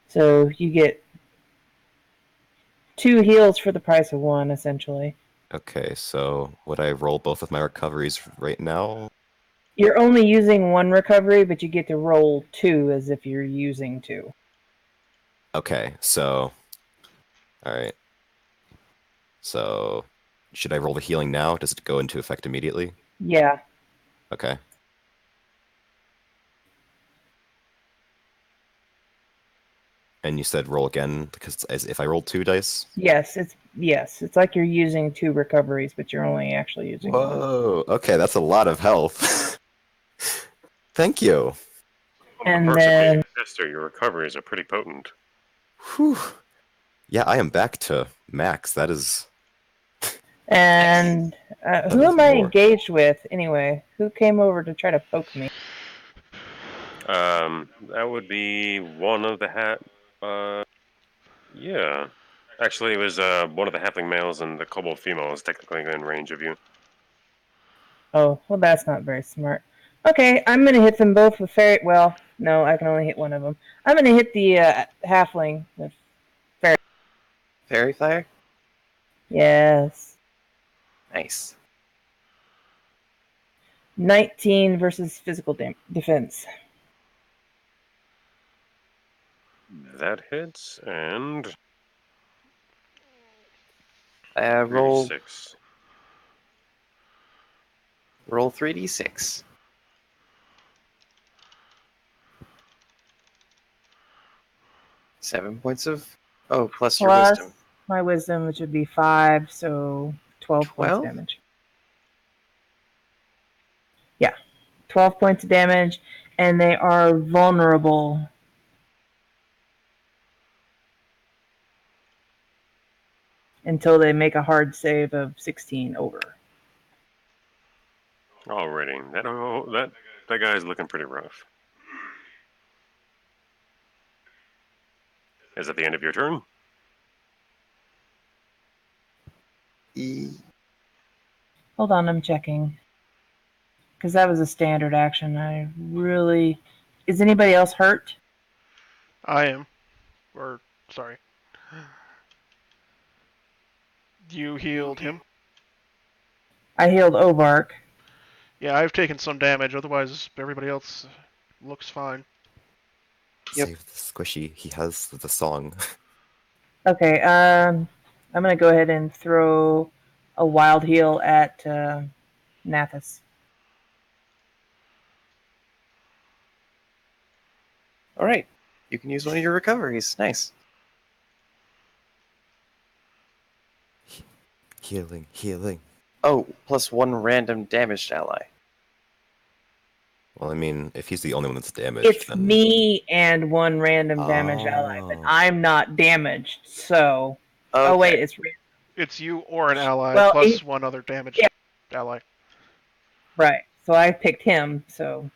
So you get 2 heals for the price of 1, essentially. Okay, so would I roll both of my recoveries right now? You're only using 1 recovery, but you get to roll 2 as if you're using 2. Okay, so... Alright. So... Should I roll the healing now? Does it go into effect immediately? Yeah. Okay. And you said roll again, because as if I rolled 2 dice? Yes, it's like you're using 2 recoveries, but you're only actually using 1. Whoa, okay, that's a lot of health. Thank you. And Perks of being then a tester, your recoveries are pretty potent. Whew. Yeah, I am back to max. That is... and who is am I more. engaged with anyway? Who came over to try to poke me? That would be one of the yeah. Actually, it was one of the halfling males, and the kobold female is technically in range of you. Oh, well, that's not very smart. Okay, I'm gonna hit them both with fairy. Well, no, I can only hit one of them. I'm gonna hit the halfling with Fairy fire. yes. Nice. 19 versus physical defense. That hits, and Roll 6. roll 3d6. Seven points of plus your Plus wisdom. my wisdom, which would be 5, so 12 points 12? damage. Yeah, 12 points of damage, and they are vulnerable. Until they make a hard save of 16 over. Alrighty, that guy's looking pretty rough. Is that the end of your turn? Hold on, I'm checking. Because that was a standard action. I really... Is anybody else hurt? I am. Or, sorry. You healed him. I healed Ovark. Yeah, I've taken some damage, otherwise everybody else looks fine. Yep. Save the squishy. He has the song. Okay, I'm going to go ahead and throw a wild heal at Nathis. All right, you can use one of your recoveries. Nice. Healing, healing. Oh, plus 1 random damaged ally. Well, I mean, if he's the only one that's damaged, It's then... me and 1 random damaged ally, but I'm not damaged, so... Okay. Oh, wait, it's... It's you or an ally Well, plus 1 other damaged ally. Right, so I picked him, so...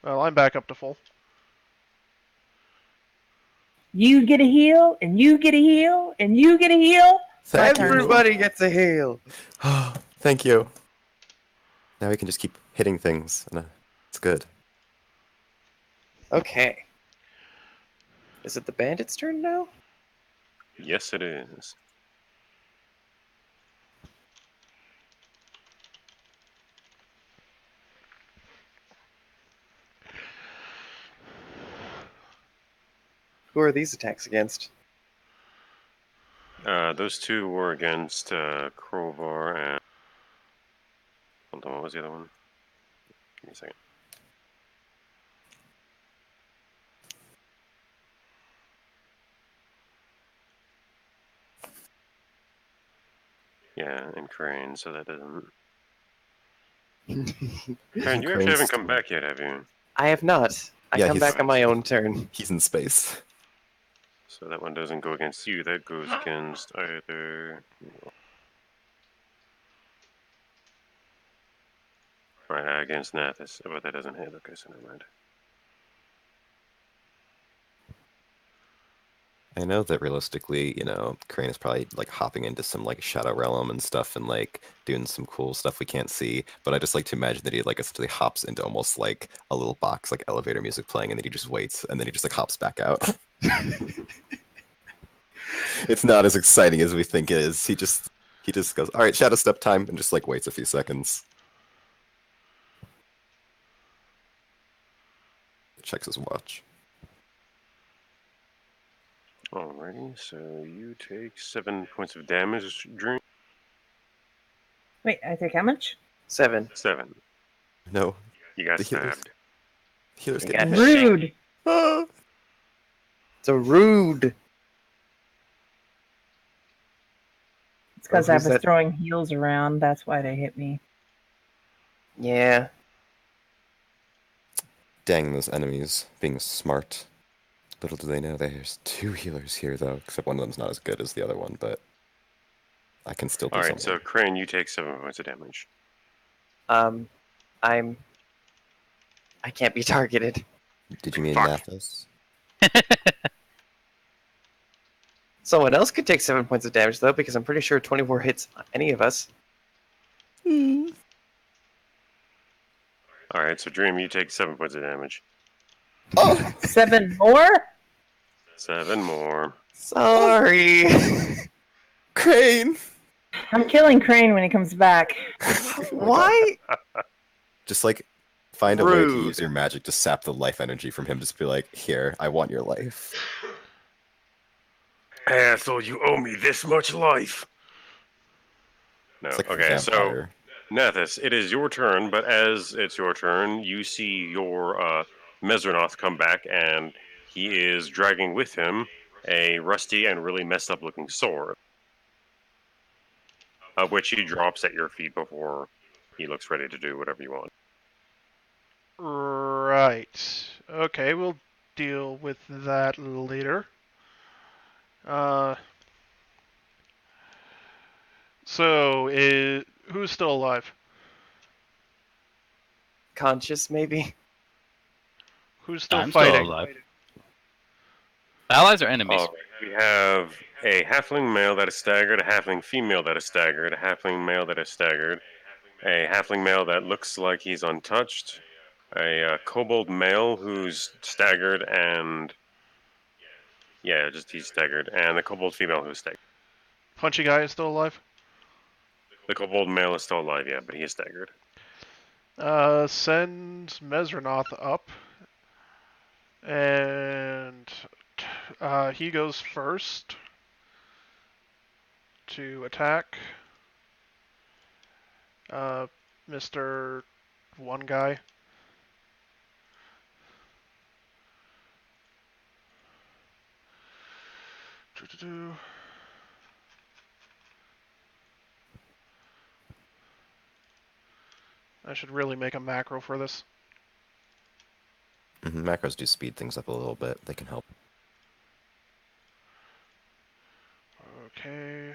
Well, I'm back up to full. You get a heal, and you get a heal, and you get a heal. Thank you. Everybody gets a heal. Thank you. Now we can just keep hitting things, and it's good. Okay. Is it the bandit's turn now? Yes, it is. Who are these attacks against? Those two were against Crowbar and... Hold on, what was the other one? Give me a second. Yeah, and Crane, so that doesn't... Crane, you actually haven't come back yet, have you? I have not. I come back on my own turn. He's in space. So that one doesn't go against you, that goes against either... Right, against Nathis, but that doesn't hit, okay, so never mind. I know that realistically, you know, Crane is probably like hopping into some like Shadow Realm and stuff and like doing some cool stuff we can't see. But I just like to imagine that he like essentially hops into almost like a little box, like elevator music playing, and then he just waits and then he just like hops back out. It's not as exciting as we think it is. He just goes, all right, Shadow Step time, and just like waits a few seconds. Checks his watch. Alrighty, so you take 7 points of damage, Dream. Wait, I take how much? 7. 7. No, You got the healers. stabbed. Healers You get got Rude. Ah! It's a rude. It's because I who's was that? throwing heals around. That's why they hit me. Yeah. Dang those enemies being smart. Little do they know there's 2 healers here though, except one of them's not as good as the other one, but I can still do Alright, something. so Crane, you take 7 points of damage. I can't be targeted. Did you mean Fuck. Nathis? Someone else could take 7 points of damage though, because I'm pretty sure 24 hits any of us. Alright, so Dream, you take 7 points of damage. Oh! 7 more? 7 more. Sorry. Crane! I'm killing Crane when he comes back. Why? Just like find a way to Rude. use your magic to sap the life energy from him. Just be like, here, I want your life. Asshole, you owe me this much life. No, It's like a okay, so vampire. Nathis, it is your turn, but as it's your turn, you see your Mesranoth come back, and he is dragging with him a rusty and really messed up looking sword, which he drops at your feet before he looks ready to do whatever you want. Right. Okay, we'll deal with that later. So, who's still alive? Conscious, maybe? Who's still I'm fighting? still alive. Allies or enemies? Alright, we have a halfling male that is staggered, a halfling female that is staggered, a halfling male that is staggered, a halfling male that looks like he's untouched, a kobold male who's staggered, and yeah, just he's staggered, and the kobold female who's staggered. Punchy guy is still alive? The kobold male is still alive, yeah, but he is staggered. Send Mesranoth up. And he goes first. to attack. Mr. One Guy. Doo-doo-doo. I should really make a macro for this. Macros do speed things up a little bit. They can help. Okay.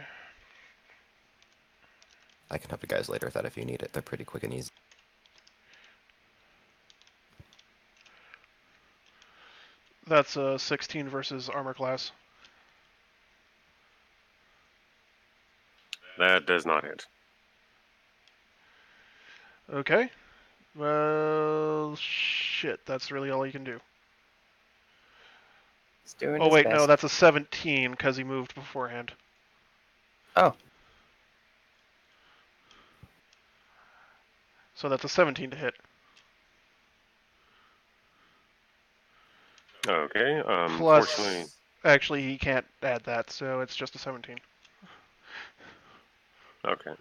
I can help you guys later with that if you need it. They're pretty quick and easy. That's a 16 versus armor class. That does not hit. Okay. Well, shit. That's really all you can do. He's doing Oh his wait, best. no, that's a 17 because he moved beforehand. Oh, So that's a 17 to hit. Okay. Plus, Unfortunately, actually, he can't add that, so it's just a 17. okay.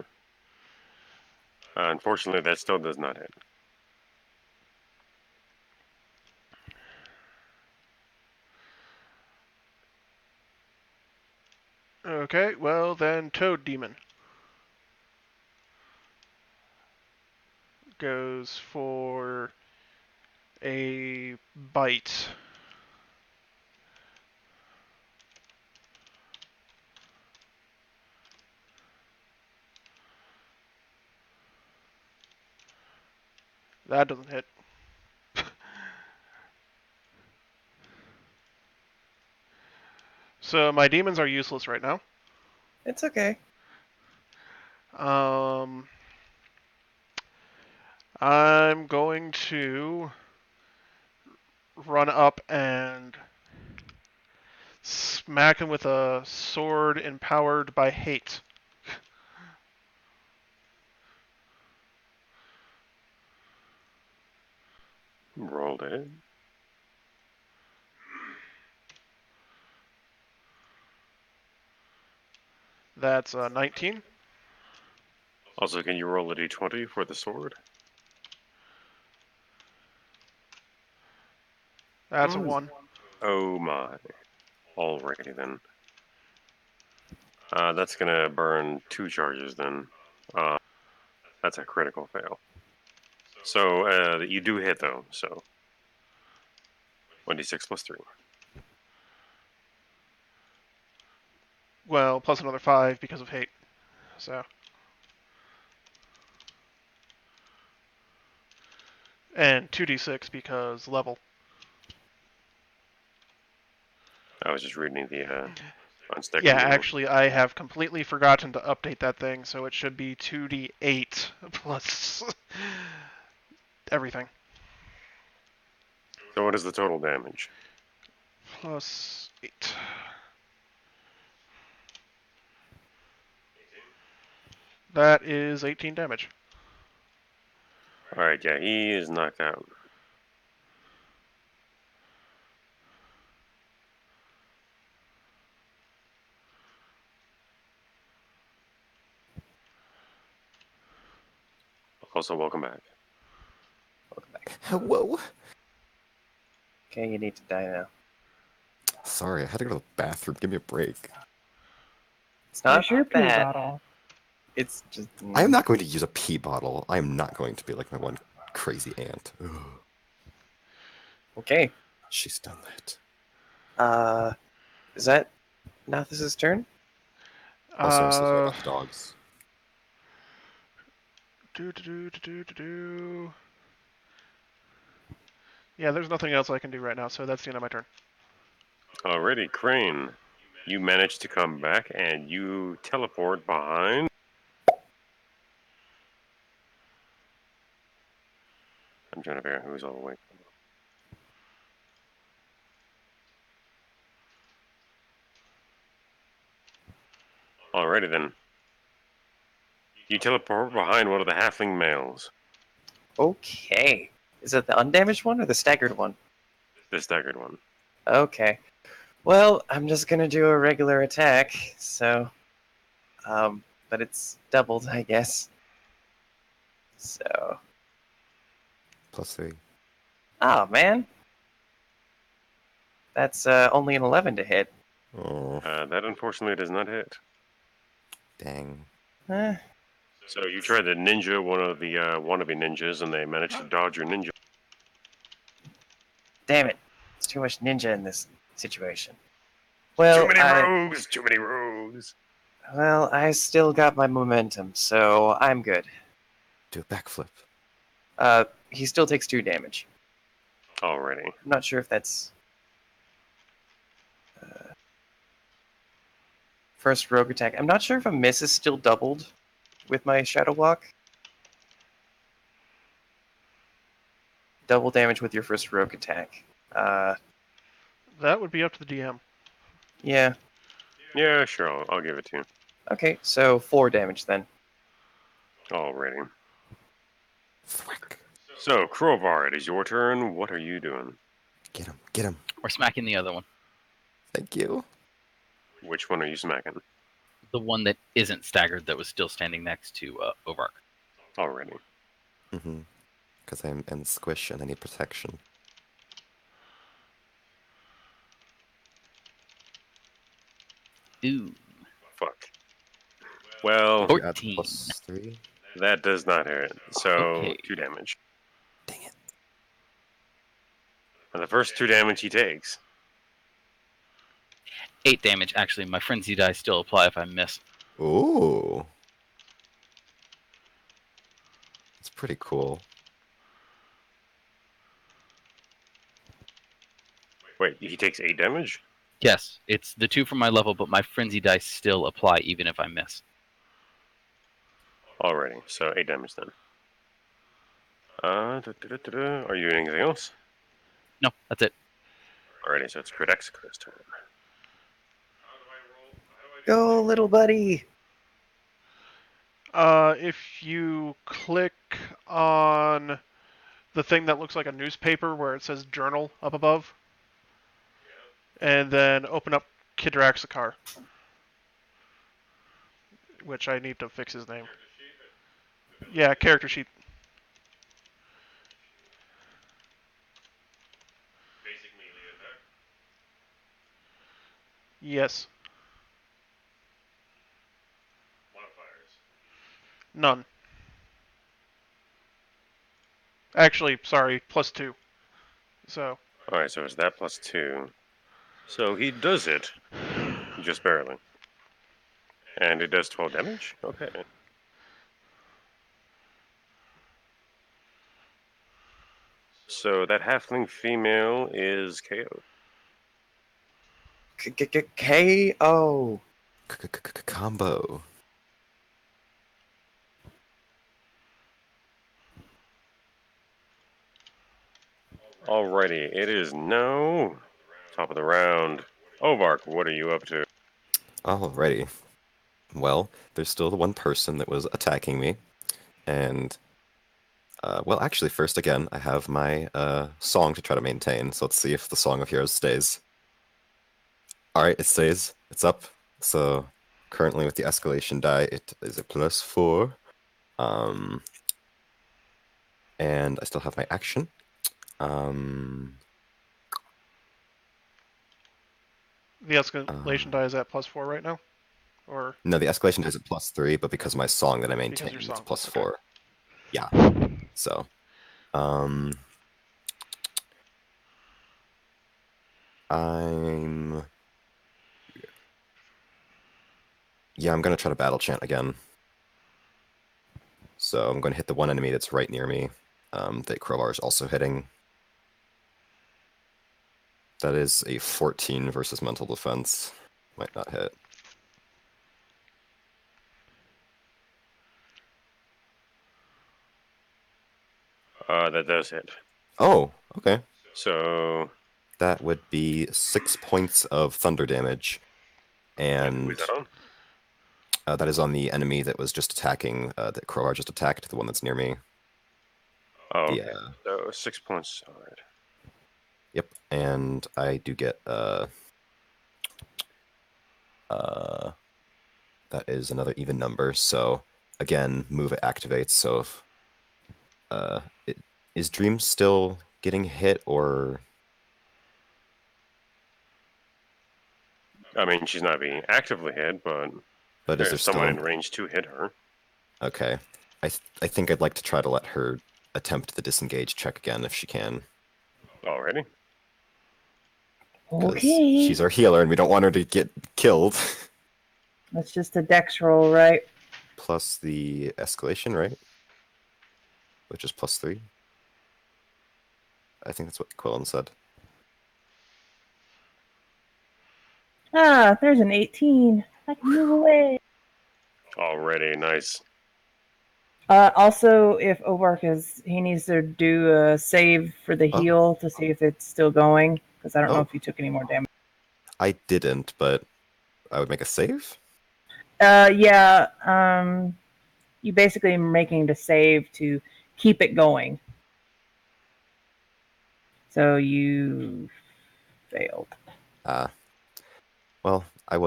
Unfortunately, that still does not hit. Okay, well then, Toad Demon goes for a bite. That doesn't hit. So my demons are useless right now. it's okay. I'm going to run up and smack him with a sword empowered by hate. Rolled it. That's 19. Also, can you roll a d20 for the sword? That's a 1. Oh my. Alrighty then. That's gonna burn 2 charges then. That's a critical fail. So you do hit though. So 1d6 plus 3. Well, plus another 5 because of hate. So. And 2d6 because level. I was just reading the unstackable. Yeah, unit. actually, I have completely forgotten to update that thing, so it should be 2d8 plus everything. So what is the total damage? Plus 8. That is 18 damage. Alright, yeah, he is knocked out. Also, welcome back. Welcome back. Whoa. Okay, you need to die now. Sorry, I had to go to the bathroom. Give me a break. It's not Where's your pee bad. bottle? It's just. I am not going to use a pee bottle. I am not going to be like my one crazy aunt. Ugh. Okay. She's done that. Is that Nathis' turn? Also, so sorry about the dogs. Yeah, there's nothing else I can do right now, so that's the end of my turn. Alrighty, Crane. You managed to come back and you teleport behind. I'm trying to figure out who's all awake. Alrighty then. You teleport behind one of the halfling males. Okay. Is it the undamaged one or the staggered one? The staggered one. Okay. Well, I'm just gonna do a regular attack, so but it's doubled, I guess. So, +3. oh man, that's only an 11 to hit. Oh, That unfortunately does not hit. dang. Eh, So you tried to ninja one of the wannabe ninjas, and they managed to dodge your ninja. damn it, it's too much ninja in this situation. Well, rogues! Too many rogues! well, I still got my momentum, so I'm good. Do a backflip. He still takes 2 damage. Alrighty. I'm not sure if that's first rogue attack. I'm not sure if a miss is still doubled with my shadow block. Double damage with your first rogue attack. That would be up to the DM. Yeah. Yeah, sure, I'll give it to you. Okay, so 4 damage then. Alrighty. Thwack. So, Crowbar, it is your turn. What are you doing? Get him. Get him. We're smacking the other one. Thank you. Which one are you smacking? The one that isn't staggered that was still standing next to Ovark. Alrighty. Mm-hmm. Because I'm in squish and I need protection. Ooh. Fuck. Well, Did you add 14. +3? that does not hit. So, Okay. 2 damage. Dang it. And the first 2 damage he takes. 8 damage. Actually, my frenzy dice still apply if I miss. Ooh. It's pretty cool. Wait, he takes 8 damage? Yes, it's the 2 from my level, but my frenzy dice still apply even if I miss. Alrighty, so 8 damage then. Are you doing anything else? No, that's it. Alrighty, so it's Cridexico's turn. Go, little buddy! If you click on the thing that looks like a newspaper where it says journal up above, and then open up Kidraxikar, which I need to fix his name. Yeah, character sheet. Yes. None. Actually, sorry, +2. So. Alright, so it's that +2. So he does it. Just barely. And it does 12 damage? Okay. So that halfling female is KO. KO! Combo. Alrighty, it is now top of the round. Ovark, what are you up to? Alrighty. Well, there's still the one person that was attacking me. And, well, actually, first again, I have my song to try to maintain. So let's see if the Song of Heroes stays. Alright, it stays. It's up. So currently with the escalation die, it is a +4. And I still have my action. The escalation die is at +4 right now? Or No, the escalation die is at +3, but because my song that I maintain your is song, +4. okay. Yeah. So, I'm gonna try to battle chant again. So I'm gonna hit the one enemy that's right near me, that Crowbar is also hitting. That is a 14 versus mental defense. Might not hit. That does hit. Oh, okay. So That would be 6 points of thunder damage. And who's that on? that is on the enemy that was just attacking, that Crowbar just attacked, the one that's near me. Oh, okay. Yeah. So 6 points. Alright. Yep, and I do get That is another even number. So again, move it activates. So if is Dream still getting hit, or I mean, she's not being actively hit, but is there there's someone still in range to hit her. Okay. I think I'd like to try to let her attempt the disengage check again if she can. Already? 'Cause Okay. she's our healer and we don't want her to get killed. That's just a dex roll, right? Plus the escalation, right? Which is +3. I think that's what Quillen said. Ah, there's an 18. I can move away. Already, nice. Also, if Ovark he needs to do a save for the Oh. heal to see if it's still going, because I don't know Oh. if you took any more damage. I didn't, but I would make a save? Yeah, you basically are making the save to keep it going. So you failed. Well, I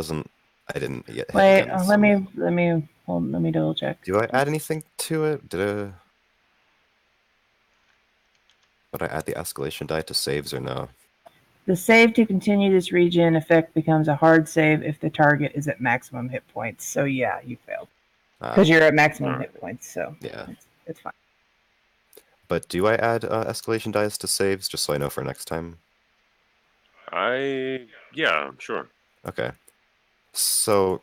didn't yet hit Wait, again. let So. me double check. Do I add anything to it? Would I add the escalation die to saves or no? The save to continue this regen effect becomes a hard save if the target is at maximum hit points. So yeah, you failed. Because you're at maximum Alright. hit points, so Yeah. it's fine. But do I add escalation dice to saves just so I know for next time? Yeah, sure. Okay. So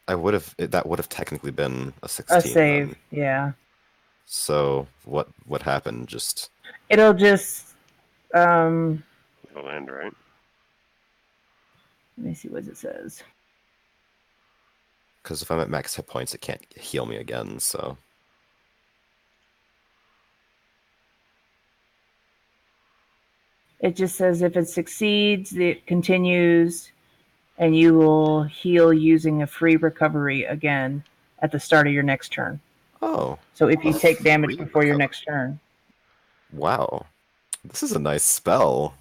that would have technically been a 16 A save, then. yeah. So what happened? Just It'll just let It'll end, right? me see what it says. because if I'm at max hit points, it can't heal me again. So It just says if it succeeds, it continues, and you will heal using a free recovery again at the start of your next turn. oh So if you take damage free before your recovery. next turn. Wow, this is a nice spell.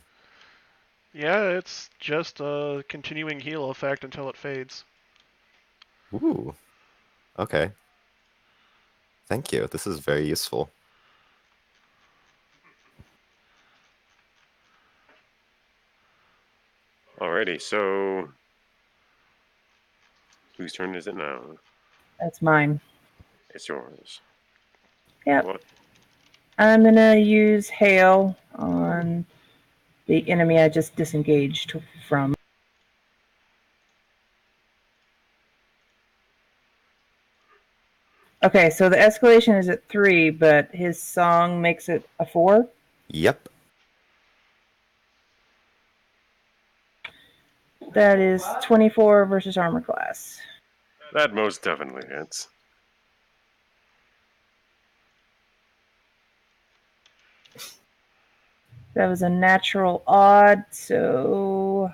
Yeah, it's just a continuing heal effect until it fades. Ooh, okay. Thank you. This is very useful. Alrighty, so whose turn is it now? That's mine. It's yours. Yep. What? I'm gonna use hail on the enemy I just disengaged from. Okay, so the escalation is at 3, but his song makes it a 4. Yep. That is 24 versus armor class. That most definitely hits. That was a natural odd, so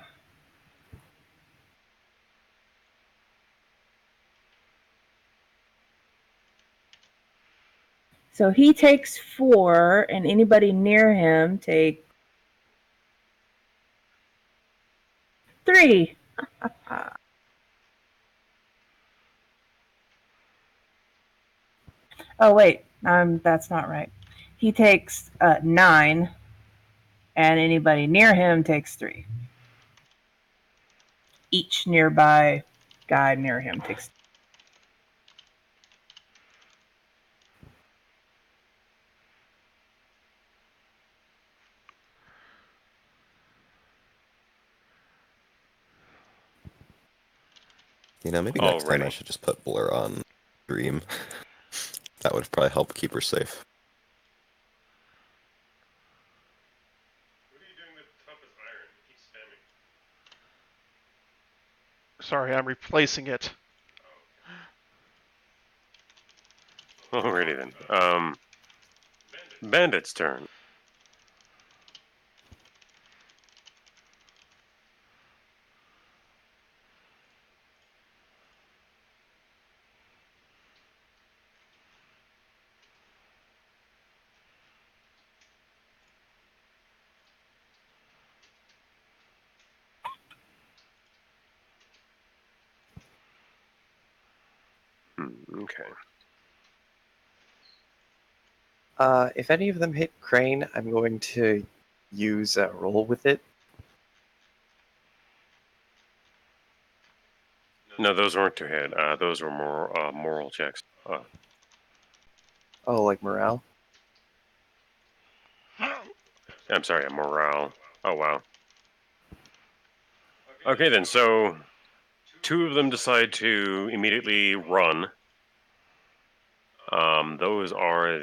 he takes 4, and anybody near him take 3. Oh wait, that's not right. He takes 9, and anybody near him takes 3. Each nearby guy near him takes. Maybe next time I Alrighty. should just put Blur on Dream. That would probably help keep her safe. What are you doing with the toughest iron? Keep spamming. Sorry, I'm replacing it. Alrighty then. Bandit's turn. Okay. If any of them hit Crane, I'm going to use roll with it. No, those weren't to hit. Those were more moral checks. Oh, like morale? I'm sorry, a morale. Oh, wow. Okay, then, so 2 of them decide to immediately run. Those are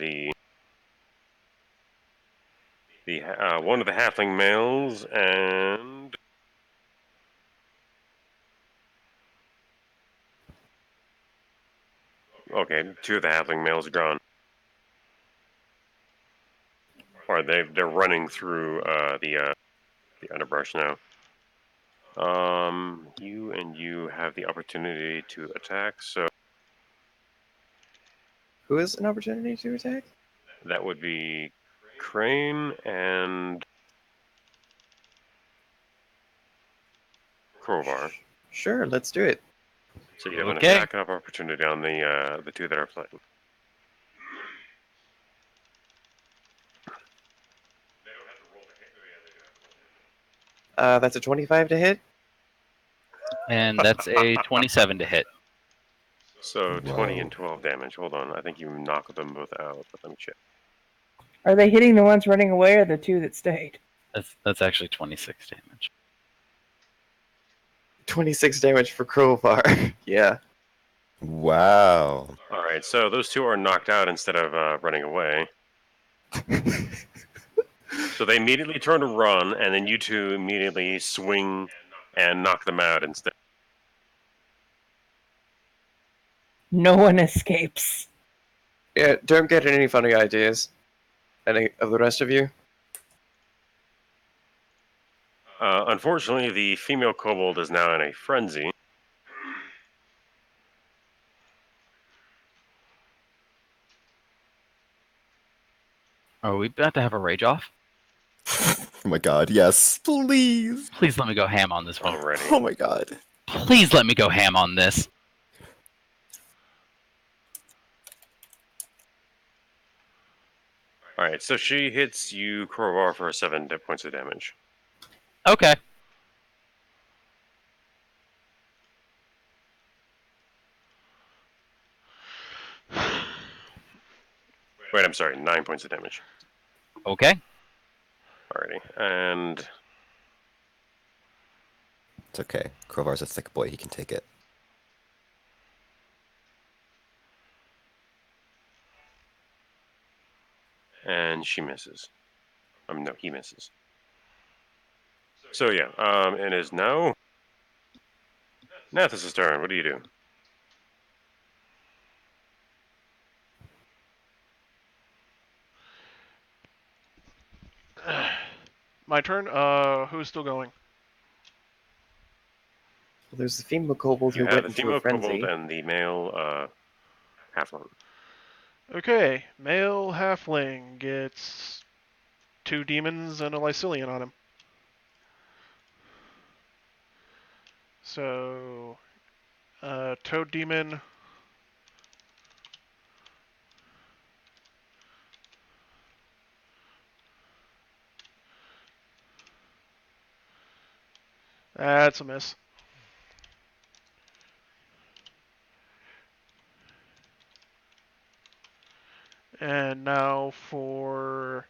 one of the halfling males and okay, 2 of the halfling males are gone. Or they're running through the underbrush now. You and you have the opportunity to attack, so Who has an opportunity to attack? that would be Crane and Crowbar. Sure, let's do it. So you have an Okay. attack of opportunity on the 2 that are playing. That's a 25 to hit. And that's a 27 to hit. So 20 Whoa. and 12 damage. Hold on, I think you knocked them both out, but let me check. Are they hitting the ones running away or the 2 that stayed? That's actually 26 damage. 26 damage for Crowbar. Yeah. Wow. Alright, so those 2 are knocked out instead of running away. So they immediately turn to run, and then you 2 immediately swing and knock them out instead. No one escapes. Yeah, don't get any funny ideas. Any of the rest of you? Unfortunately, the female kobold is now in a frenzy. Are we about to have a rage off? Oh my god, yes. Please. Please let me go ham on this one. Already. Oh my god. Please let me go ham on this. Alright, so she hits you, Crowbar, for 7 points of damage. Okay. Wait, I'm sorry, 9 points of damage. Okay. Alrighty, and It's okay. Crowbar's a thick boy. He can take it. she misses. No, he misses. So yeah, it is now Nathis' turn. What do you do? My turn. Who's still going? Well, there's the female kobold You who have went the into female a frenzy. kobold and the male halfling. Okay, male halfling gets 2 demons and a Lycilian on him. So, Toad Demon. That's a miss. And now for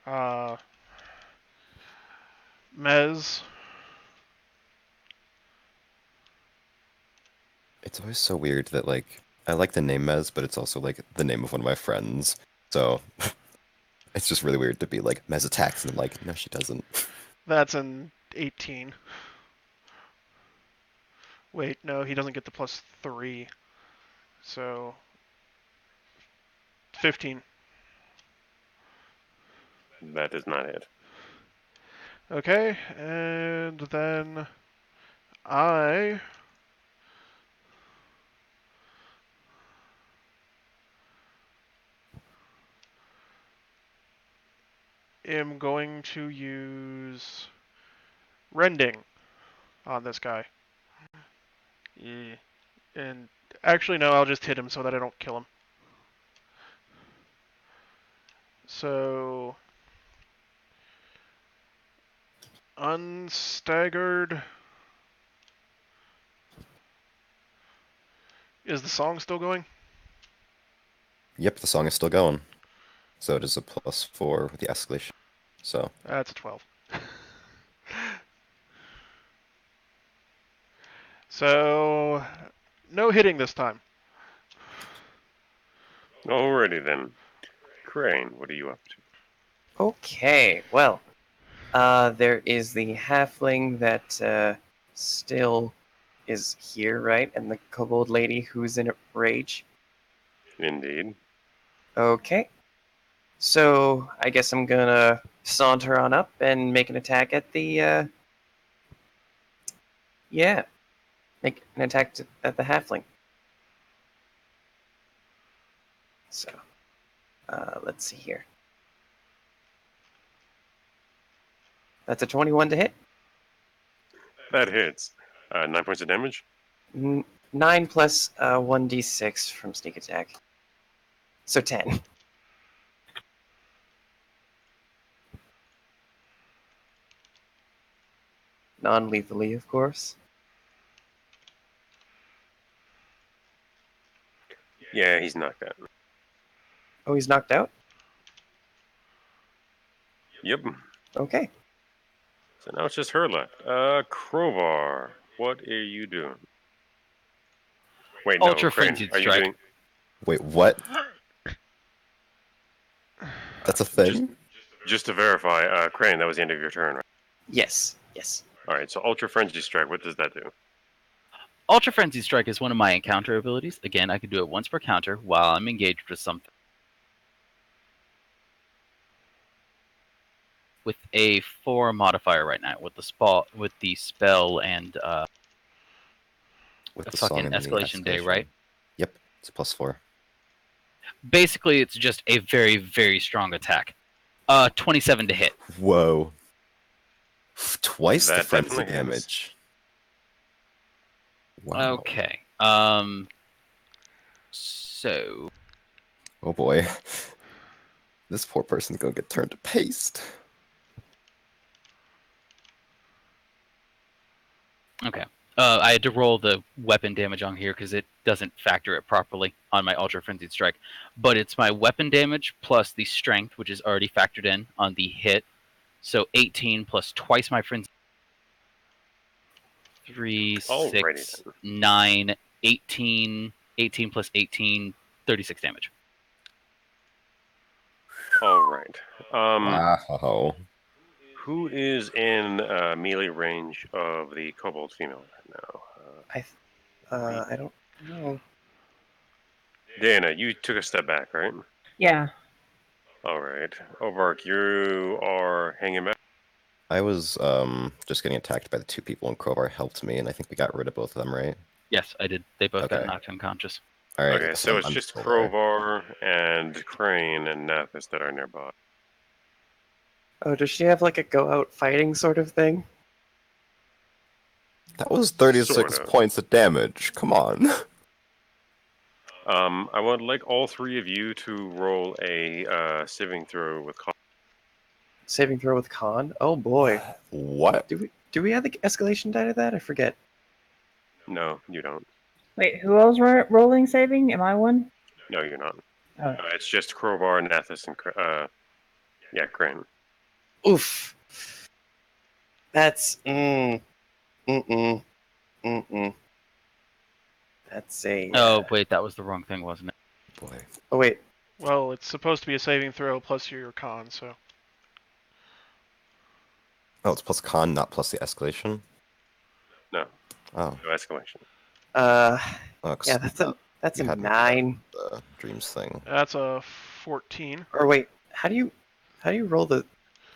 Mez. It's always so weird that, like, I like the name Mez, but it's also, like, the name of one of my friends. So, it's just really weird to be like, Mez attacks, and I'm like, no, she doesn't. That's an 18. Wait, no, he doesn't get the +3. So, 15. That is not it. Okay, and then I am going to use Rending on this guy. Yeah. And Actually, no, I'll just hit him so that I don't kill him. So... Unstaggered... Is the song still going? Yep, the song is still going. So it is a +4 with the escalation. So That's a 12. So... No hitting this time. Alrighty then. Crane, what are you up to? Okay, well, there is the halfling that still is here, right? And the kobold lady who's in a rage. Indeed. Okay. So I guess I'm gonna saunter on up and make an attack at the yeah, make an attack at the halfling. So let's see here. That's a 21 to hit. That hits. 9 points of damage. 9 plus 1d6 from sneak attack. So 10. Non-lethally, of course. Yeah, he's knocked out. Oh, he's knocked out? Yep. Okay. So now it's just her left. Crowbar, what are you doing? Wait, no, Ultra Crane, Frenzied are you Strike. doing... wait, what? That's a thing? Just to verify, Crane, that was the end of your turn, right? Yes. Yes. Alright, so Ultra Frenzy Strike, what does that do? Ultra Frenzy Strike is one of my encounter abilities. Again, I can do it once per counter while I'm engaged with something. With a 4 modifier right now, with the spell and With a the song fucking and the escalation day, right? Yep, it's a +4. Basically, it's just a very, very strong attack. 27 to hit. Whoa. Twice the That frenzy definitely hits. damage. Wow. Okay. So Oh boy. This poor person's gonna get turned to paste. okay. I had to roll the weapon damage on here because it doesn't factor it properly on my Ultra Frenzied Strike. But it's my weapon damage plus the strength, which is already factored in on the hit. So 18 plus twice my frenzy. 3, Alrighty 6, then. 9, 18, 18 plus 18, 36 damage. Alright. Wow. Who is in melee range of the kobold female right now? I don't know. Dana, you took a step back, right? Yeah. Alright. Ovark, you are hanging back. I was just getting attacked by the 2 people, and Crowbar helped me, and I think we got rid of both of them, right? Yes, I did. They both got Okay. knocked unconscious. All right. Okay, so it's I'm just still there. Crowbar and Crane and Nathis that are nearby. Oh, does she have like a go out fighting sort of thing? That was 36 Sort of. points of damage. Come on. I would like all 3 of you to roll a saving throw with con. Saving throw with con? Oh boy. What? Do we have the escalation die to that? I forget. No, you don't. Wait, who else rolling saving? Am I one? No, you're not. Oh. It's just Crowbar, Nathis, and Crane. Oof. That's That's a. Oh, wait, that was the wrong thing, wasn't it? Boy. Oh wait. Well, it's supposed to be a saving throw plus your con, so... Oh, it's plus con, not plus the escalation? No, Oh. no escalation. Uh. Oh, 'cause Yeah, that's you a had me for 9. the dreams thing. That's a 14. Or wait, how do you roll the?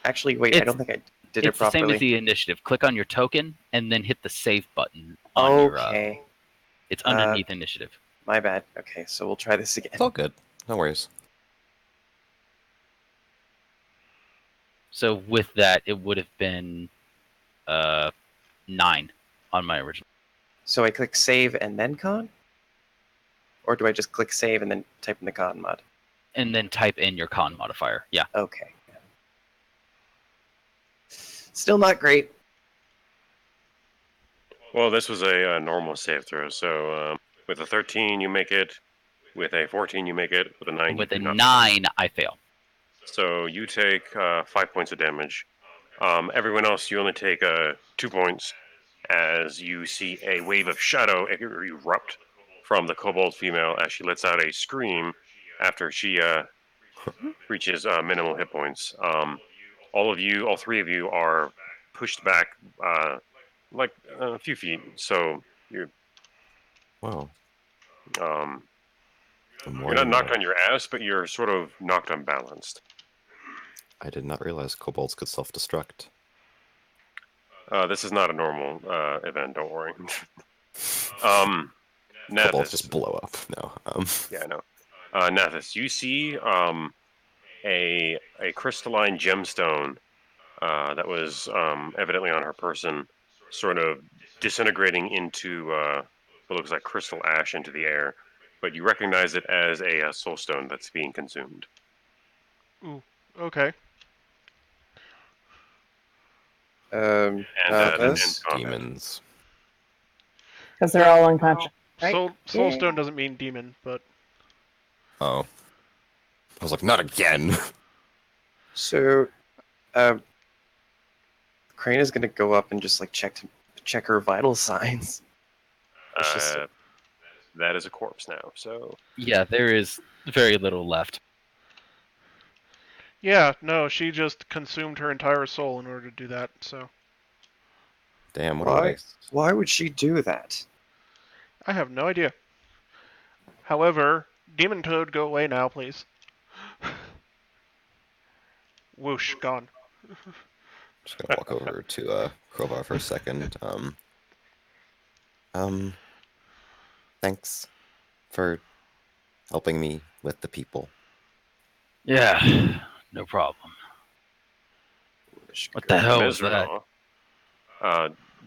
Actually, wait, I don't think I did it It's the same properly. as the initiative. Click on your token and then hit the save button on your. Okay, It's underneath initiative. my bad. Okay, so we'll try this again. It's all good. No worries. So with that, it would have been 9 on my original. So I click save and then con. or do I just click save and then type in the con mod? And then type in your con modifier. Yeah. Okay. Still not great. Well, this was a normal save throw, so with a 13 you make it, with a 14 you make it, with a 9 With you a do not. 9, I fail. So you take 5 points of damage. Everyone else, you only take 2 points, as you see a wave of shadow erupt from the kobold female as she lets out a scream after she reaches minimal hit points. All 3 of you, are pushed back like a few feet. So you're Wow. um, More you're not than knocked on your ass, but you're sort of knocked unbalanced. I did not realize kobolds could self-destruct. This is not a normal event. Don't worry. Kobolds Nathis, just blow up. No. yeah, I know. Nathis, you see a crystalline gemstone that was evidently on her person, sort of disintegrating into what looks like crystal ash into the air, but you recognize it as a soul stone that's being consumed. Ooh. Okay. And that ends Nathis? combat. Demons. Because they're all unconscious. Right? Soulstone doesn't mean demon, but Oh. I was like, not again. So, Crane is gonna go up and just like check her vital signs. It's just That is a corpse now, so Yeah, there is very little left. yeah, no, she just consumed her entire soul in order to do that. So Damn, what a why? waste. Why would she do that? I have no idea. However, Demon Toad, go away now, please. Whoosh, gone. Just gonna walk over to Crowbar for a second. Thanks for helping me with the people. Yeah, no problem. What the hell was that?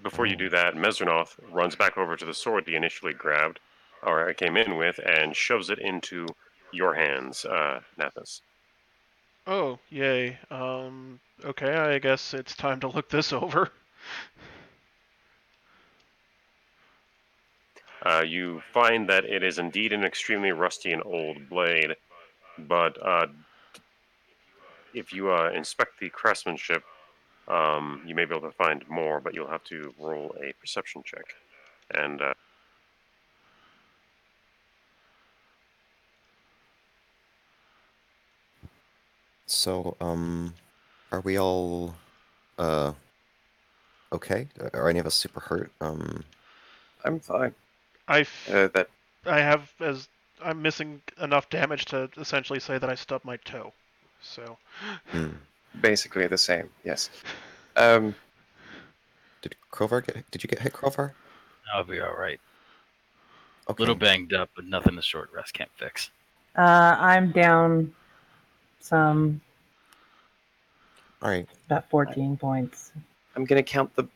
Before you do that, Mesranoth runs back over to the sword he initially grabbed, or came in with, and shoves it into your hands, Nathis. Oh, yay. Okay, I guess it's time to look this over. You find that it is indeed an extremely rusty and old blade, but if you inspect the craftsmanship, you may be able to find more, but you'll have to roll a perception check. And So, are we all, okay? Are any of us super hurt? I'm fine. I That have I'm missing enough damage to essentially say that I stubbed my toe. So basically the same. Yes. Did did you get hit, Crowbar? I'll be all right. Okay. Little banged up, but nothing the short rest can't fix. I'm down some, All right. about 14 points. I'm gonna count the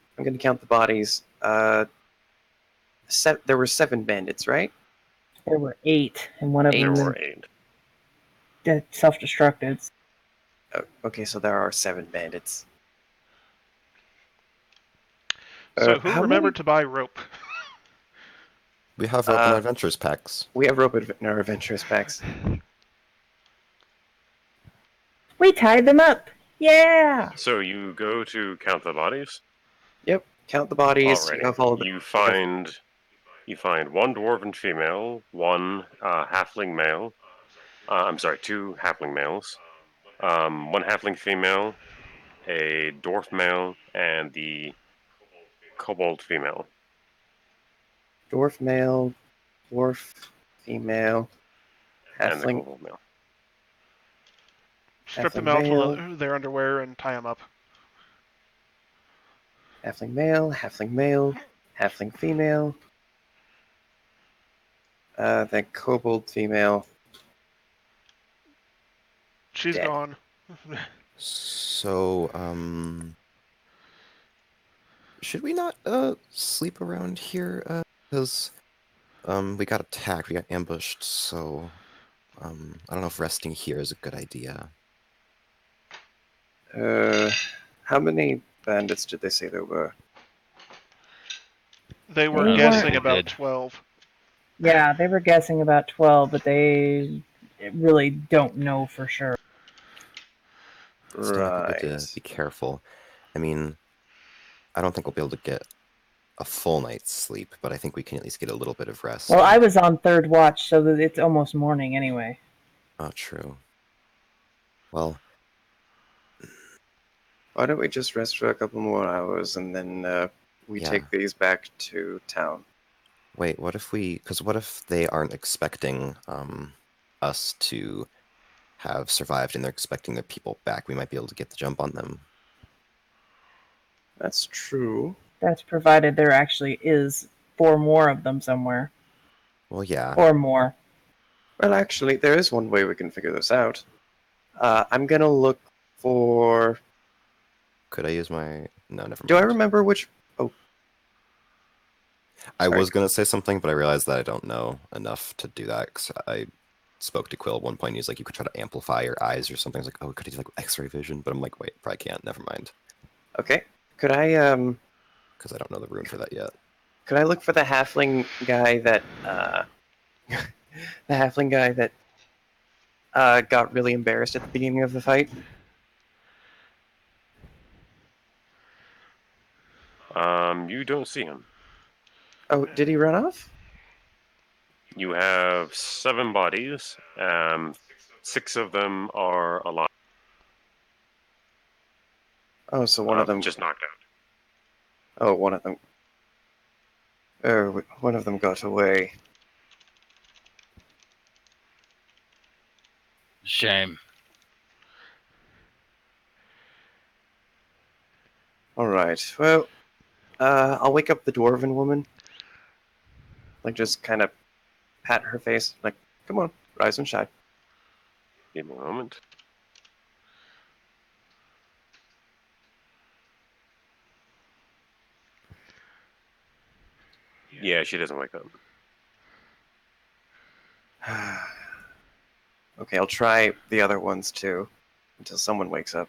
bodies. There were 7 bandits, right? There were 8, and one of there them were 8. self-destructed. Oh, okay, so there are 7 bandits. who how remembered many- to buy rope? We have Open Adventures packs. We have rope in our adventurous packs. We tied them up. Yeah. So you go to count the bodies. Yep. Count the bodies. Alrighty. You have all the. You find one dwarven female, one halfling male. I'm sorry, 2 halfling males, 1 halfling female, a dwarf male, and the kobold female. Dwarf male, dwarf female, And the halfling, kobold male. Strip them halfling out male, from their underwear and tie them up. halfling male, halfling male, halfling female, then kobold female. She's Dead. gone. So, should we not sleep around here? Because We got attacked. We got ambushed. So, I don't know if resting here is a good idea. How many bandits did they say there were? They were They guessing weren't- about Did. 12. Yeah, they were guessing about 12, but they really don't know for sure. Still, I think we Right. need to be careful. I mean, I don't think we'll be able to get a full night's sleep, but I think we can at least get a little bit of rest. Well, I was on third watch, so that it's almost morning anyway. Oh, true. Well, Why don't we just rest for a couple more hours and then we Yeah. take these back to town? wait, what if they aren't expecting us to have survived and they're expecting their people back? We might be able to get the jump on them. That's true. That's provided there actually is 4 more of them somewhere. Well, yeah. Or more. Well, actually, there is one way we can figure this out. I'm gonna look for. Could I use my... No, never mind. Do I remember which? I Sorry. was going to say something, but I realized that I don't know enough to do that, because I spoke to Quill at one point, and he's like, you could try to amplify your eyes or something. I was like, oh, could I do like X-ray vision? But I'm like, wait, probably can't. Never mind. Okay. Could I Because I don't know the rune for that yet. Could I look for the halfling guy that got really embarrassed at the beginning of the fight? You don't see him. Oh, did he run off? You have 7 bodies. 6 of them are alive. Oh, so one of them just knocked out. Oh, one of them. Oh, one of them got away. Shame. All right. Well, I'll wake up the dwarven woman. Like, just kind of pat her face. Like, come on, rise and shine. Give me a moment. Yeah, she doesn't wake up. Okay, I'll try the other ones too, until someone wakes up.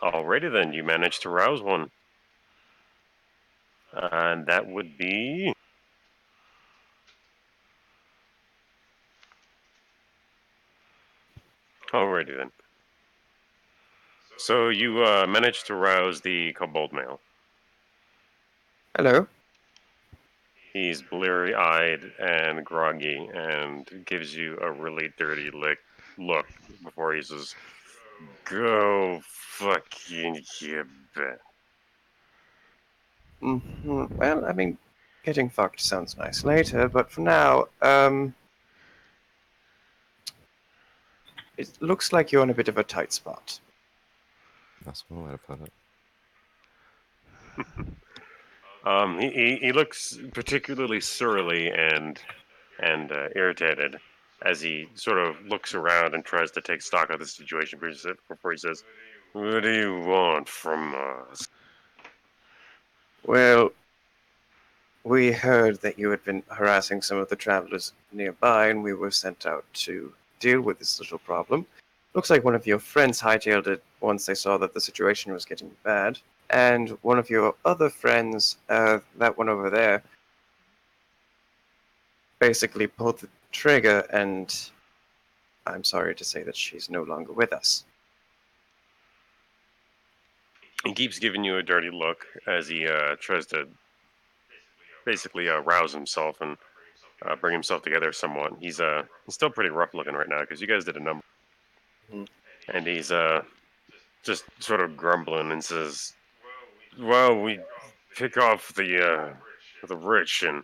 Alrighty then, you managed to rouse one. And that would be... Alrighty then. So you managed to rouse the kobold male. Hello. He's bleary-eyed and groggy and gives you a really dirty look before he says, "Go fucking get back." Well, I mean, getting fucked sounds nice later, but for now, it looks like you're in a bit of a tight spot. That's one way to put it. He looks particularly surly and irritated as he sort of looks around and tries to take stock of the situation before he says, "What do you want from us?" Well, we heard that you had been harassing some of the travelers nearby, and we were sent out to deal with this little problem. Looks like one of your friends hightailed it once they saw that the situation was getting bad. And one of your other friends, that one over there, basically pulled the trigger, and I'm sorry to say that she's no longer with us. He keeps giving you a dirty look as he tries to basically rouse himself and bring himself together somewhat. He's still pretty rough looking right now because you guys did a number. Mhm. And he's just sort of grumbling and says, "Well, we pick off the rich and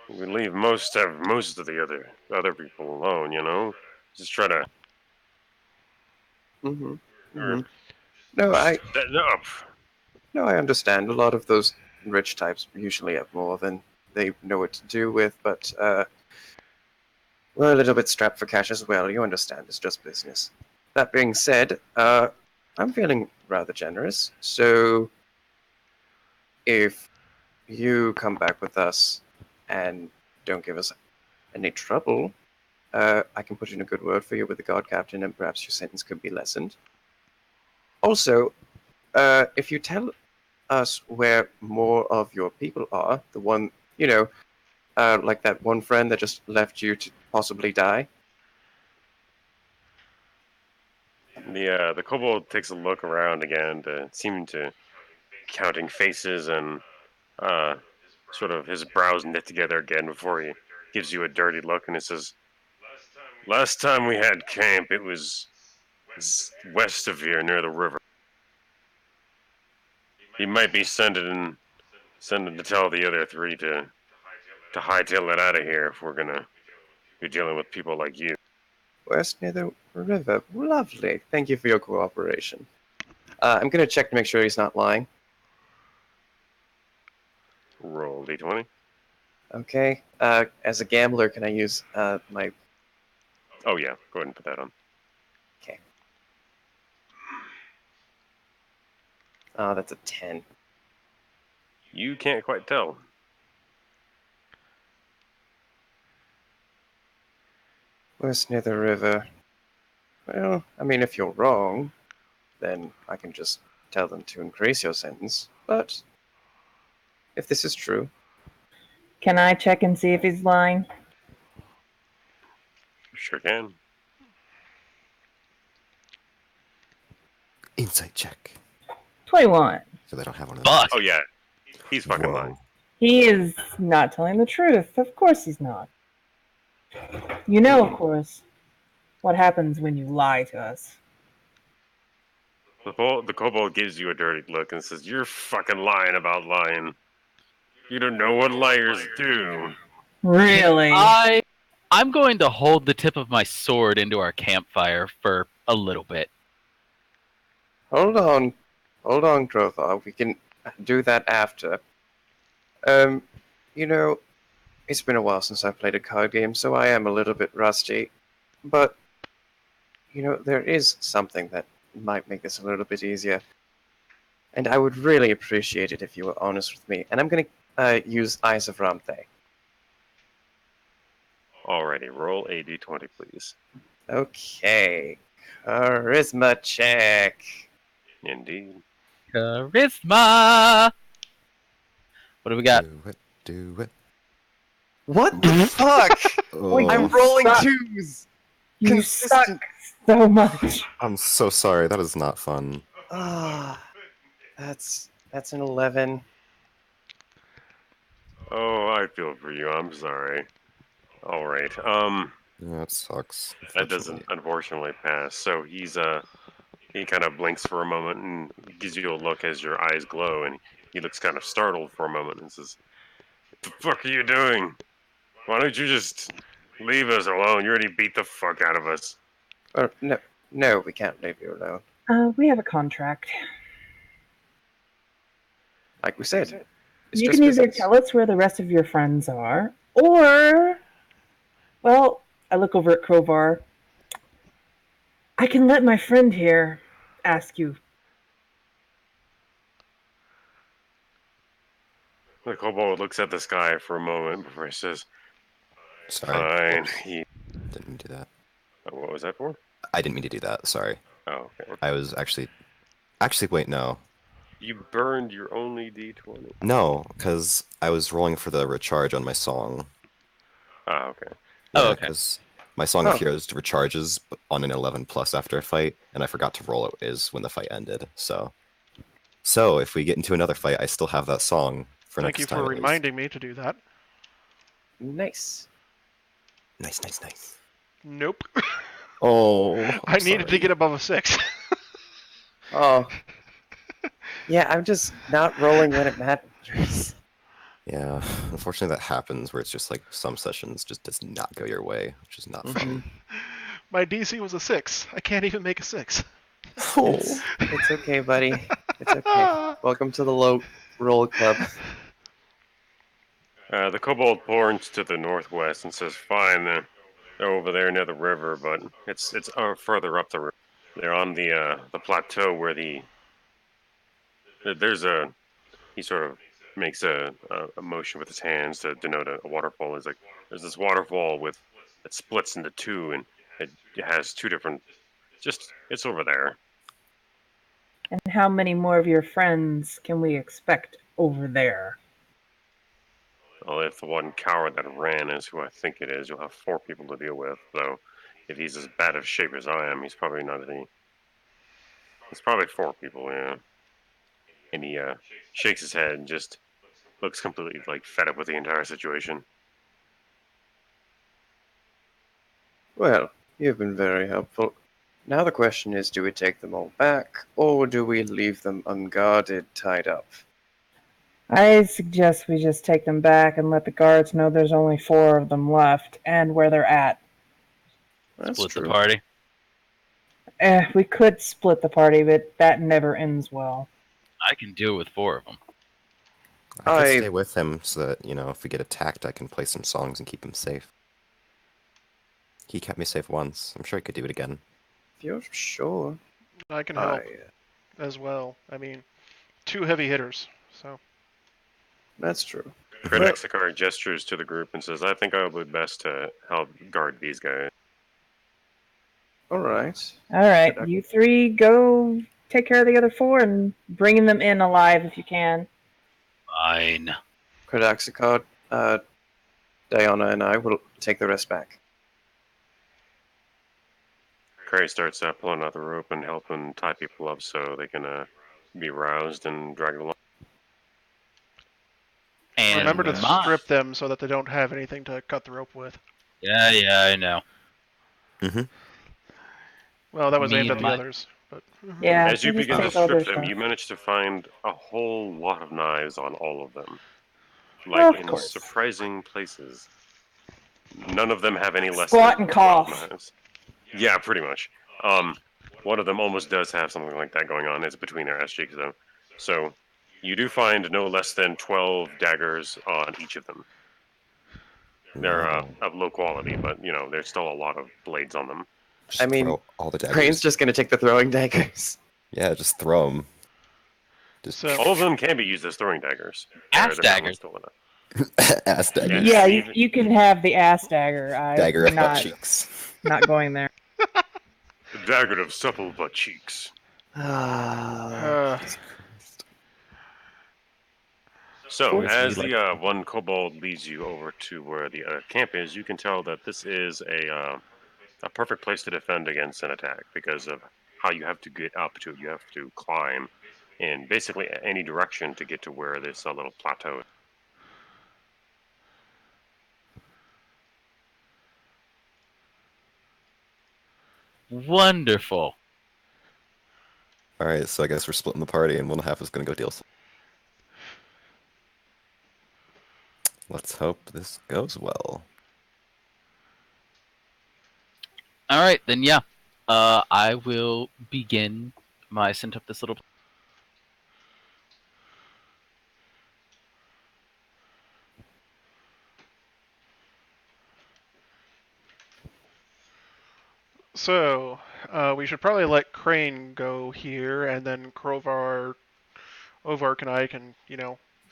we leave most of the other people alone, you know. Just try to Mm-hmm. or Mm-hmm. No, stand up." I understand. A lot of those rich types usually have more than they know what to do with, but we're a little bit strapped for cash as well. You understand, it's just business. that being said, I'm feeling rather generous. So if you come back with us and don't give us any trouble, I can put in a good word for you with the guard captain, and perhaps your sentence could be lessened. Also, if you tell us where more of your people are, the one, like that one friend that just left you to possibly die. The kobold takes a look around again, seeming to counting faces and sort of his brows knit together again before he gives you a dirty look, and he says, "Last time we had camp, it was west of here, near the river. He might be sending to tell the other three to hightail it out of here if we're gonna be dealing with people like you." West near the river. Lovely. Thank you for your cooperation. I'm going to check to make sure he's not lying. Roll d20. Okay. As a gambler, can I use my... Oh yeah, go ahead and put that on. Okay. Oh, that's a 10. You can't quite tell. West near the river. Well, I mean, if you're wrong, then I can just tell them to increase your sentence. But if this is true... Can I check and see if he's lying? Sure can. Insight check. 21. So they don't have one of those. Fuck. Oh yeah, he's fucking lying. He is not telling the truth. Of course he's not. You know, of course, what happens when you lie to us. The kobold gives you a dirty look and says, "You're fucking lying about lying. You don't know what liars do." Really? I'm going to hold the tip of my sword into our campfire for a little bit. Hold on, Grothar. We can do that after. It's been a while since I played a card game, so I am a little bit rusty. But, there is something that might make this a little bit easier. And I would really appreciate it if you were honest with me. And I'm going to use Eyes of Ramthe. Alrighty, roll a d20, please. Okay. Charisma check. Indeed. Charisma! What do we got? Do it. What the fuck? Oh, I'm rolling suck. 2s. You Consistent. suck so much. I'm so sorry. That is not fun. Ah, that's an 11. Oh, I feel for you. I'm sorry. All right. Yeah, that sucks. That doesn't unfortunately pass. So he kind of blinks for a moment and gives you a look as your eyes glow, and he looks kind of startled for a moment and says, "What the fuck are you doing? Why don't you just leave us alone? You already beat the fuck out of us." No, we can't leave you alone. We have a contract. Like we said, it's You just can either business. tell us where the rest of your friends are, or, well, I look over at Crowbar. I can let my friend here ask you. The kobold looks at the sky for a moment before he says, Sorry. "Fine." Didn't mean to do that. What was that for? I didn't mean to do that. Sorry. Oh, okay. I was actually wait, no. You burned your only d20. No, because I was rolling for the recharge on my song. Ah, okay. Oh, Yeah, okay. because my Song of Heroes recharges on an 11 plus after a fight, and I forgot to roll it when the fight ended. So if we get into another fight, I still have that song for Thank next you time. for at least. reminding me to do that. Nice. Nice. Nope. Oh, I needed to get above a 6. Oh. Yeah, I'm just not rolling when it matters. Yeah, unfortunately that happens where it's just like some sessions just does not go your way, which is not fun. My DC was a 6. I can't even make a 6. It's okay, buddy. It's okay. Welcome to the low roll club. The kobold points to the northwest and says, "Fine, they're over there near the river, but it's further up the river." They're on the plateau where there's a he sort of makes a motion with his hands to denote a waterfall. Is like there's this waterfall with that splits into two, and it has two different. Just it's over there. And how many more of your friends can we expect over there? Well, if the one coward that ran is who I think it is, you'll have 4 people to deal with. Though, if he's as bad of shape as I am, he's probably not any. It's probably 4 people, yeah. And he shakes his head and just looks completely like fed up with the entire situation. Well, you've been very helpful. Now the question is, do we take them all back, or do we leave them unguarded, tied up? I suggest we just take them back and let the guards know there's only 4 of them left and where they're at. That's Split true. the party. We could split the party, but that never ends well. I can do it with 4 of them. I I- could stay with him so that, if we get attacked, I can play some songs and keep him safe. He kept me safe once. I'm sure he could do it again. If you're sure. I can help as well. I mean, 2 heavy hitters, so. That's true. Kradaxakar gestures to the group and says, I think I would be best to help guard these guys. All right. All right, you 3 go take care of the other 4 and bringing them in alive if you can. Fine. Kradaxakar, Diana and I will take the rest back. Cray starts pulling out the rope and helping tie people up so they can be roused and dragged along. And Remember to mine. strip them so that they don't have anything to cut the rope with. Yeah, I know. Mm-hmm. Well, that was Me aimed at and the my- others. But Yeah. As you just begin to take all their strip them, stuff. you manage to find a whole lot of knives on all of them. Well, Like of in course. surprising places. None of them have any less Squat than and 12 cough. knives. Yeah, pretty much. One of them almost does have something like that going on. It's between their ass cheeks, though. So, you do find no less than 12 daggers on each of them. They're of low quality, but, there's still a lot of blades on them. Just I mean, throw all the daggers. Crane's just gonna take the throwing daggers. Yeah, just throw them. So- All of them can be used as throwing daggers. Axe They're not daggers. still in it. Ass daggers. Yeah, even- you can have the ass dagger. Dagger I'm of butt not, cheeks. not going there. The dagger of supple butt cheeks. uh, So, Force as me, the one kobold leads you over to where the camp is, you can tell that this is a perfect place to defend against an attack because of how you have to get up to it. You have to climb in basically any direction to get to where this little plateau is. Wonderful. Alright, so I guess we're splitting the party and one half is going to go deal some. Let's hope this goes well. All right, then yeah. I will begin my sent up this little. so we should probably let Crane go here, and then Ovark and I can,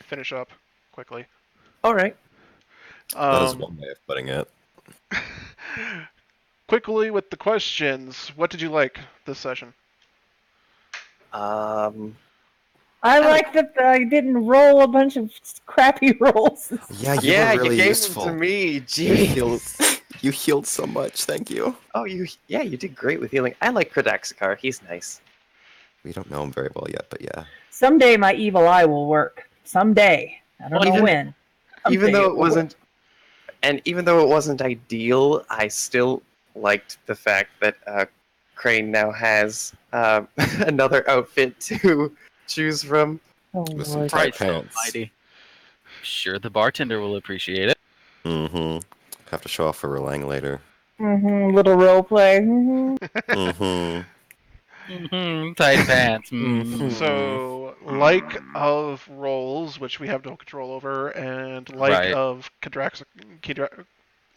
finish up quickly. All right. That is one way of putting it. Quickly with the questions. What did you like this session? I like that I didn't roll a bunch of crappy rolls. Yeah, you Yeah, were really you gave useful. them to me. You healed, Jeez. you healed so much, thank you. Oh, you did great with healing. I like Kradaxakar. He's nice. We don't know him very well yet, but yeah. Someday my evil eye will work. Someday. I don't know Even- when. Even Someday though it it will work. wasn't, and even though it wasn't ideal, I still liked the fact that Crane now has another outfit to choose from. Oh, With some Lord. tight Christ pants. almighty. Sure, the bartender will appreciate it. Mm-hmm. Have to show off for Relang later. Little role play. Mm-hmm. Tight pants. So, like of roles, which we have no control over, and like Right. of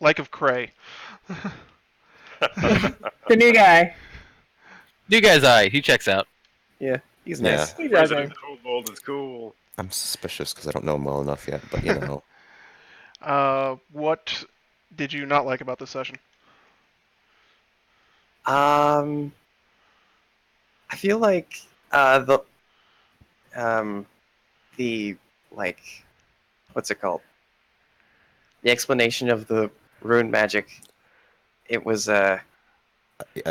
like of Cray. The new guy. New guy's alright. He checks out. Yeah, he's Yeah. nice. He's President okay. Coldbolt is cool. I'm suspicious because I don't know him well enough yet, but What did you not like about this session? I feel like the like what's it called? The explanation of the rune magic. It was I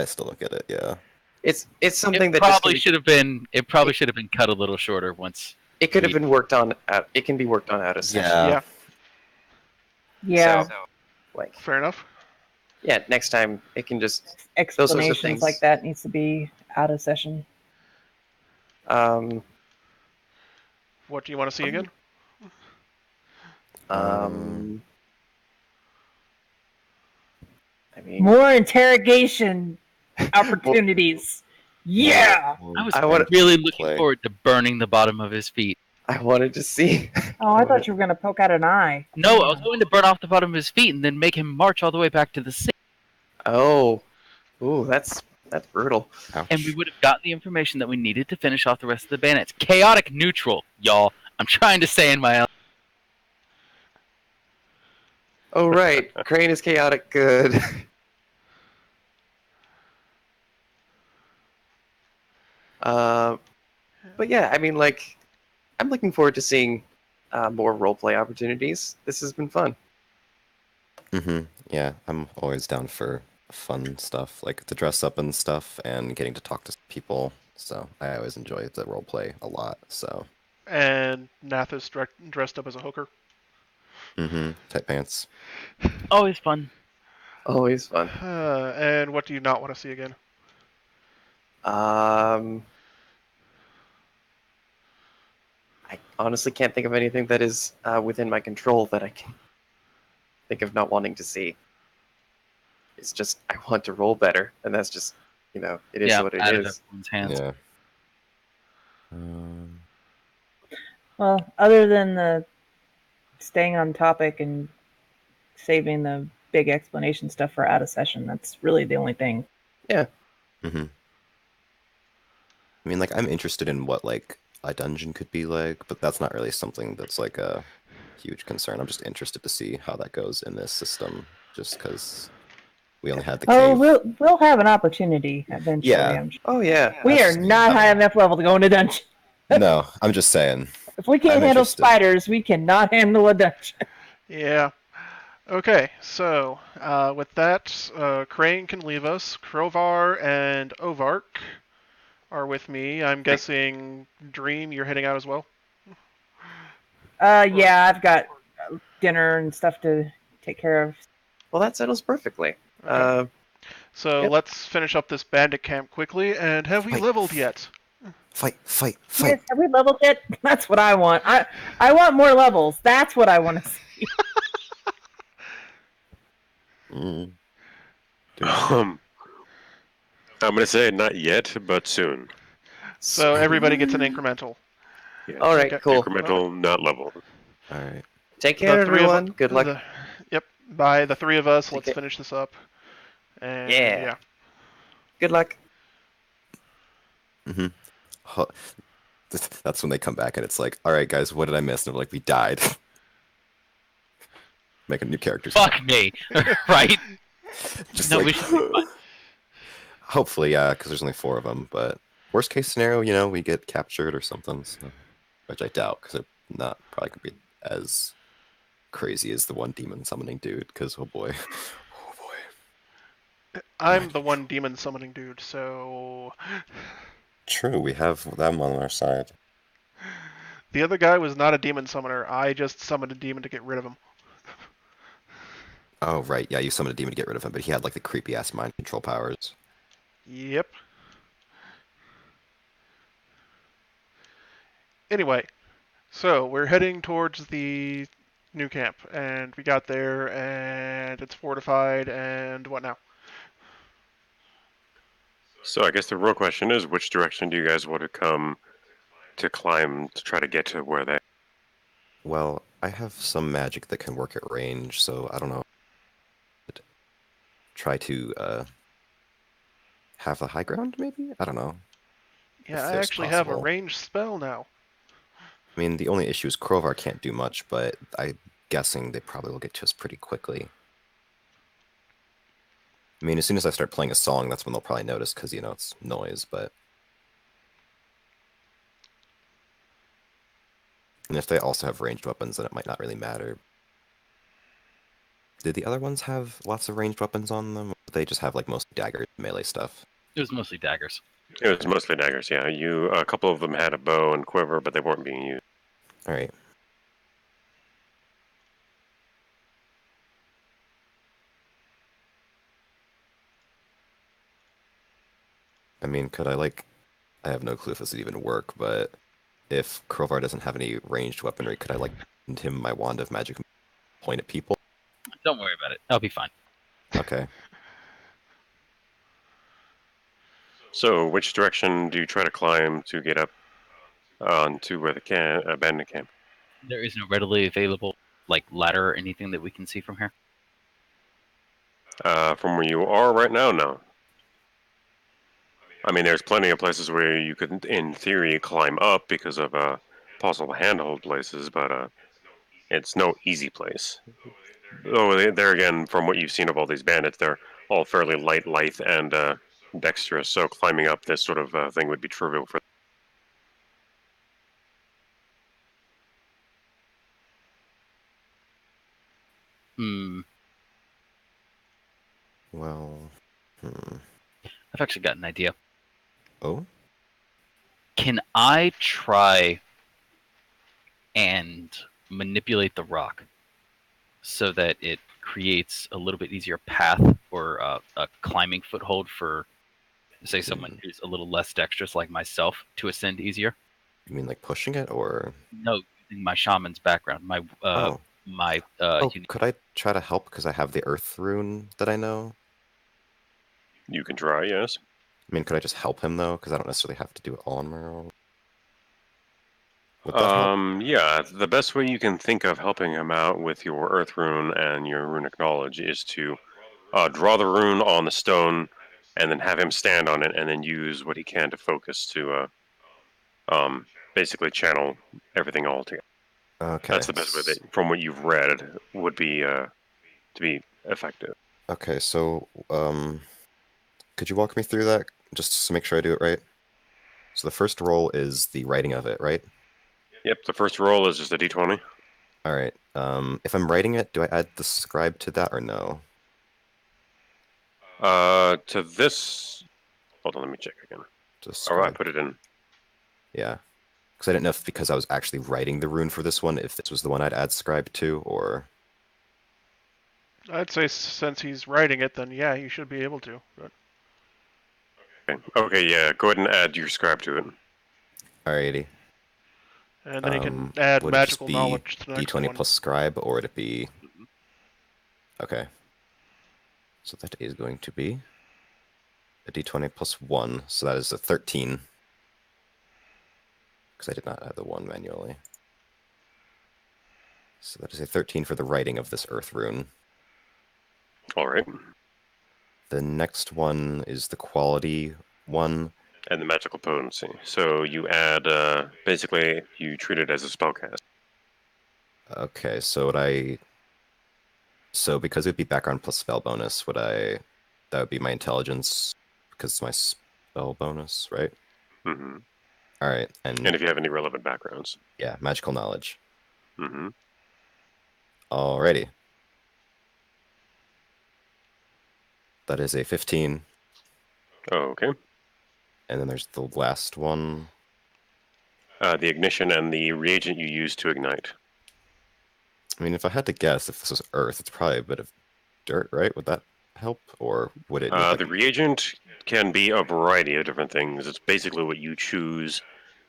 still don't get it. Yeah. it's something It that just probably should have been. It probably should have been cut a little shorter once. it could have been worked on. It can be worked on out of session. Yeah. Yeah. So, like, Fair enough. yeah, next time it can just Explanations things. like that needs to be out of session. um What do you want to see again? um. I mean, More interrogation opportunities. Yeah. I was I wanna- really looking play. forward to burning the bottom of his feet. I wanted to see. Oh, I thought you were gonna poke out an eye. No, I was going to burn off the bottom of his feet and then make him march all the way back to the sea. Oh, ooh, that's brutal. Ouch. And we would have gotten the information that we needed to finish off the rest of the bandits. Chaotic neutral, y'all. I'm trying to say in my... Oh right, Crane is chaotic good. But yeah, I mean, like, I'm looking forward to seeing more roleplay opportunities. This has been fun. Yeah, I'm always down for fun stuff, like to dress up and stuff, and getting to talk to people. So I always enjoy the role play a lot. So. And Nath is dressed up as a hooker. Tight pants. Always fun. Always fun. And what do you not want to see again? I honestly can't think of anything that is within my control that I can think of not wanting to see. It's just I want to roll better, and that's just it is what it out of is. everyone's hands. Yeah. Well, other than the staying on topic and saving the big explanation stuff for out of session, that's really the only thing. I mean, like, I'm interested in what, like, a dungeon could be like, but that's not really something that's, like, a huge concern. I'm just interested to see how that goes in this system, just because we only had the Oh, cave. we'll have an opportunity eventually. Yeah. Oh yeah. We are That's- not high enough level to go into dungeon. No, I'm just saying. If we can't I'm handle interested. spiders, we cannot handle a dungeon. Yeah. Okay, so with that, Crane can leave us. Krovar and Ovark are with me. I'm guessing Dream, you're heading out as well? Yeah, I've got dinner and stuff to take care of. Well, that settles perfectly. Okay. So Yep. let's finish up this bandit camp quickly. And have we Fight. leveled yet? Fight. Yes, have we leveled it? That's what I want. I want more levels. That's what I want to see. Mm. I'm gonna say not yet, but soon. So everybody gets an incremental. Yeah. All right, Okay. cool. Incremental, not level. All right. Take care, The three of everyone. Good luck. Yep. By the three of us, let's Okay. finish this up. And Yeah. Good luck. Huh. That's when they come back and it's like, all right, guys, what did I miss? And they're like, we died. Making new characters. Fuck me. Right? Just No, like, we should be fine. hopefully, yeah, because there's only 4 of them. But worst case scenario, we get captured or something, so, which I doubt, because they're not probably gonna be as crazy as the one demon summoning dude. Because oh boy, I'm the one demon summoning dude, so true, we have them on our side. the other guy was not a demon summoner. I just summoned a demon to get rid of him. Oh right, yeah, you summoned a demon to get rid of him, but he had like the creepy ass mind control powers. Yep. Anyway, so we're heading towards the new camp, and we got there, and it's fortified, and what now? So I guess the real question is, which direction do you guys want to come to climb to try to get to where they? Well, I have some magic that can work at range, so I don't know. Try to have the high ground, maybe? I don't know. Yeah, If I there's actually have a possible. ranged spell now. I mean, the only issue is Krovar can't do much, but I'm guessing they probably will get to us pretty quickly. I mean, as soon as I start playing a song, that's when they'll probably notice, because, you know, it's noise, but... And if they also have ranged weapons, then it might not really matter. Did the other ones have lots of ranged weapons on them? Or did they just have, like, most daggers, melee stuff? It was mostly daggers. It was mostly daggers, yeah. A couple of them had a bow and quiver, but they weren't being used. Alright. I mean, could I, like... I have no clue if this would even work, but... If Krovar doesn't have any ranged weaponry, could I, like, send him my Wand of Magic and point at people? Don't worry about it. I'll be fine. Okay. So, which direction do you try to climb to get up onto where the abandoned camp? There is no readily available like ladder or anything that we can see from here. From where you are right now, no. I mean, there's plenty of places where you could, in theory, climb up because of possible handhold places, but it's no easy place. Oh, there again, from what you've seen of all these bandits, they're all fairly light, lithe, and dexterous. So climbing up this sort of thing would be trivial for. Hmm. Well... I've actually got an idea. Oh? Can I try and manipulate the rock so that it creates a little bit easier path or a climbing foothold for, say, someone who's a little less dexterous like myself to ascend easier? You mean, like, pushing it, or... No, using my shaman's background, Oh, unique. could I try to help because I have the Earth rune that I know? You can try, yes. I mean, could I just help him, though? Because I don't necessarily have to do it all on my own. Would that help? Yeah, the best way you can think of helping him out with your Earth rune and your runic knowledge is to draw the rune on the stone, and then have him stand on it, and then use what he can to focus to basically channel everything all together. Okay. That's the best way that, from what you've read, would be to be effective. Okay, so, could you walk me through that, just to make sure I do it right? So the first roll is the writing of it, right? Yep, the first roll is just a d20. Alright, if I'm writing it, do I add the scribe to that, or no? To this... Hold on, let me check again. Just Oh, I scribe. put it in. Yeah. Because I didn't know if, because I was actually writing the rune for this one, if this was the one I'd add scribe to, or... I'd say since he's writing it, then yeah, you should be able to. But... Okay, yeah, go ahead and add your scribe to it. Alrighty. And then he can add Would it just magical be knowledge to the next d20 one. plus scribe, or would it be... Okay. So that is going to be a d20 plus 1, so that is a 13. Because I did not add the 1 manually. So that is a 13 for the writing of this earth rune. Alright. The next one is the quality one. And the magical potency. So you add, basically, you treat it as a spellcast. Okay, so would I... So because it would be background plus spell bonus, would I... That would be my intelligence, because it's my spell bonus, right? Mm-hmm. Alright, And if you have any relevant backgrounds. yeah, magical knowledge. Mm-hmm. Alrighty. That is a 15. Okay. And then there's the last one. The ignition and the reagent you use to ignite. I mean, if I had to guess, if this was Earth, it's probably a bit of dirt, right? Would that help? Or would it need, like... The reagent can be a variety of different things. It's basically what you choose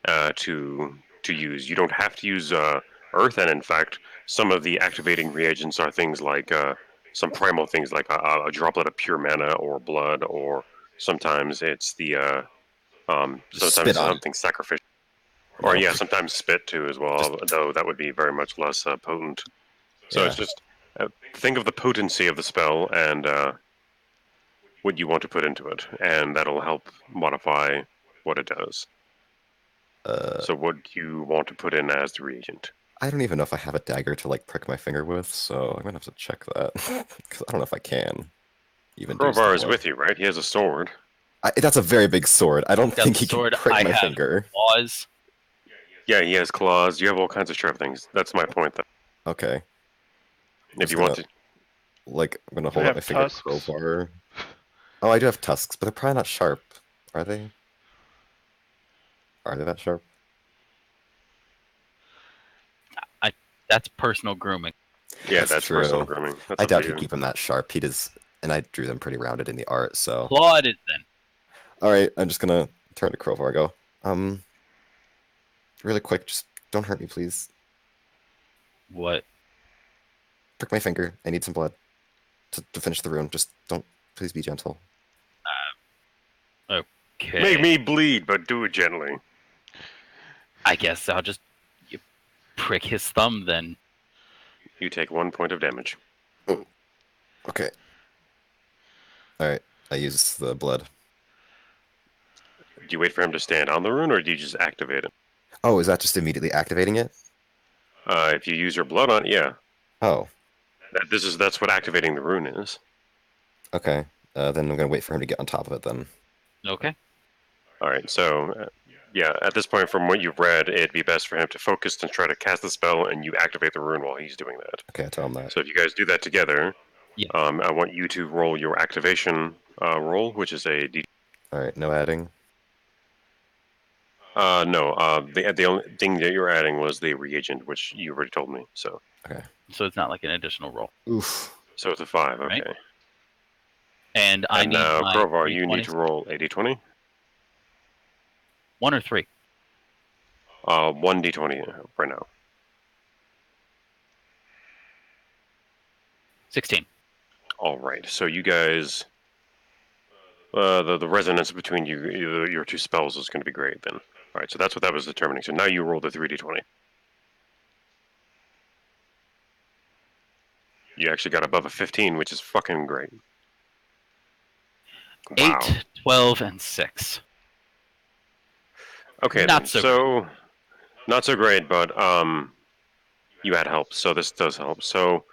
to use. You don't have to use earth, and in fact, some of the activating reagents are things like some primal things like a droplet of pure mana or blood, or sometimes it's the sometimes spit it's on it. something sacrificial. Or No. yeah, sometimes spit too as well, though that would be very much less potent. So Yeah. it's just think of the potency of the spell and what you want to put into it, and that'll help modify what it does. So what you want to put in as the reagent. I don't even know if I have a dagger to like prick my finger with, so I'm gonna have to check that because I don't know if I can even do Crowbar is stuff. with you, right? He has a sword. That's a very big sword. I don't Got think the he can sword, prick I my have finger. claws. Yeah, he has claws. You have all kinds of sharp things. That's my point, though. Okay. If you want to, Like, I'm gonna I hold up have my finger tusks. crowbar. Oh, I do have tusks, but they're probably not sharp. Are they? Are they that sharp? That's personal grooming. yeah, That's that's personal true. grooming. That's I up to doubt you. he'd keep them that sharp. He does, and I drew them pretty rounded in the art, so. Clawed it then. All right, I'm just gonna turn to crowbar and go. Really quick, just don't hurt me, please. What? Prick my finger. I need some blood to finish the rune. Just don't. Please be gentle. Okay. Make me bleed, but do it gently. I guess I'll just prick his thumb then. You take 1 point of damage. Okay. All right. I use the blood. Do you wait for him to stand on the rune, or do you just activate it? Oh, is that just immediately activating it? If you use your blood on it, yeah. Oh, That's what activating the rune is. okay. Then I'm gonna wait for him to get on top of it. Then. Okay. All right, so yeah, at this point, from what you've read, it'd be best for him to focus and try to cast the spell, and you activate the rune while he's doing that. Okay, I tell him that. So if you guys do that together, Yeah. I want you to roll your activation roll, which is a D. All right. No adding. No, the only thing that you're adding was the reagent, which you already told me. So So it's not like an additional roll. Oof. so it's a 5. Okay. Right. And I And need now, my Crowbar, you need 320s. to roll a D20. 1 or 3? 1 D20 right now. 16. All right. So you guys, the resonance between your two spells is going to be great then. All right. So that's what that was determining. So now you roll the 3d20. You actually got above a 15, which is fucking great. Wow. 8, 12, and 6. Okay. Not then. so So not so great, but you had help. So this does help. So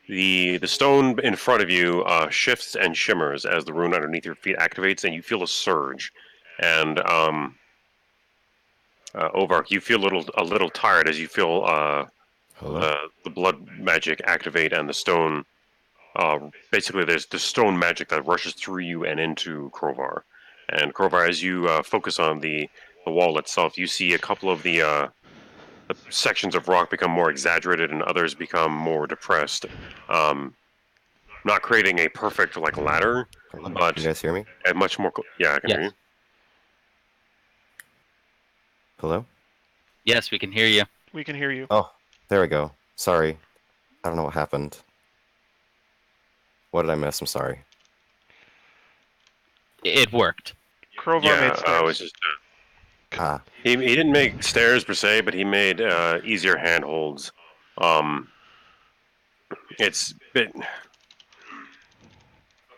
the stone in front of you shifts and shimmers as the rune underneath your feet activates, and you feel a surge. And Ovark, you feel a little tired as you feel Hello. the blood magic activate, and the stone. Basically, there's the stone magic that rushes through you and into Krovar. And Krovar, as you focus on the wall itself, you see a couple of the sections of rock become more exaggerated, and others become more depressed. Not creating a perfect like ladder, Hello. but Can you guys hear me? a much more. Yeah, I can hear Yes. you. Hello. Yes, we can hear you. We can hear you. Oh, there we go. Sorry. I don't know what happened. What did I miss? I'm sorry. It worked. Crovar Yeah, made stairs. it was just. Ah, He didn't make stairs per se, but he made easier handholds. It's bit.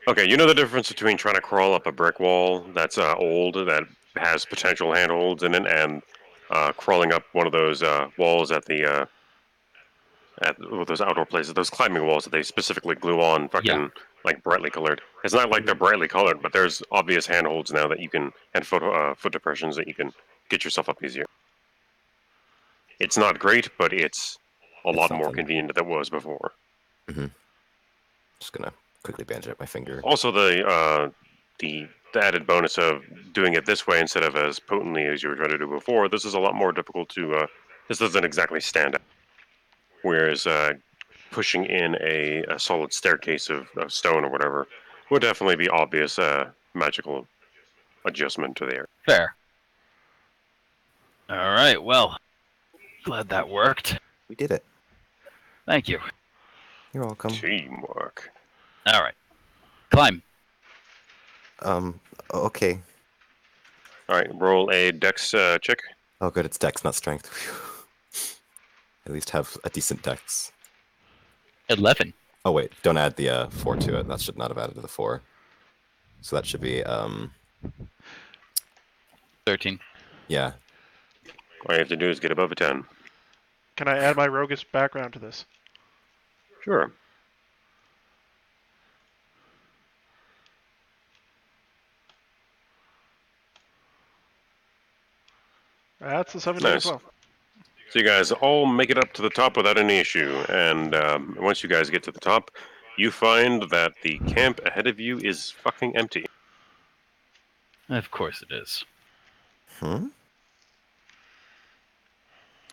Okay, you know the difference between trying to crawl up a brick wall that's old that has potential handholds in it, and crawling up one of those walls at the at those outdoor places, those climbing walls that they specifically glue on, fucking Yeah. like brightly colored. It's not like they're brightly colored, but there's obvious handholds now that you can, and foot depressions that you can get yourself up easier. It's not great, but it's a It's lot more something. convenient than it was before. just gonna quickly bandage up my finger. Also, the added bonus of doing it this way instead of as potently as you were trying to do before, this is a lot more difficult to. This doesn't exactly stand out. Whereas pushing in a solid staircase of stone or whatever would definitely be obvious magical adjustment to the area. Fair. All right, well, glad that worked. We did it. Thank you. You're welcome. Teamwork. All right. Climb. Okay. All right, roll a dex check. Oh, good. It's dex, not strength. Phew. At least have a decent dex. 11. Oh wait, don't add the 4 to it. That should not have added to the 4. So that should be 13. yeah. All you have to do is get above a 10. Can I add my roguish background to this? Sure. That's a 17 as Nice. well. So you guys all make it up to the top without any issue, and once you guys get to the top, you find that the camp ahead of you is fucking empty. Of course it is. Hmm.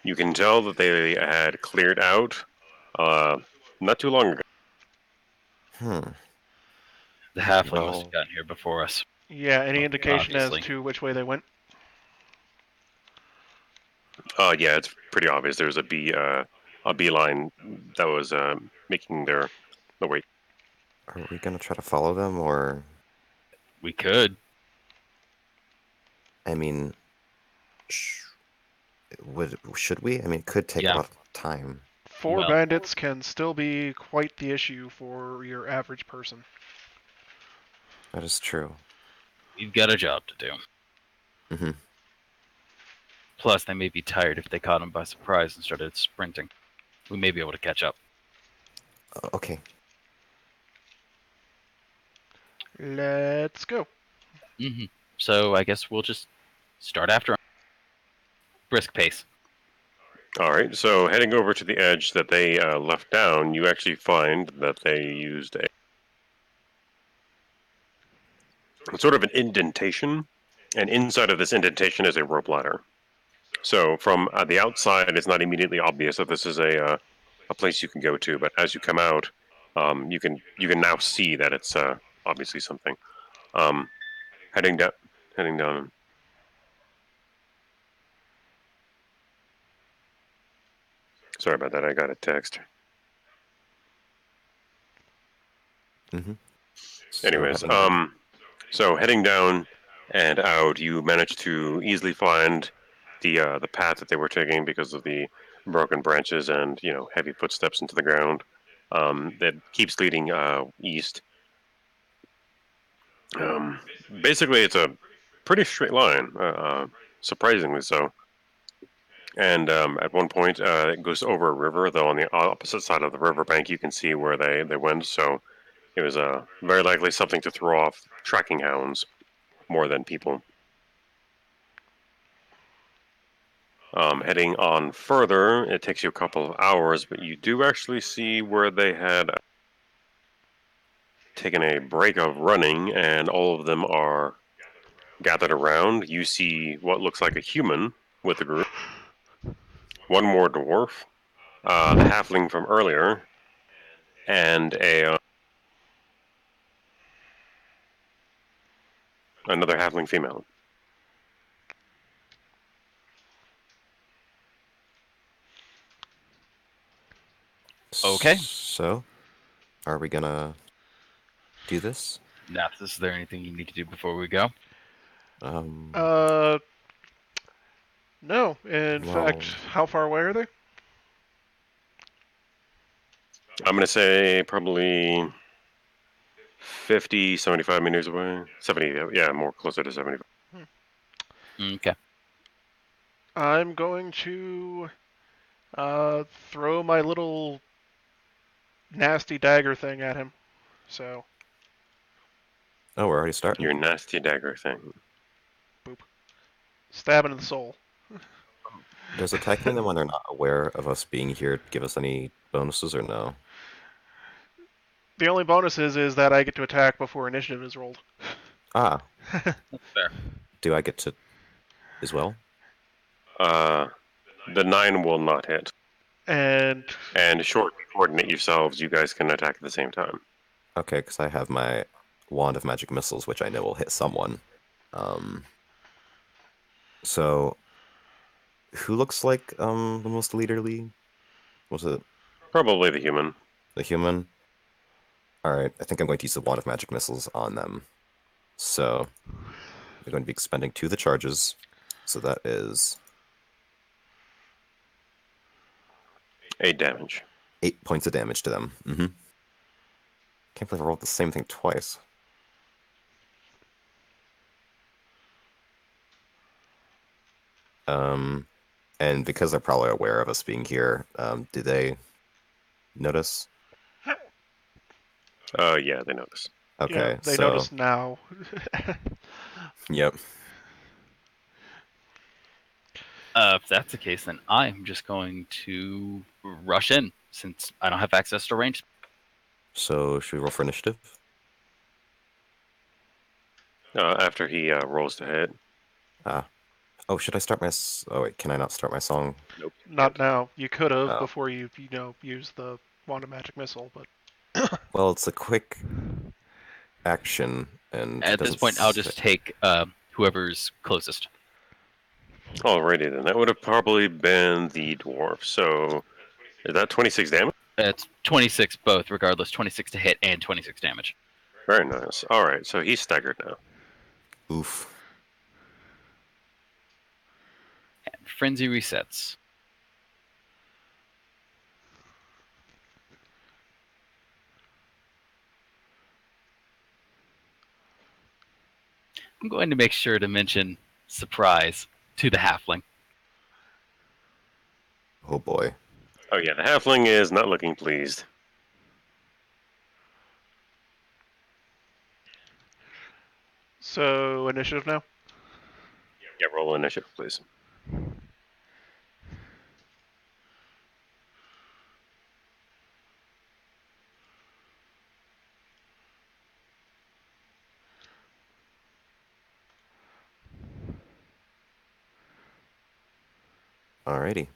You can tell that they had cleared out not too long ago. Hmm. The halfling must Well, have gotten here before us. Yeah, any indication Obviously. as to which way they went? Yeah, it's pretty obvious. There's a beeline that was making their the way. are we gonna try to follow them, or We could. I mean, should we? I mean, it could take a Yeah. lot of time. 4 Well. bandits can still be quite the issue for your average person. That is true. We've got a job to do. Mm-hmm. Plus, they may be tired if they caught him by surprise and started sprinting. We may be able to catch up. Okay. Let's go. Mm-hmm. So I guess we'll just start after him. Brisk pace. All right, so heading over to the edge that they left down, you actually find that they used a sort of an indentation, and inside of this indentation is a rope ladder. So from the outside, it's not immediately obvious that this is a place you can go to, but as you come out, you can now see that it's obviously something. Um, heading down. Sorry about that. I got a text. Mm-hmm. Anyways, so heading down and out, you manage to easily find the path that they were taking because of the broken branches and heavy footsteps into the ground. That keeps leading east. Basically, it's a pretty straight line, surprisingly so. And at one point, it goes over a river, though on the opposite side of the riverbank, you can see where they went. So it was very likely something to throw off tracking hounds more than people. Heading on further, it takes you a couple of hours, but you do actually see where they had taken a break of running, and all of them are gathered around. You see what looks like a human with the group, one more dwarf, the halfling from earlier, and another halfling female. Okay. So, are we gonna do this? Naps, is there anything you need to do before we go? No. In Well, fact, how far away are they? I'm going to say probably 50, 75 meters away. 70, yeah, more closer to 75. Okay. I'm going to throw my little nasty dagger thing at him. So, oh, we're already starting. Your nasty dagger thing. stab into the soul. Does attacking them when they're not aware of us being here give us any bonuses or no? The only bonus is that I get to attack before initiative is rolled. Ah, That's fair. do I get to as well? The 9 will not hit. And Shortly coordinate yourselves, you guys can attack at the same time. Okay, because I have my wand of magic missiles, which I know will hit someone. So, who looks like the most leaderly? Was it Probably the human. the human? All right, I think I'm going to use the wand of magic missiles on them. So, we're going to be expending 2 of the charges. So that is 8 damage. 8 points of damage to them. Mm-hmm. Can't believe I rolled the same thing twice. And because they're probably aware of us being here, do they notice? Yeah, they notice. Okay, Yeah, they so notice now. yep. If that's the case, then I'm just going to rush in since I don't have access to range. So should we roll for initiative? After he rolls to hit. Oh, should I start my? Oh wait, can I not start my song? Nope. Not now. You could have Oh. before you used the wand of magic missile, but Well, it's a quick action, and it At this doesn't point, I'll say- just take whoever's closest. Alrighty then. That would have probably been the dwarf. So is that 26 damage? It's 26 both, regardless. 26 to hit and 26 damage. Very nice. Alright, so he's staggered now. Oof. And frenzy resets. I'm going to make sure to mention surprise to the halfling. Oh boy. Oh yeah, the halfling is not looking pleased. so initiative now. Yeah, roll initiative, please. Alrighty.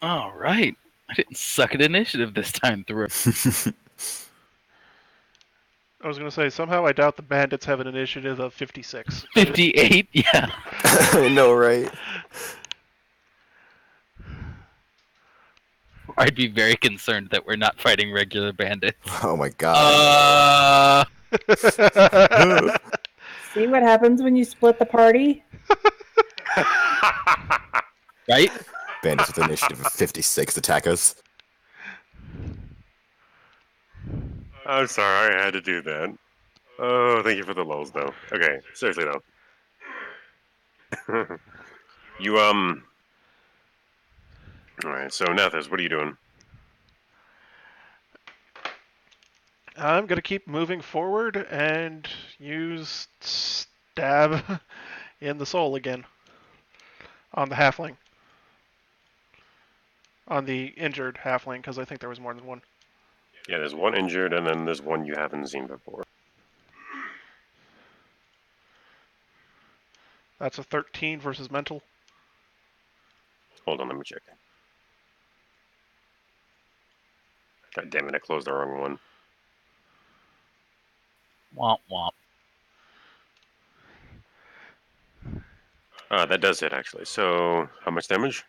All right. I didn't suck at initiative this time through. I was gonna say somehow I doubt the bandits have an initiative of 56. 58? Yeah. I know, right? I'd be very concerned that we're not fighting regular bandits. Oh my god. See what happens when you split the party? Right? Bandits with initiative of 56 attack us. I'm sorry, I had to do that. Oh, thank you for the lulls, though. Okay, seriously though. You Alright, so Nethys, what are you doing? I'm gonna keep moving forward and use stab in the soul again on the halfling. On the injured halfling, because I think there was more than one. Yeah, there's one injured, and then there's one you haven't seen before. That's a 13 versus mental. Hold on, let me check. God damn it, I closed the wrong one. Womp womp. That does hit, actually. So, how much damage?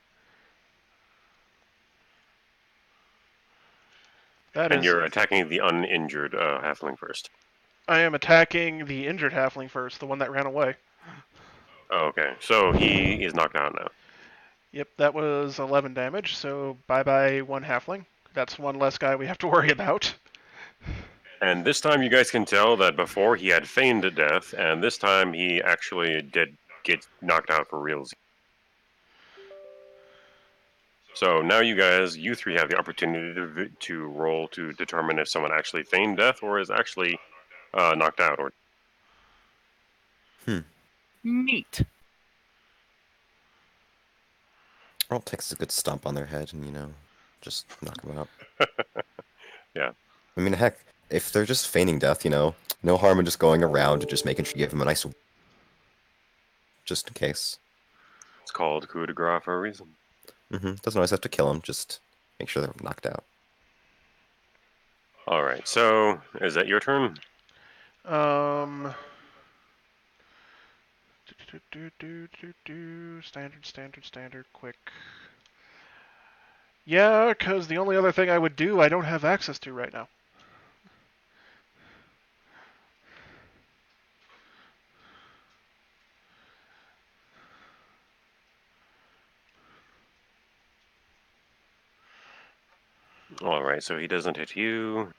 That And is. you're attacking the uninjured halfling first. I am attacking the injured halfling first, the one that ran away. Oh, okay. So he is knocked out now. Yep, that was 11 damage, so bye-bye one halfling. That's one less guy we have to worry about. And this time you guys can tell that before he had feigned death, and this time he actually did get knocked out for reals. So now you three have the opportunity to roll to determine if someone actually feigned death or is actually knocked out. Or Neat. Or takes a good stomp on their head and, just knock them out. Yeah. I mean, heck, if they're just feigning death, no harm in just going around and just making sure you give them a nice... Just in case. It's called coup de grace for a reason. Doesn't always have to kill them, just make sure they're knocked out. Alright, so is that your turn? Standard, quick. Yeah, because the only other thing I would do I don't have access to right now. Alright, so he doesn't hit you.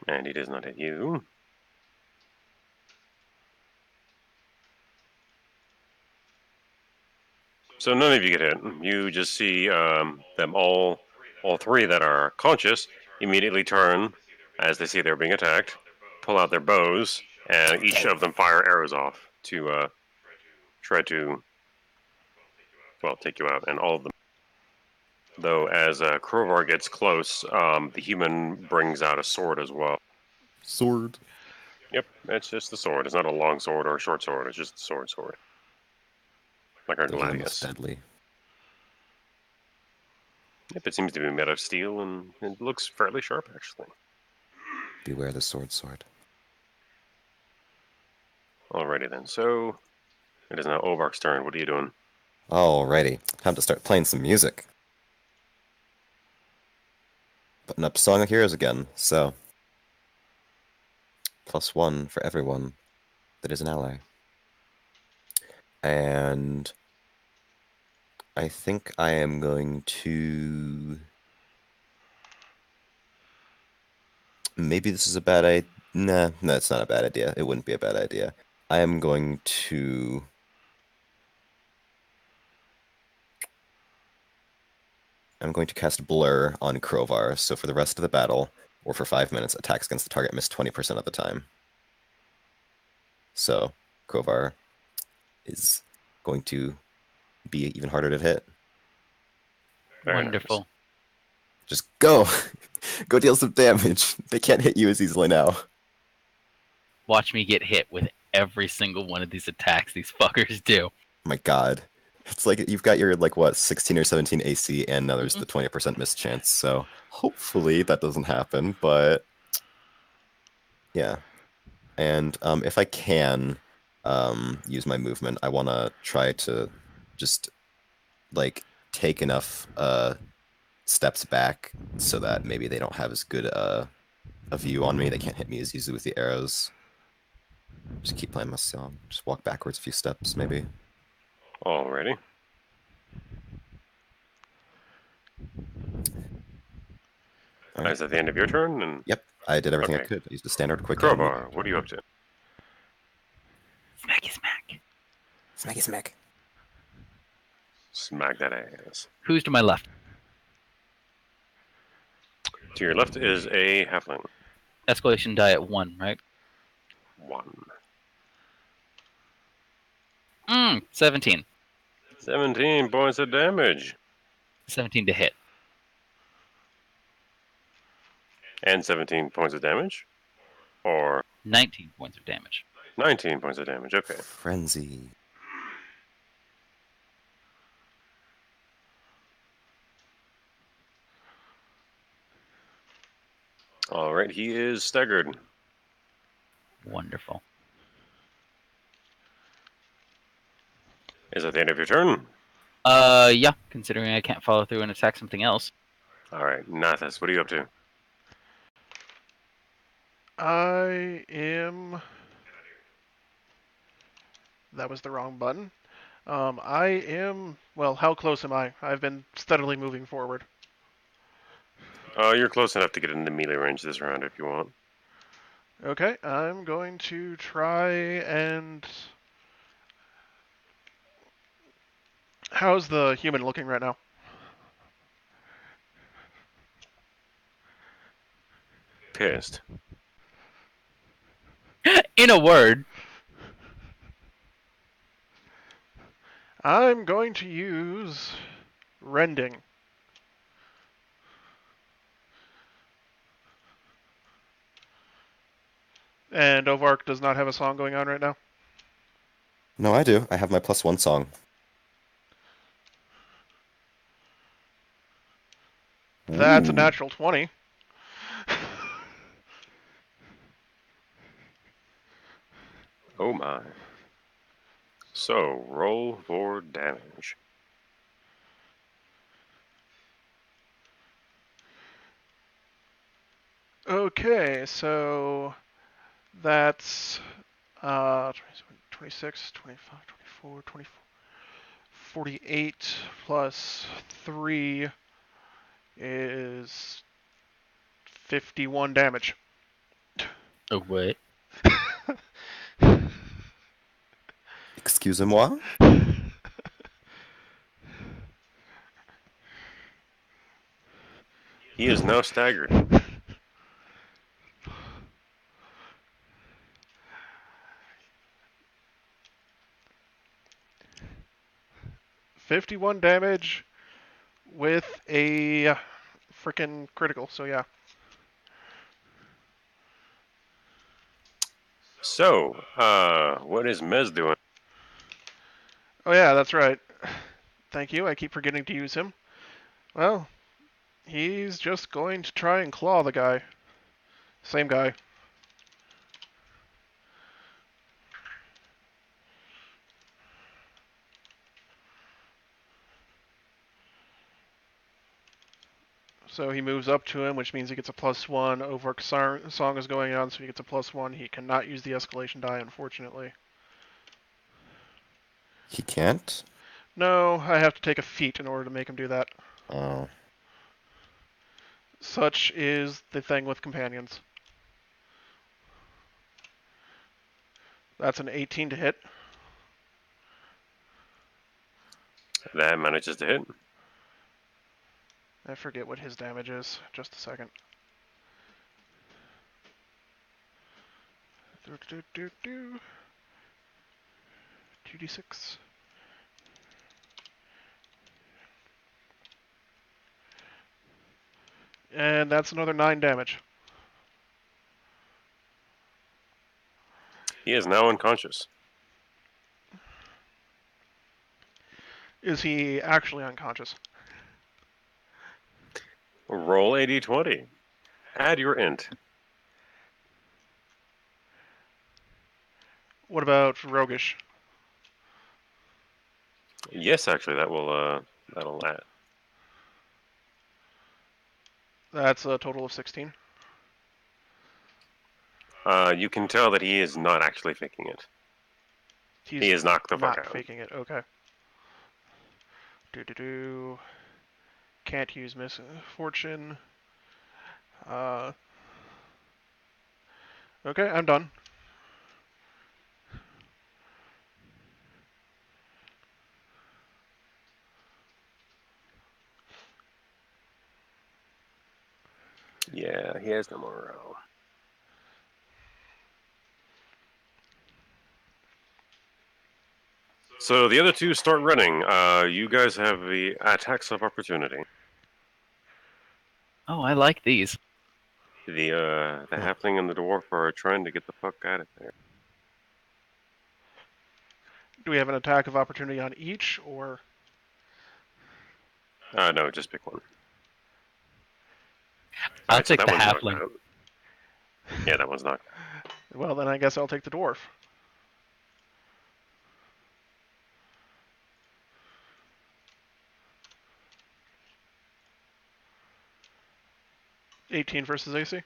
And he does not hit you. So none of you get hit. You just see them all three that are conscious, immediately turn as they see they're being attacked, pull out their bows, and each of them fire arrows off to try to, well, take you out. And all of them. Though as Krovar gets close, the human brings out a sword as well. Sword. Yep, it's just a sword. It's not a long sword or a short sword. It's just a sword. Like our The most gladius. deadly. Yep, it seems to be made of steel, and it looks fairly sharp, actually. Beware the sword. Alrighty then, so it is now Ovark's turn. What are you doing? Alrighty, time to start playing some music. Putting up Song of Heroes again, so +1 for everyone that is an ally. And I think I am going to... Maybe this is a bad idea. Nah, no, it's not a bad idea. It wouldn't be a bad idea. I am going to... cast Blur on Krovar, so for the rest of the battle, or for 5 minutes, attacks against the target miss 20% of the time. So, Krovar is going to be even harder to hit. Very Wonderful. Just go! Go deal some damage. They can't hit you as easily now. Watch me get hit with every single one of these attacks these fuckers do. Oh my god. It's like you've got your, like, what, 16 or 17 AC, and now there's the 20% miss chance, so hopefully that doesn't happen, but yeah. And if I can use my movement, I want to try to just, like, take enough steps back so that maybe they don't have as good a view on me. They can't hit me as easily with the arrows. Just keep playing my song. Just walk backwards a few steps, maybe. Alrighty. Alright. Is that the end of your turn? And Yep, I did everything I Okay. could. I used a standard quick Krovar, what are you up to? Smacky smack. Smacky smack. Smack that ass. Who's to my left? To your left is a halfling. Escalation die at 1, right? 1. 17. 17 points of damage. 17 to hit. And 17 points of damage? Or 19 points of damage. 19 points of damage, okay. Frenzy. Alright, he is staggered. Wonderful. Is that the end of your turn? Yeah, considering I can't follow through and attack something else. Alright, Nathas, what are you up to? I am... That was the wrong button. I am... Well, how close am I? I've been steadily moving forward. You're close enough to get into melee range this round if you want. Okay, I'm going to try and... How's the human looking right now? Pissed. In a word, I'm going to use Rending. And Ovark does not have a song going on right now. No, I do. I have my +1 song. That's a Ooh. natural 20. Oh my. So, roll for damage. Okay, so that's 26, 25, 24, 24, 48 plus 3 is 51 damage. Oh, what? Excusez-moi? He is now staggered. 51 damage with a frickin' critical, so yeah. So, what is Mez doing? Oh yeah, that's right. Thank you, I keep forgetting to use him. Well, he's just going to try and claw the guy. Same guy. So he moves up to him, which means he gets a +1. Overk's song is going on, so he gets a +1. He cannot use the escalation die, unfortunately. He can't? No, I have to take a feat in order to make him do that. Oh. Such is the thing with companions. That's an 18 to hit. That manages to hit. I forget what his damage is. Just a second. 2d6. And that's another 9 damage. He is now unconscious. Is he actually unconscious? Roll a d20. Add your int. What about roguish? Yes, actually, that'll add. That's a total of 16. You can tell that he is not actually faking it. He's He is knocked the fuck not out. faking it. Okay. Do. Can't use misfortune. Okay, I'm done. Yeah, he has no more morale. So the other two start running. You guys have the attacks of opportunity. Oh, I like these. The halfling and the dwarf are trying to get the fuck out of there. Do we have an attack of opportunity on each, or? No, just pick one. I'll Alright, so take that the one's knocked halfling. out. Yeah, that one's knocked out. Well, then I guess I'll take the dwarf. (18 versus AC.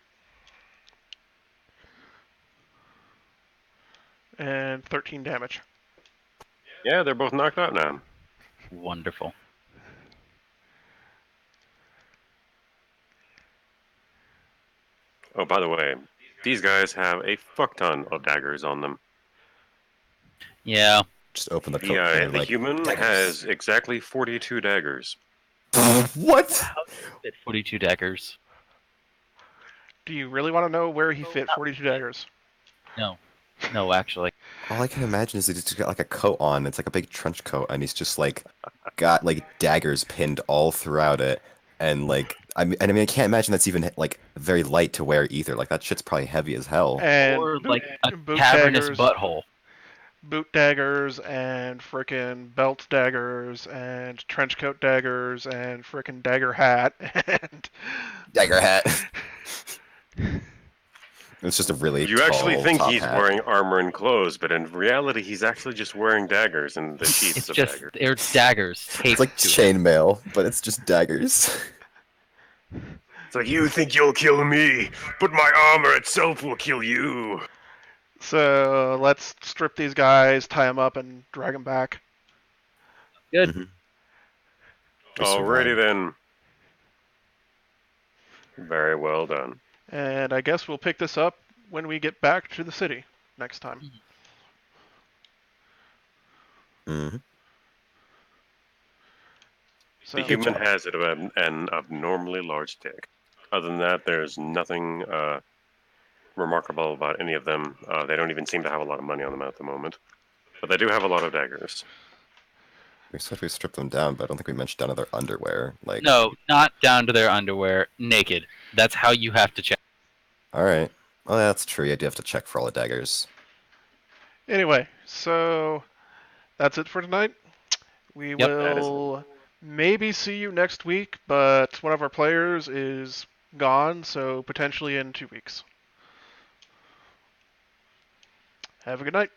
And 13 damage. Yeah, they're both knocked out now. Wonderful. Oh, by the way, these guys have a fuck ton of daggers on them. Yeah. Just open the coat and The like, human daggers. has exactly 42 daggers. What? 42 daggers. Do you really want to know where he fit 42 daggers? No. No, actually. All I can imagine is he's just got like a coat on. It's like a big trench coat, and he's just like got like daggers pinned all throughout it. And like, I mean, I can't imagine that's even like very light to wear either. Like that shit's probably heavy as hell. And Or like a boot cavernous daggers, butthole. boot daggers, and frickin' belt daggers, and trench coat daggers, and frickin' dagger hat, and Dagger hat. It's just a really You tall actually think top he's hat. wearing armor and clothes, but in reality, he's actually just wearing daggers and the sheaths It's of just daggers. they're daggers taped It's like to him. chainmail, but it's just daggers. It's like, you think you'll kill me, but my armor itself will kill you. so let's strip these guys, tie them up, and drag them back. Good. Mhm. Alrighty then. Very well done. And I guess we'll pick this up when we get back to the city next time. Hmm. So, The human has an abnormally large dick. Other than that, there's nothing remarkable about any of them. They don't even seem to have a lot of money on them at the moment. But they do have a lot of daggers. We said we stripped them down, but I don't think we mentioned down to their underwear. Like, No, not down to their underwear, naked. That's how you have to check. all right. Well, that's true. You do have to check for all the daggers. anyway, so that's it for tonight. We Yep. will maybe see you next week, but one of our players is gone, so potentially in 2 weeks. Have a good night.